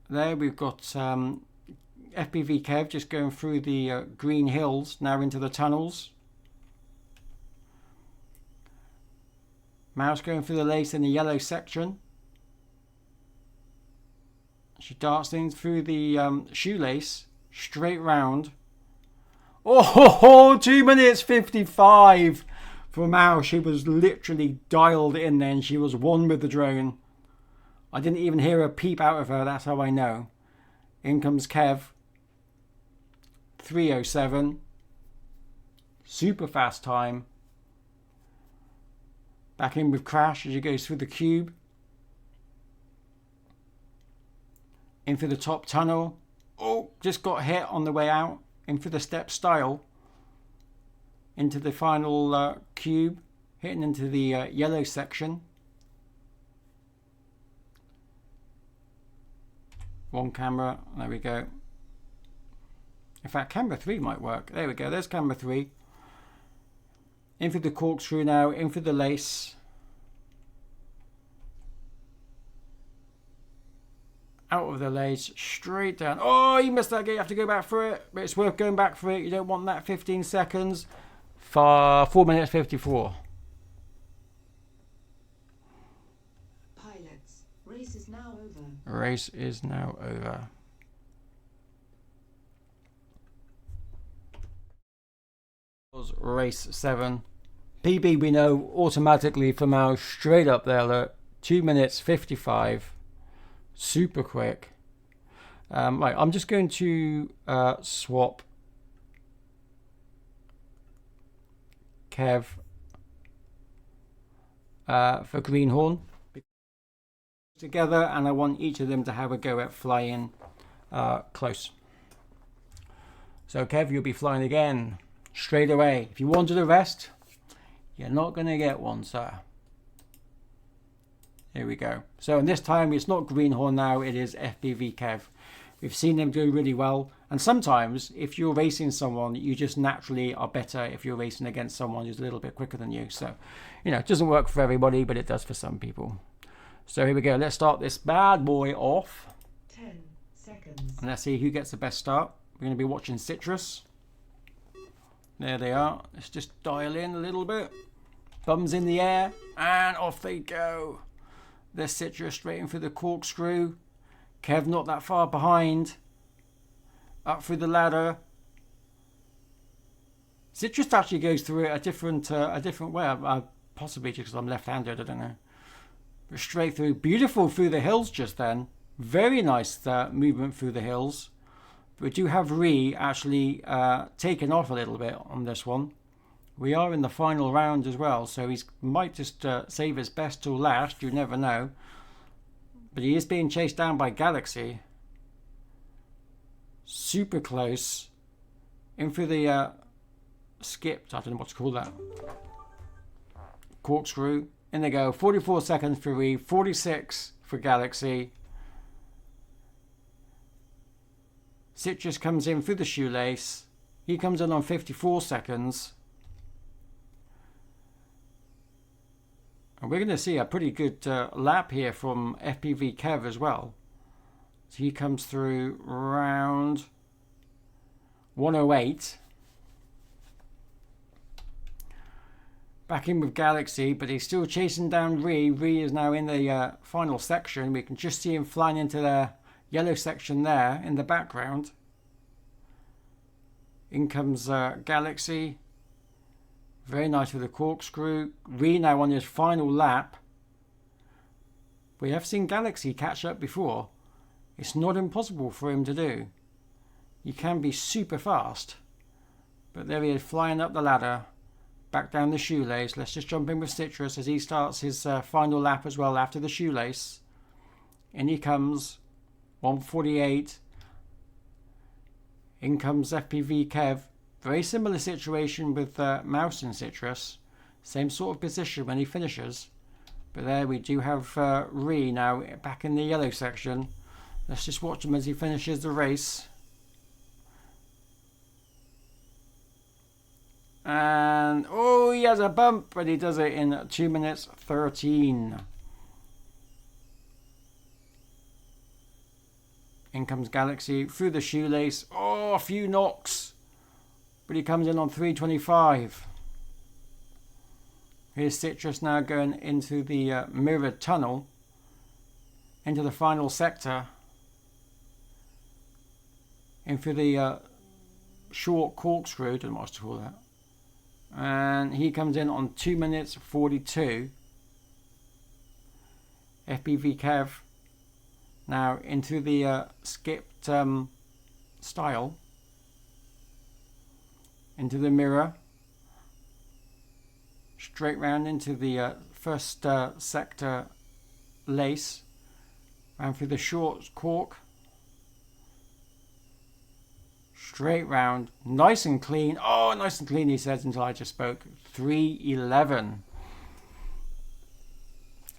There we've got FPV Kev just going through the green hills, now into the tunnels. Mouse going through the lace in the yellow section. She darts in through the shoelace, straight round. Oh, 2 minutes 55 for Mouse. She was literally dialed in then. She was one with the drone. I didn't even hear a peep out of her. That's how I know. In comes Kev. 3:07. Super fast time. Back in with Crash as he goes through the cube. In through the top tunnel. Oh, just got hit on the way out. In through the step style. Into the final cube. Hitting into the yellow section. One camera. There we go. In fact, camera 3 might work. There we go. There's camera 3. In through the corkscrew now. In through the lace. Out of the lace. Straight down. Oh, you missed that gate. You have to go back for it. But it's worth going back for it. You don't want that 15 seconds. 4 minutes 54. Pilots, race is now over. Race is now over. Race 7. PB we know automatically for Mouse, straight up there, look. 2 minutes 55. Super quick. Right, I'm just going to swap Kev for Greenhorn together, and I want each of them to have a go at flying close. So Kev, you'll be flying again straight away. If you wanted a rest, you're not going to get one, sir. Here we go. So and this time it's not Greenhorn now, it is FPV Kev. We've seen them do really well, and sometimes if you're racing someone, you just naturally are better if you're racing against someone who's a little bit quicker than you. So, you know, it doesn't work for everybody, but it does for some people. So here we go. Let's start this bad boy off. 10 seconds. And let's see who gets the best start. We're going to be watching Citrus. There they are. Let's just dial in a little bit. Thumbs in the air, and off they go. There's Citrus straight in through the corkscrew. Kev not that far behind. Up through the ladder. Citrus actually goes through it a different way. Possibly just because I'm left-handed, I don't know. But straight through. Beautiful through the hills just then. Very nice movement through the hills. But we do have Ree actually taken off a little bit on this one. We are in the final round as well, so he might just save his best till last. You never know. But he is being chased down by Galaxy. Super close. In through the skipped, I don't know what to call that. Corkscrew. In they go. 44 seconds for Ree. 46 for Galaxy. Citrus comes in through the shoelace. He comes in on 54 seconds. And we're going to see a pretty good lap here from FPV Kev as well. So he comes through round 108. Back in with Galaxy, but he's still chasing down Ree. Ree is now in the final section. We can just see him flying into the yellow section there in the background. In comes Galaxy. Very nice with the corkscrew. Ree now on his final lap. We have seen Galaxy catch up before. It's not impossible for him to do. He can be super fast. But there he is flying up the ladder. Back down the shoelace. Let's just jump in with Citrus as he starts his final lap as well after the shoelace. In he comes. 148. In comes FPV Kev. Very similar situation with Mouse and Citrus. Same sort of position when he finishes. But there we do have Ree now back in the yellow section. Let's just watch him as he finishes the race. And oh, he has a bump, but he does it in 2 minutes 13. In comes Galaxy through the shoelace. Oh, a few knocks. But he comes in on 3:25. Here's Citrus now going into the mirrored tunnel, into the final sector, in for the short corkscrew, don't know what to call that. And he comes in on 2 minutes 42. FPV Kev now into the skipped style, into the mirror, straight round into the first sector lace, round through the short cork, straight round, nice and clean. Oh, nice and clean, he says, until I just spoke. 311.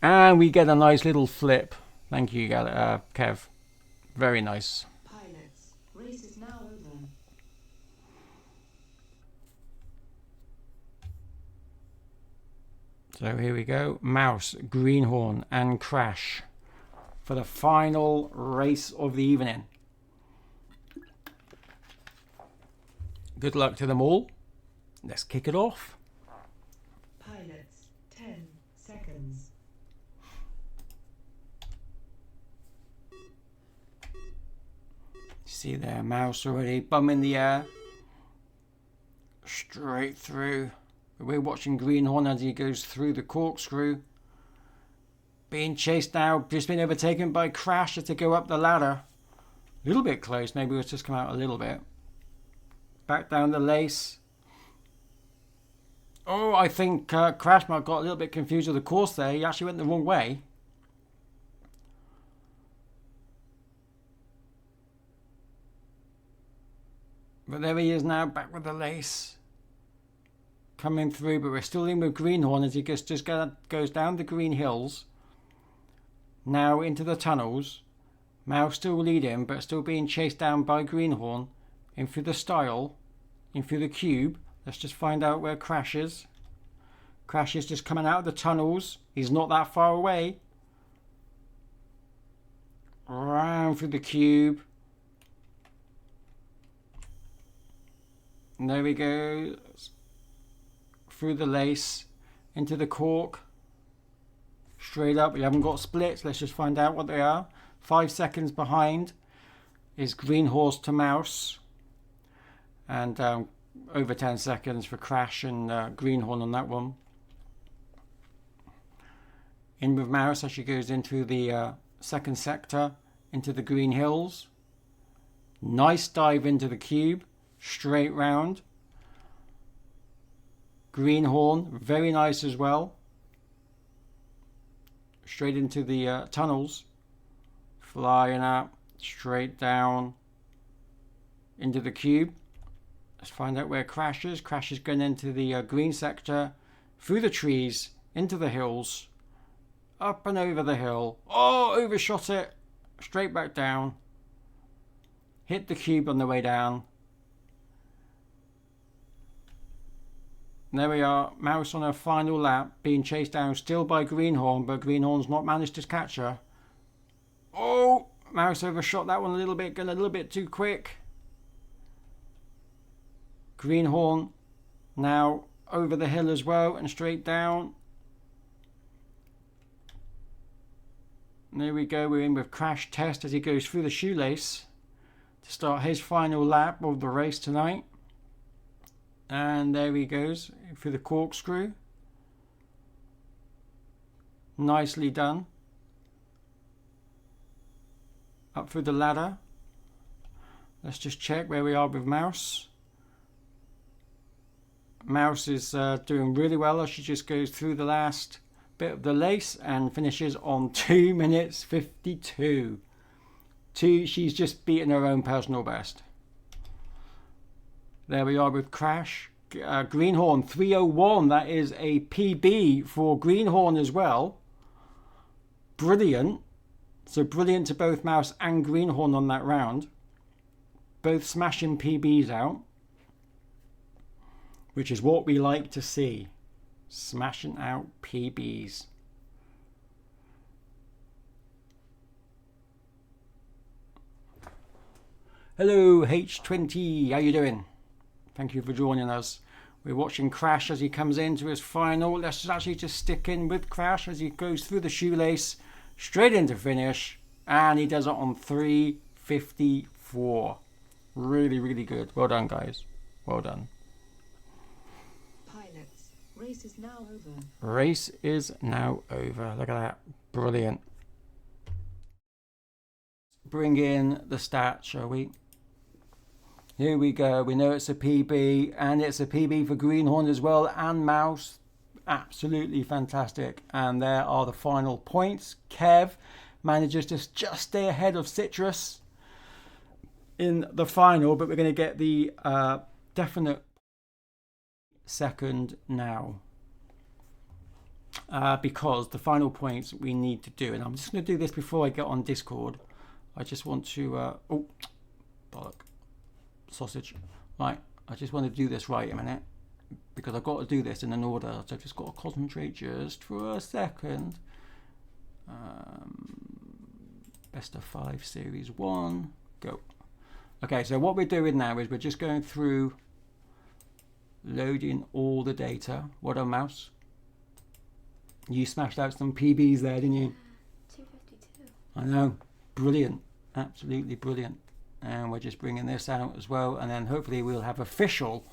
And we get a nice little flip. Thank you, Kev. Very nice. Pilots, race is now over. So here we go. Mouse, Greenhorn and Crash for the final race of the evening. Good luck to them all. Let's kick it off. Pilots, 10 seconds. See there, Mouse already bum in the air. Straight through. We're watching Greenhorn as he goes through the corkscrew. Being chased now, just been overtaken by Crash as they go up the ladder. A little bit close, maybe let's just come out a little bit. Back down the lace. Oh, I think Crash might have got a little bit confused with the course there. He actually went the wrong way. But there he is now, back with the lace. Coming through, but we're still in with Greenhorn as he just goes down the green hills. Now into the tunnels. Mouse still leading, but still being chased down by Greenhorn. In through the stile. In through the cube. Let's just find out where Crash is. Crash is just coming out of the tunnels. He's not that far away. Round through the cube. And there we go. Through the lace. Into the cork. Straight up. We haven't got splits. Let's just find out what they are. 5 seconds behind is Green Horse to Mouse. And over 10 seconds for Crash and Greenhorn on that one. In with Mouse as she goes into the second sector, into the green hills. Nice dive into the cube, straight round. Greenhorn, very nice as well. Straight into the tunnels. Flying up, straight down into the cube. Let's find out where Crash is. Crash is going into the green sector, through the trees, into the hills, up and over the hill. Oh, overshot it. Straight back down. Hit the cube on the way down. And there we are. Mouse on her final lap, being chased down still by Greenhorn, but Greenhorn's not managed to catch her. Oh, Mouse overshot that one a little bit, going a little bit too quick. Greenhorn now over the hill as well and straight down. And there we go, we're in with Crash Test as he goes through the shoelace to start his final lap of the race tonight. And there he goes through the corkscrew. Nicely done. Up through the ladder. Let's just check where we are with Mouse. Mouse is doing really well as she just goes through the last bit of the lace and finishes on 2 minutes 52. She's just beaten her own personal best. There we are with Crash. Greenhorn 301. That is a PB for Greenhorn as well. Brilliant. So brilliant to both Mouse and Greenhorn on that round. Both smashing PBs out. Which is what we like to see. Smashing out PBs. Hello H20, how you doing? Thank you for joining us. We're watching Crash as he comes into his final. Let's actually just stick in with Crash as he goes through the shoelace, straight into finish, and he does it on 3:54. Really, really good. Well done, guys. Well done. Pilots, race is now over. Race is now over. Look at that. Brilliant. Bring in the stats, shall we? Here we go. We know it's a PB, and it's a PB for Greenhorn as well, and Mouse. Absolutely fantastic. And there are the final points. Kev manages to just stay ahead of Citrus in the final, but we're going to get the definite second now. Because the final points we need to do, and I'm just going to do this before I get on Discord. I just want to oh, bollock, sausage. Right, I just want to do this right a minute, because I've got to do this in an order, so I've just got to concentrate just for a second. Best of 5 series 1, go. Okay, so what we're doing now is we're just going through loading all the data. What a Mouse. You smashed out some PBs there, didn't you? 252. I know. Brilliant. Absolutely brilliant. And we're just bringing this out as well. And then hopefully we'll have official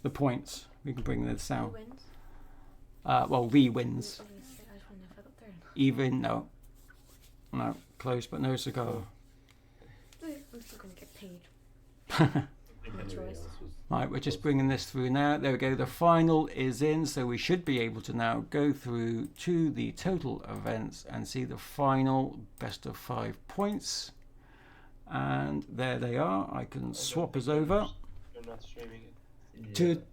the points. We can bring this out. Who wins? Well, V wins. I was gonna say, I just wonder if I got through. Even, no. No. Close but no cigar. I'm still gonna get paid. Everybody choice. else was- Right, we're just bringing this through now. There we go. The final is in, so we should be able to now go through to the total events and see the final best of 5 points. And there they are. I can swap us over. You're not streaming it.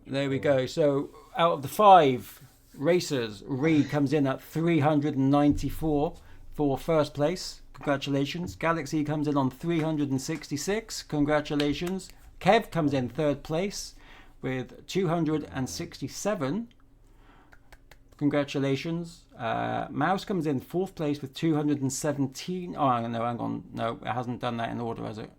There we go. So out of the 5 racers, Reed comes in at 394 for first place. Congratulations. Galaxy comes in on 366. Congratulations. Kev comes in third place with 267. Congratulations. Mouse comes in fourth place with 217. Oh, no, hang on. No, it hasn't done that in order, has it?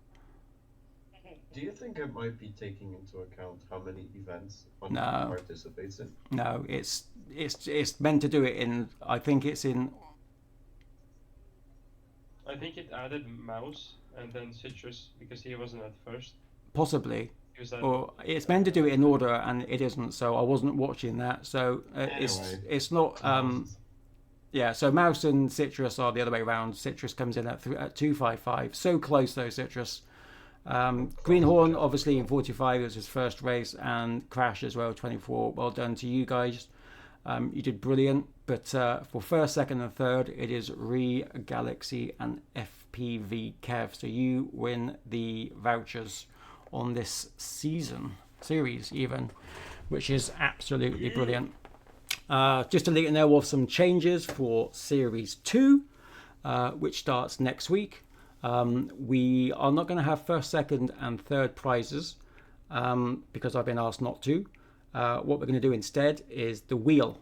Do you think it might be taking into account how many events one No. participates in? No, it's meant to do it in. I think it's in. I think it added Mouse and then Citrus because he wasn't at first. Possibly. He was at, Or it's meant to do it in order and it isn't, so I wasn't watching that. So Anyway. it's not. Yeah, so Mouse and Citrus are the other way around. Citrus comes in at 255. So close though, Citrus. Greenhorn obviously in 45, it was his first race, and Crash as well, 24. Well done to you guys. You did brilliant. But for first, second, and third, it is Galaxy and FPV Kev. So you win the vouchers on this series even, which is absolutely brilliant. Just to let you know of some changes for Series 2, which starts next week. We are not going to have first, second, and third prizes because I've been asked not to. What we're going to do instead is the wheel.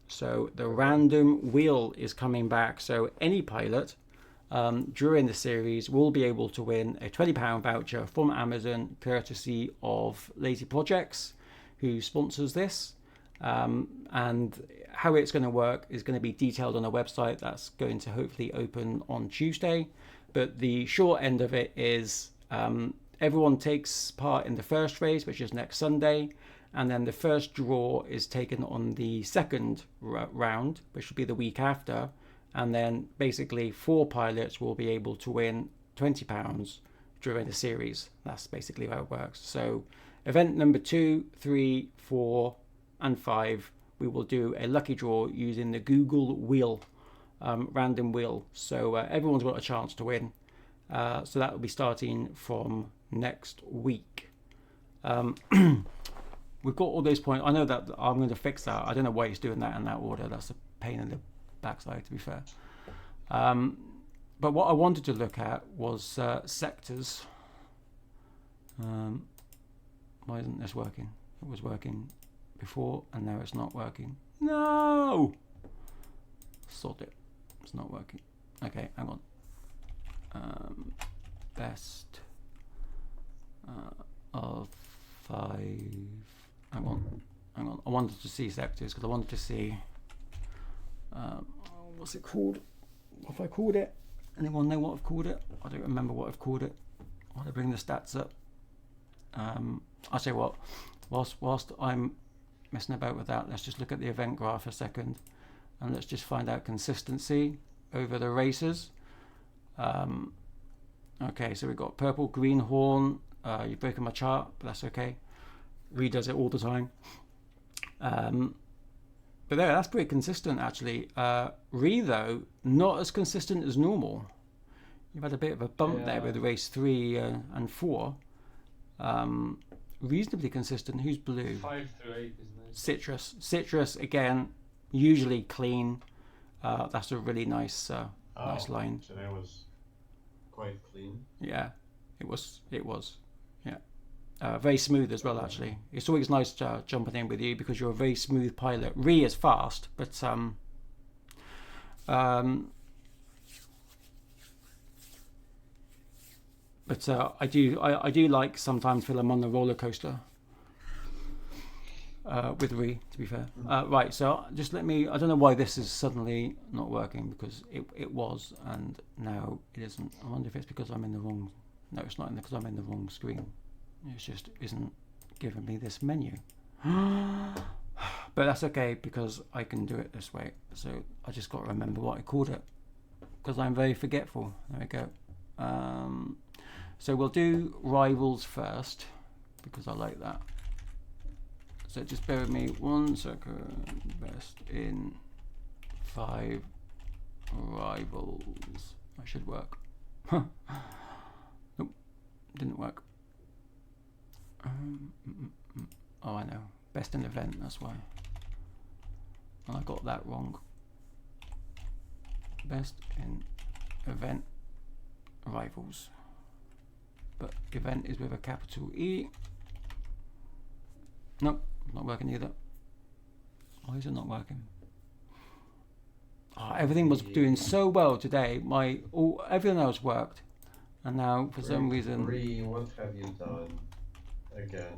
So the random wheel is coming back. So any pilot during the series will be able to win a £20 voucher from Amazon, courtesy of Lazy Projects, who sponsors this. And how it's going to work is going to be detailed on a website that's going to hopefully open on Tuesday. But the short end of it is everyone takes part in the first race, which is next Sunday. And then the first draw is taken on the second round, which will be the week after. And then basically 4 pilots will be able to win £20 during the series. That's basically how it works. So event number 2, 3, 4, and 5, we will do a lucky draw using the Google wheel, random wheel. So everyone's got a chance to win. So that will be starting from next week. We've got all those points. I know that I'm going to fix that. I don't know why he's doing that in that order. That's a pain in the backside, to be fair. But what I wanted to look at was sectors. Why isn't this working? It was working before and now it's not working. No! Sort it. It's not working. Okay, hang on. Best of 5. Hang on. I wanted to see sectors because I wanted to see. What's it called? What have I called it? Anyone know what I've called it? I don't remember what I've called it. I want to bring the stats up. I'll tell you what. Whilst I'm messing about with that, let's just look at the event graph a second, and let's just find out consistency over the races. Okay, so we've got purple, green horn. You've broken my chart, but that's okay. Redoes it all the time. But there, that's pretty consistent actually. Re though, not as consistent as normal. You've had a bit of a bump there with race 3 and 4. Reasonably consistent. Who's blue? 5 through 8, isn't it? Citrus. Citrus again, usually clean. That's a really nice nice line. Today was quite clean. Yeah, it was. Yeah, very smooth as well. Actually, it's always nice jumping in with you because you're a very smooth pilot. Re is fast, but I do like sometimes feel I'm on the roller coaster with Re, to be fair. Right, so just let me. I don't know why this is suddenly not working because it was and now it isn't. I wonder if it's because I'm in the wrong. No, it's not because I'm in the wrong screen. It just isn't giving me this menu. But that's okay because I can do it this way. So I just got to remember what I called it because I'm very forgetful. There we go. So we'll do rivals first because I like that. So just bear with me 1 second. Best in 5 rivals. That should work. Nope, didn't work. Oh, I know. Best in event, that's why. I got that wrong. Best in event rivals. But event is with a capital E. Nope, not working either. Why is it not working? Oh, everything was doing so well today. Everything else worked, and now for some reason. What have you done again?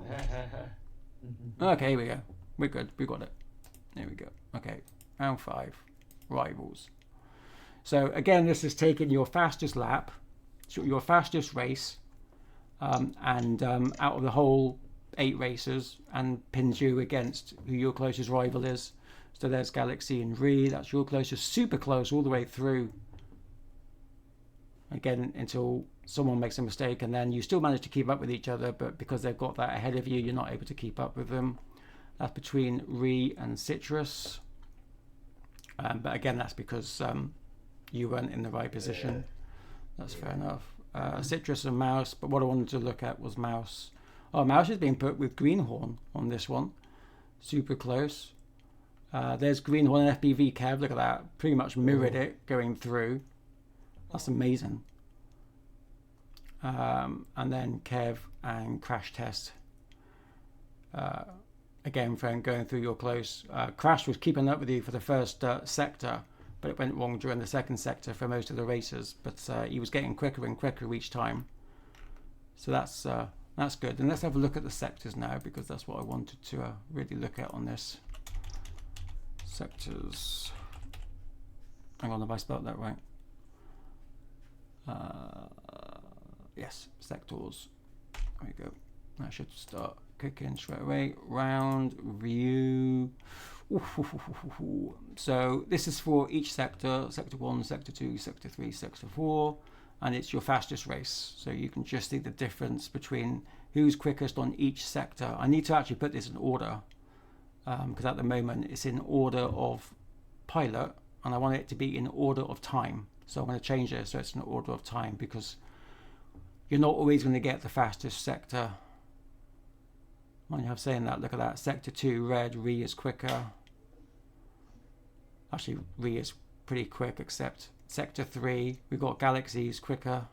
Okay, here we go. We're good. We got it. There we go. Okay, round 5, rivals. So again, this is taking your fastest lap, so your fastest race. And out of the whole 8 races and pins you against who your closest rival is. So there's Galaxy and Re, that's your closest, super close all the way through. Again, until someone makes a mistake and then you still manage to keep up with each other, but because they've got that ahead of you, you're not able to keep up with them. That's between Re and Citrus. But again, that's because you weren't in the right position. That's fair enough. Citrus and Mouse, but what I wanted to look at was Mouse. Oh, Mouse is being put with Greenhorn on this one. Super close. There's Greenhorn and FPV Kev. Look at that. Pretty much mirrored it going through. That's amazing. And then Kev and Crash Test. Again, from going through your close. Crash was keeping up with you for the first sector, but it went wrong during the second sector for most of the races. But he was getting quicker and quicker each time. So that's good. And let's have a look at the sectors now, because that's what I wanted to really look at on this. Sectors. Hang on, have I spelled that right? Yes, sectors. There we go. That should start cooking straight away. Round view. So this is for each sector: sector 1, sector 2, sector 3, sector 4, and it's your fastest race. So you can just see the difference between who's quickest on each sector. I need to actually put this in order because at the moment it's in order of pilot, and I want it to be in order of time. So I'm going to change it so it's in order of time, because you're not always going to get the fastest sector. Mind you, I'm saying that. Look at that. Sector 2, red. Re is quicker. Actually, Re is pretty quick, except sector 3, we've got Galaxies quicker.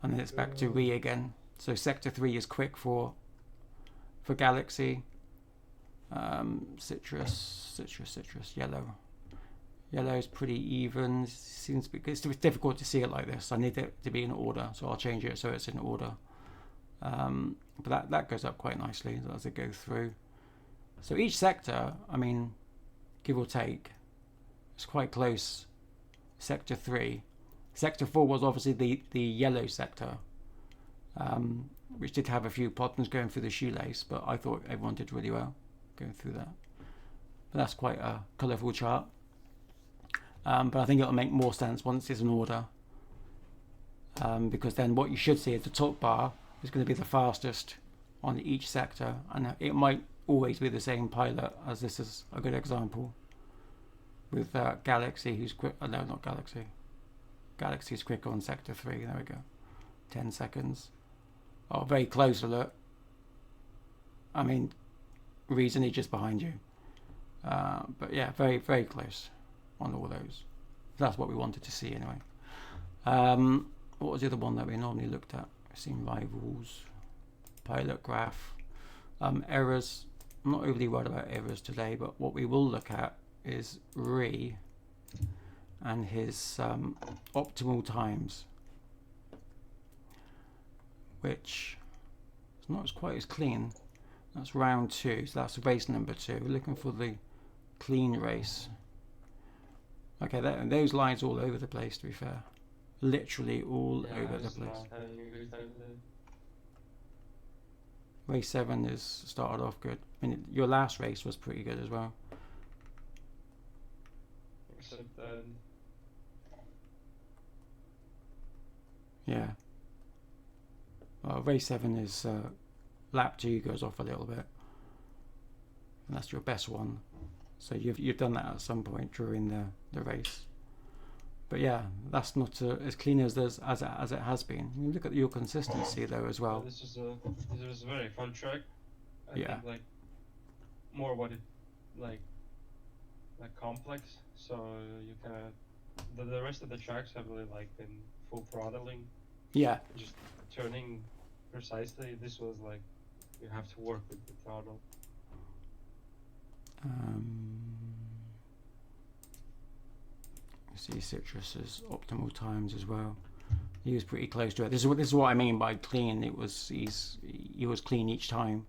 And then it's back to Re again. So sector 3 is quick for Galaxy. Citrus, yellow. Yellow is pretty even. Seems it's difficult to see it like this. I need it to be in order, so I'll change it so it's in order. But that goes up quite nicely as they go through. So each sector, I mean, give or take, it's quite close. Sector 3. Sector 4 was obviously the yellow sector, which did have a few problems going through the shoelace, but I thought everyone did really well going through that. But that's quite a colourful chart. But I think it'll make more sense once it's in order, because then what you should see is the top bar is going to be the fastest on each sector, and it might always be the same pilot, as this is a good example with Galaxy, who's quick. No, not Galaxy. Galaxy's quicker on sector 3. There we go. 10 seconds. Oh, very close alert. I mean, reason is just behind you. But yeah, very, very close on all those. That's what we wanted to see anyway. What was the other one that we normally looked at? We've seen rivals, pilot graph, errors. I'm not overly worried about errors today, but what we will look at is Ree and his optimal times, which is not quite as clean. That's round 2, so that's race number 2. We're looking for the clean race. Okay, those lines all over the place, to be fair. Literally all over the place. Race 7 is started off good. I mean, your last race was pretty good as well. Except that. Yeah. Well, race 7 is lap 2 goes off a little bit, and that's your best one. So you've done that at some point during the race. But yeah, that's not as clean as it has been. You look at your consistency though as well. This was a very fun track. I Yeah. think like more what it like complex. So you kind of the rest of the tracks have really like been full throttling, Yeah. just turning precisely. This was like you have to work with the throttle. You see Citrus's optimal times as well. He was pretty close to it. This is what I mean by clean. He was clean each time.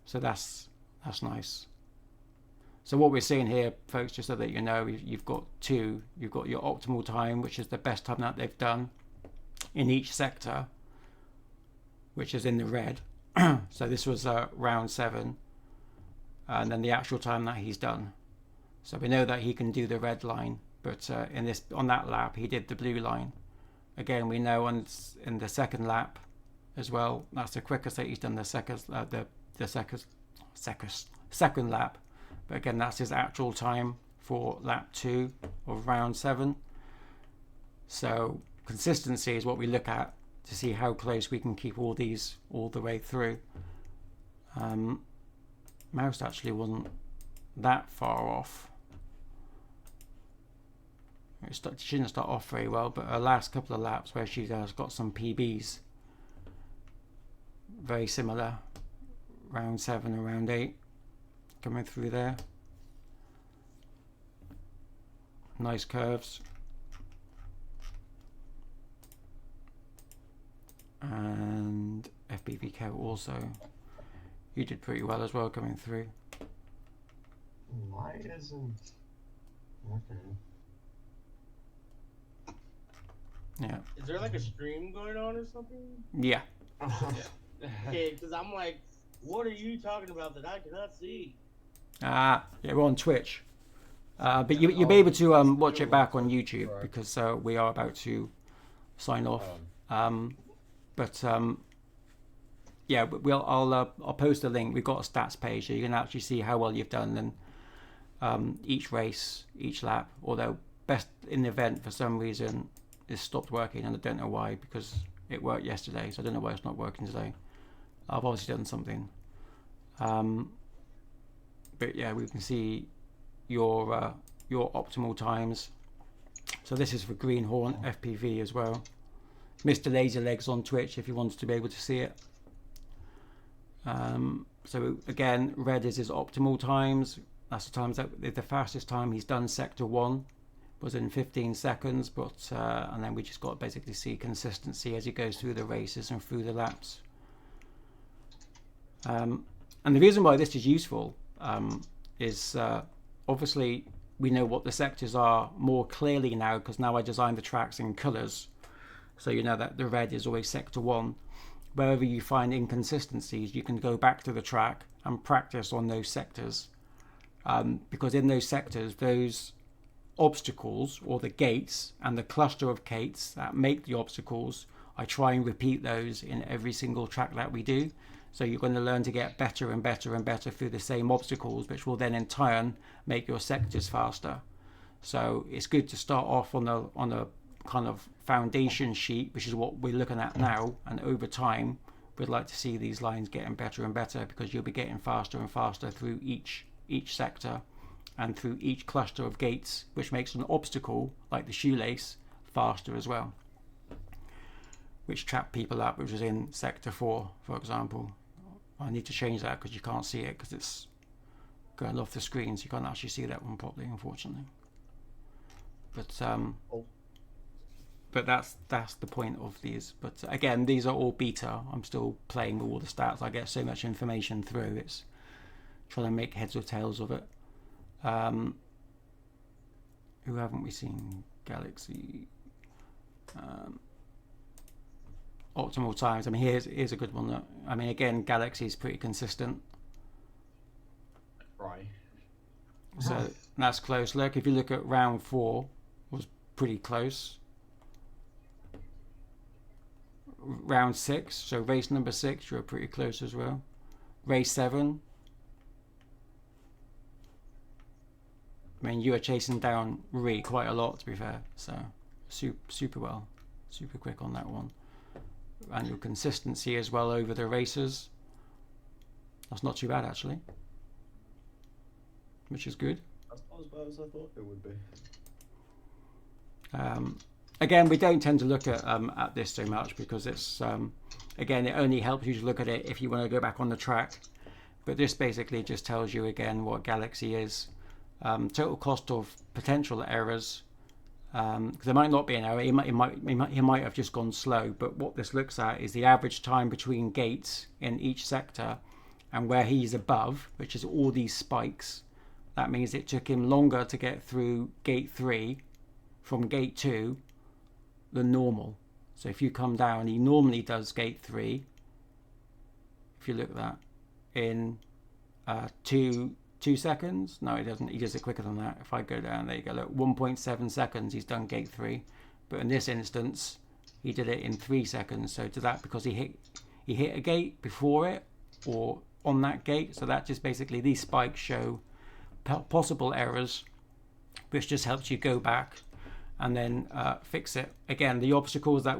So that's nice. So what we're seeing here, folks, just so that you know, you've got two. You've got your optimal time, which is the best time that they've done in each sector, which is in the red. So this was round 7, and then the actual time that he's done. So we know that he can do the red line, but on that lap he did the blue line. Again, we know in the second lap as well. That's the quickest that he's done the second lap. But again, that's his actual time for lap 2 of round 7. So consistency is what we look at to see how close we can keep all these all the way through. Mouse actually wasn't that far off. She didn't start off very well, but her last couple of laps where she has got some PBs, very similar, round 7 and round 8 coming through there. Nice curves. And FBVK also, you did pretty well as well coming through. Why isn't... Okay. Yeah. Is there like a stream going on or something? Yeah. Okay, because I'm like, what are you talking about that I cannot see? Yeah, we're on Twitch. But you'll be able to watch it back on YouTube because we are about to sign off. Yeah, I'll post a link. We've got a stats page so you can actually see how well you've done and each race, each lap. Although best in the event for some reason is stopped working and I don't know why, because it worked yesterday, so I don't know why it's not working today. I've obviously done something. But yeah, we can see your optimal times. So this is for Greenhorn FPV as well. Mr. Laserlegs on Twitch if you wanted to be able to see it. So again, red is his optimal times. That's the times that the fastest time he's done sector 1, was in 15 seconds, but and then we just got to basically see consistency as he goes through the races and through the laps. And the reason why this is useful is obviously we know what the sectors are more clearly now, because now I designed the tracks in colours, so you know that the red is always sector 1. Wherever you find inconsistencies, you can go back to the track and practice on those sectors, because in those sectors, those obstacles or the gates and the cluster of gates that make the obstacles, I try and repeat those in every single track that we do. So you're going to learn to get better and better and better through the same obstacles, which will then in turn make your sectors faster. So it's good to start off on a kind of foundation sheet, which is what we're looking at now, and over time we'd like to see these lines getting better and better, because you'll be getting faster and faster through each sector and through each cluster of gates, which makes an obstacle like the shoelace faster as well, which trap people up, which is in sector 4, for example. I need to change that because you can't see it because it's going off the screen, so you can't actually see that one properly, unfortunately. But that's the point of these. But again, these are all beta. I'm still playing with all the stats. I get so much information through. It's trying to make heads or tails of it. Who haven't we seen? Galaxy. Optimal times. I mean, here's a good one. That, I mean, again, Galaxy is pretty consistent. Right. So that's close. Look, if you look at round 4, was pretty close. Round 6, so race number 6, you were pretty close as well. Race 7, I mean, you were chasing down Ree quite a lot, to be fair. So super well, super quick on that one. And your consistency as well over the races, that's not too bad actually, which is good. That's not as bad as I thought it would be. Again, we don't tend to look at this so much because it's again, it only helps you to look at it if you want to go back on the track. But this basically just tells you again what Galaxy is. Total cost of potential errors, because there might not be an error. He might have just gone slow. But what this looks at is the average time between gates in each sector, and where he's above, which is all these spikes. That means it took him longer to get through gate 3 from gate 2 than normal. So if you come down, he normally does gate 3. If you look at that in 2 seconds. No, he doesn't. He does it quicker than that. If I go down, there you go. Look, 1.7 seconds. He's done gate 3. But in this instance, he did it in 3 seconds. So to that, because he hit a gate before it or on that gate. So that just basically, these spikes show possible errors, which just helps you go back and then fix it. Again, the obstacles that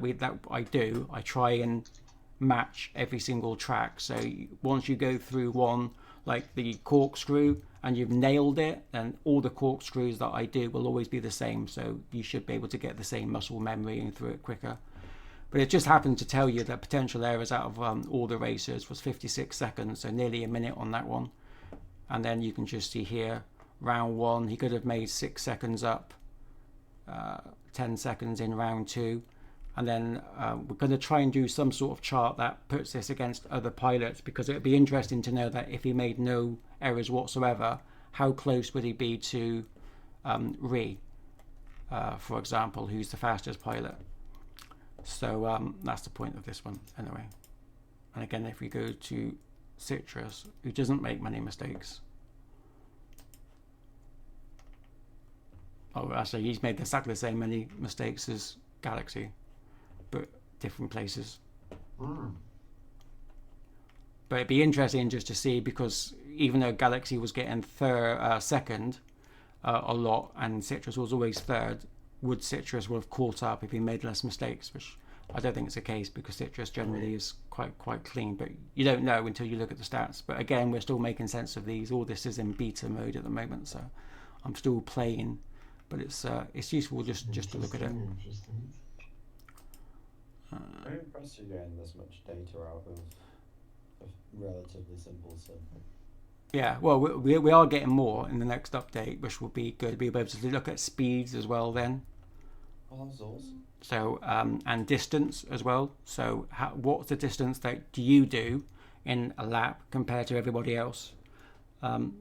I do, I try and match every single track. So once you go through one, like the corkscrew, and you've nailed it, then all the corkscrews that I do will always be the same. So you should be able to get the same muscle memory and through it quicker. But it just happened to tell you that potential errors out of all the races was 56 seconds, so nearly a minute on that one. And then you can just see here, round 1, he could have made 6 seconds up, 10 seconds in round 2. And then we're going to try and do some sort of chart that puts this against other pilots, because it would be interesting to know that if he made no errors whatsoever, how close would he be to Ree, for example, who's the fastest pilot. So that's the point of this one anyway. And again, if we go to Citrus, who doesn't make many mistakes. Oh, actually, he's made exactly the same many mistakes as Galaxy, but different places. But it'd be interesting just to see, because even though Galaxy was getting second a lot and Citrus was always third, would Citrus would have caught up if he made less mistakes? Which I don't think it's the case, because Citrus generally is quite clean, but you don't know until you look at the stats. But again, we're still making sense of these. All this is in beta mode at the moment, so I'm still playing, but it's useful just to look at it. I'm impressed you're getting this much data out of a relatively simple sim. Yeah, well, we are getting more in the next update, which will be good. We'll be able to look at speeds as well then. Oh, that's awesome. So, and distance as well. So, what's the distance that do you do in a lap compared to everybody else?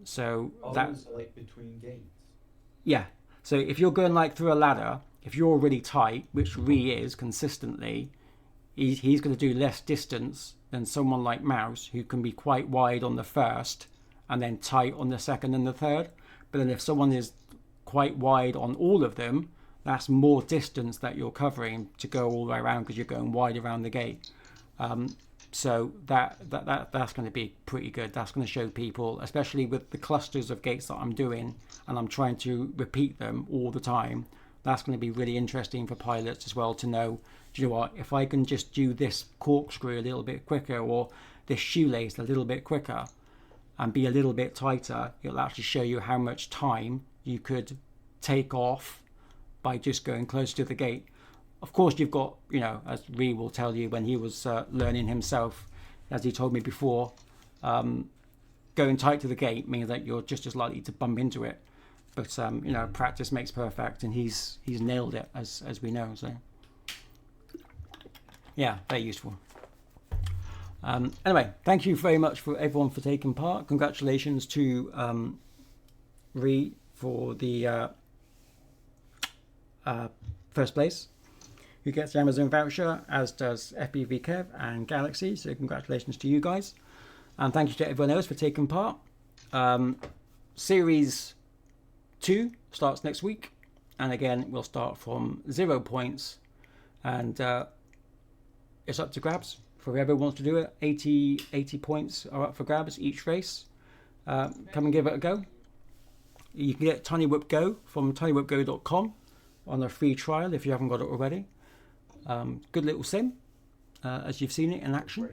So that's like between gates. Yeah. So if you're going like through a ladder, if you're really tight, which Ree is consistently, he's going to do less distance than someone like Mouse, who can be quite wide on the first and then tight on the second and the third. But then if someone is quite wide on all of them, that's more distance that you're covering to go all the way around because you're going wide around the gate. So that's going to be pretty good. That's going to show people, especially with the clusters of gates that I'm doing, and I'm trying to repeat them all the time. That's going to be really interesting for pilots as well to know, do you know what, if I can just do this corkscrew a little bit quicker or this shoelace a little bit quicker and be a little bit tighter, it'll actually show you how much time you could take off by just going close to the gate. Of course, you've got, as Ree will tell you when he was learning himself, as he told me before, going tight to the gate means that you're just as likely to bump into it. But, practice makes perfect, and he's nailed it, as we know. So, yeah, very useful. Anyway, thank you very much for everyone for taking part. Congratulations to Ree for the first place, who gets the Amazon voucher, as does FBV Kev and Galaxy. So congratulations to you guys. And thank you to everyone else for taking part. Series 2 starts next week. And again, we'll start from 0 points. And it's up to grabs for whoever wants to do it. 80 points are up for grabs each race. Come and give it a go. You can get Tiny Whip Go from tinywhipgo.com on a free trial if you haven't got it already. Good little sim, as you've seen it in action.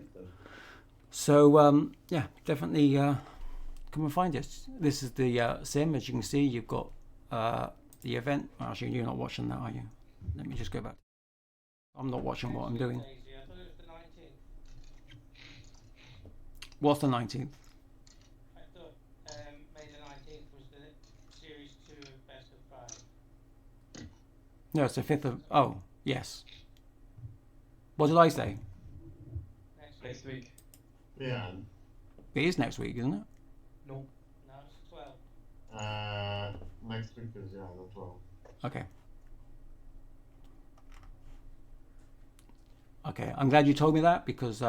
So yeah, definitely come and find it. This is the sim. As you can see, you've got the event. Well, actually, you're not watching that, are you? Let me just go back. I'm not watching what I'm doing. What's the 19th? I thought May the 19th was the Series 2 Best of 5. No, it's the 5th of... Oh, yes. What did I say? Next week. Yeah. It is next week, isn't it? No, it's 12. Next week is, the 12th. Okay. Okay, I'm glad you told me that, because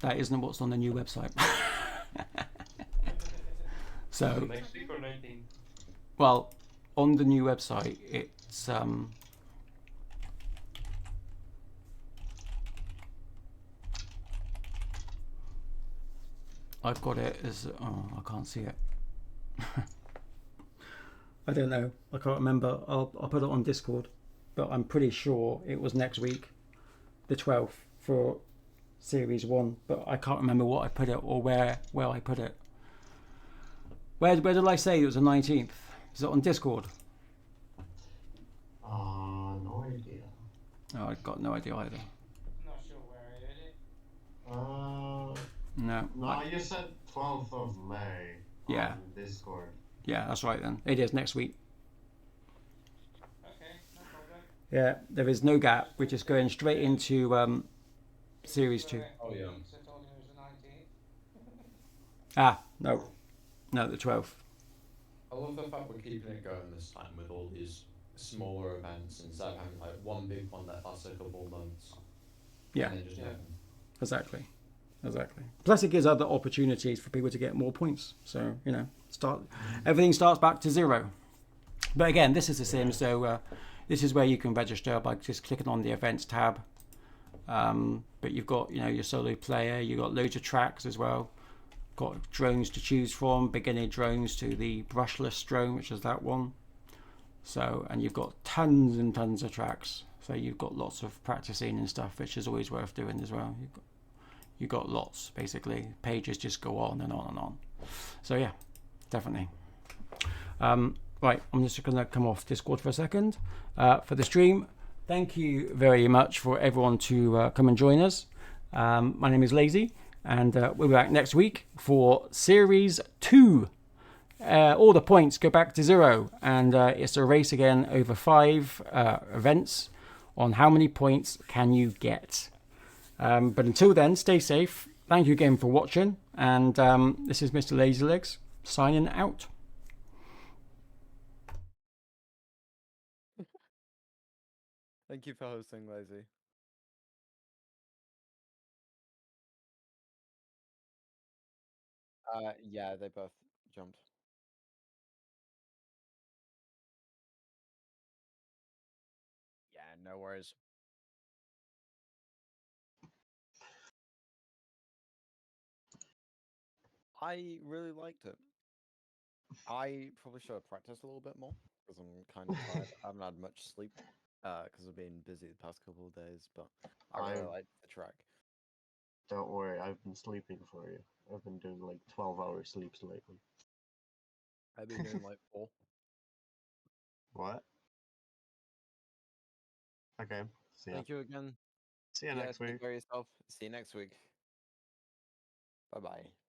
that isn't what's on the new website. So Next week or 19th? Well, on the new website, it's I've got it as I can't see it. I don't know. I can't remember. I'll put it on Discord, but I'm pretty sure it was next week, the 12th for Series 1. But I can't remember what I put it or where I put it. Where did I say it was the 19th? Is it on Discord? No idea. Oh, I've got no idea either. Not sure where I did it. No. You said 12th of May. Yeah. On Discord. Yeah, that's right then. It is next week. Okay, no problem. Yeah, there is no gap. We're just going straight into Series 2. Oh, yeah. So I told him it was the 19th. No, the 12th. I love the fact we're keeping it going this time with all these smaller events instead of having like one big one that lasts a couple of months. Yeah, And then just exactly. Plus, it gives other opportunities for people to get more points. So everything starts back to 0. But again, this is a sim, so this is where you can register by just clicking on the events tab. But you've got your solo player. You've got loads of tracks as well. Got drones to choose from, beginner drones to the brushless drone, which is that one. So, and you've got tons and tons of tracks. So you've got lots of practicing and stuff, which is always worth doing as well. You've got lots, basically. Pages just go on and on and on. So yeah, definitely. Right, I'm just going to come off Discord for a second. For the stream, thank you very much for everyone to come and join us. My name is Lazy. And we'll be back next week for Series 2. All the points go back to 0, and it's a race again over 5 events on how many points can you get. But until then, stay safe. Thank you again for watching, and this is Mr. Lazylegs signing out. Thank you for hosting, Lazy. Yeah, they both jumped. Yeah, no worries. I really liked it. I probably should have practiced a little bit more because I'm kind of tired. I haven't had much sleep because I've been busy the past couple of days, but I really liked the track. Don't worry, I've been sleeping for you. I've been doing like 12-hour sleeps lately. I've been doing like 4. What? Okay. See ya. Thank you again. See ya Yeah, next take week. care of yourself. See you next week. Bye bye.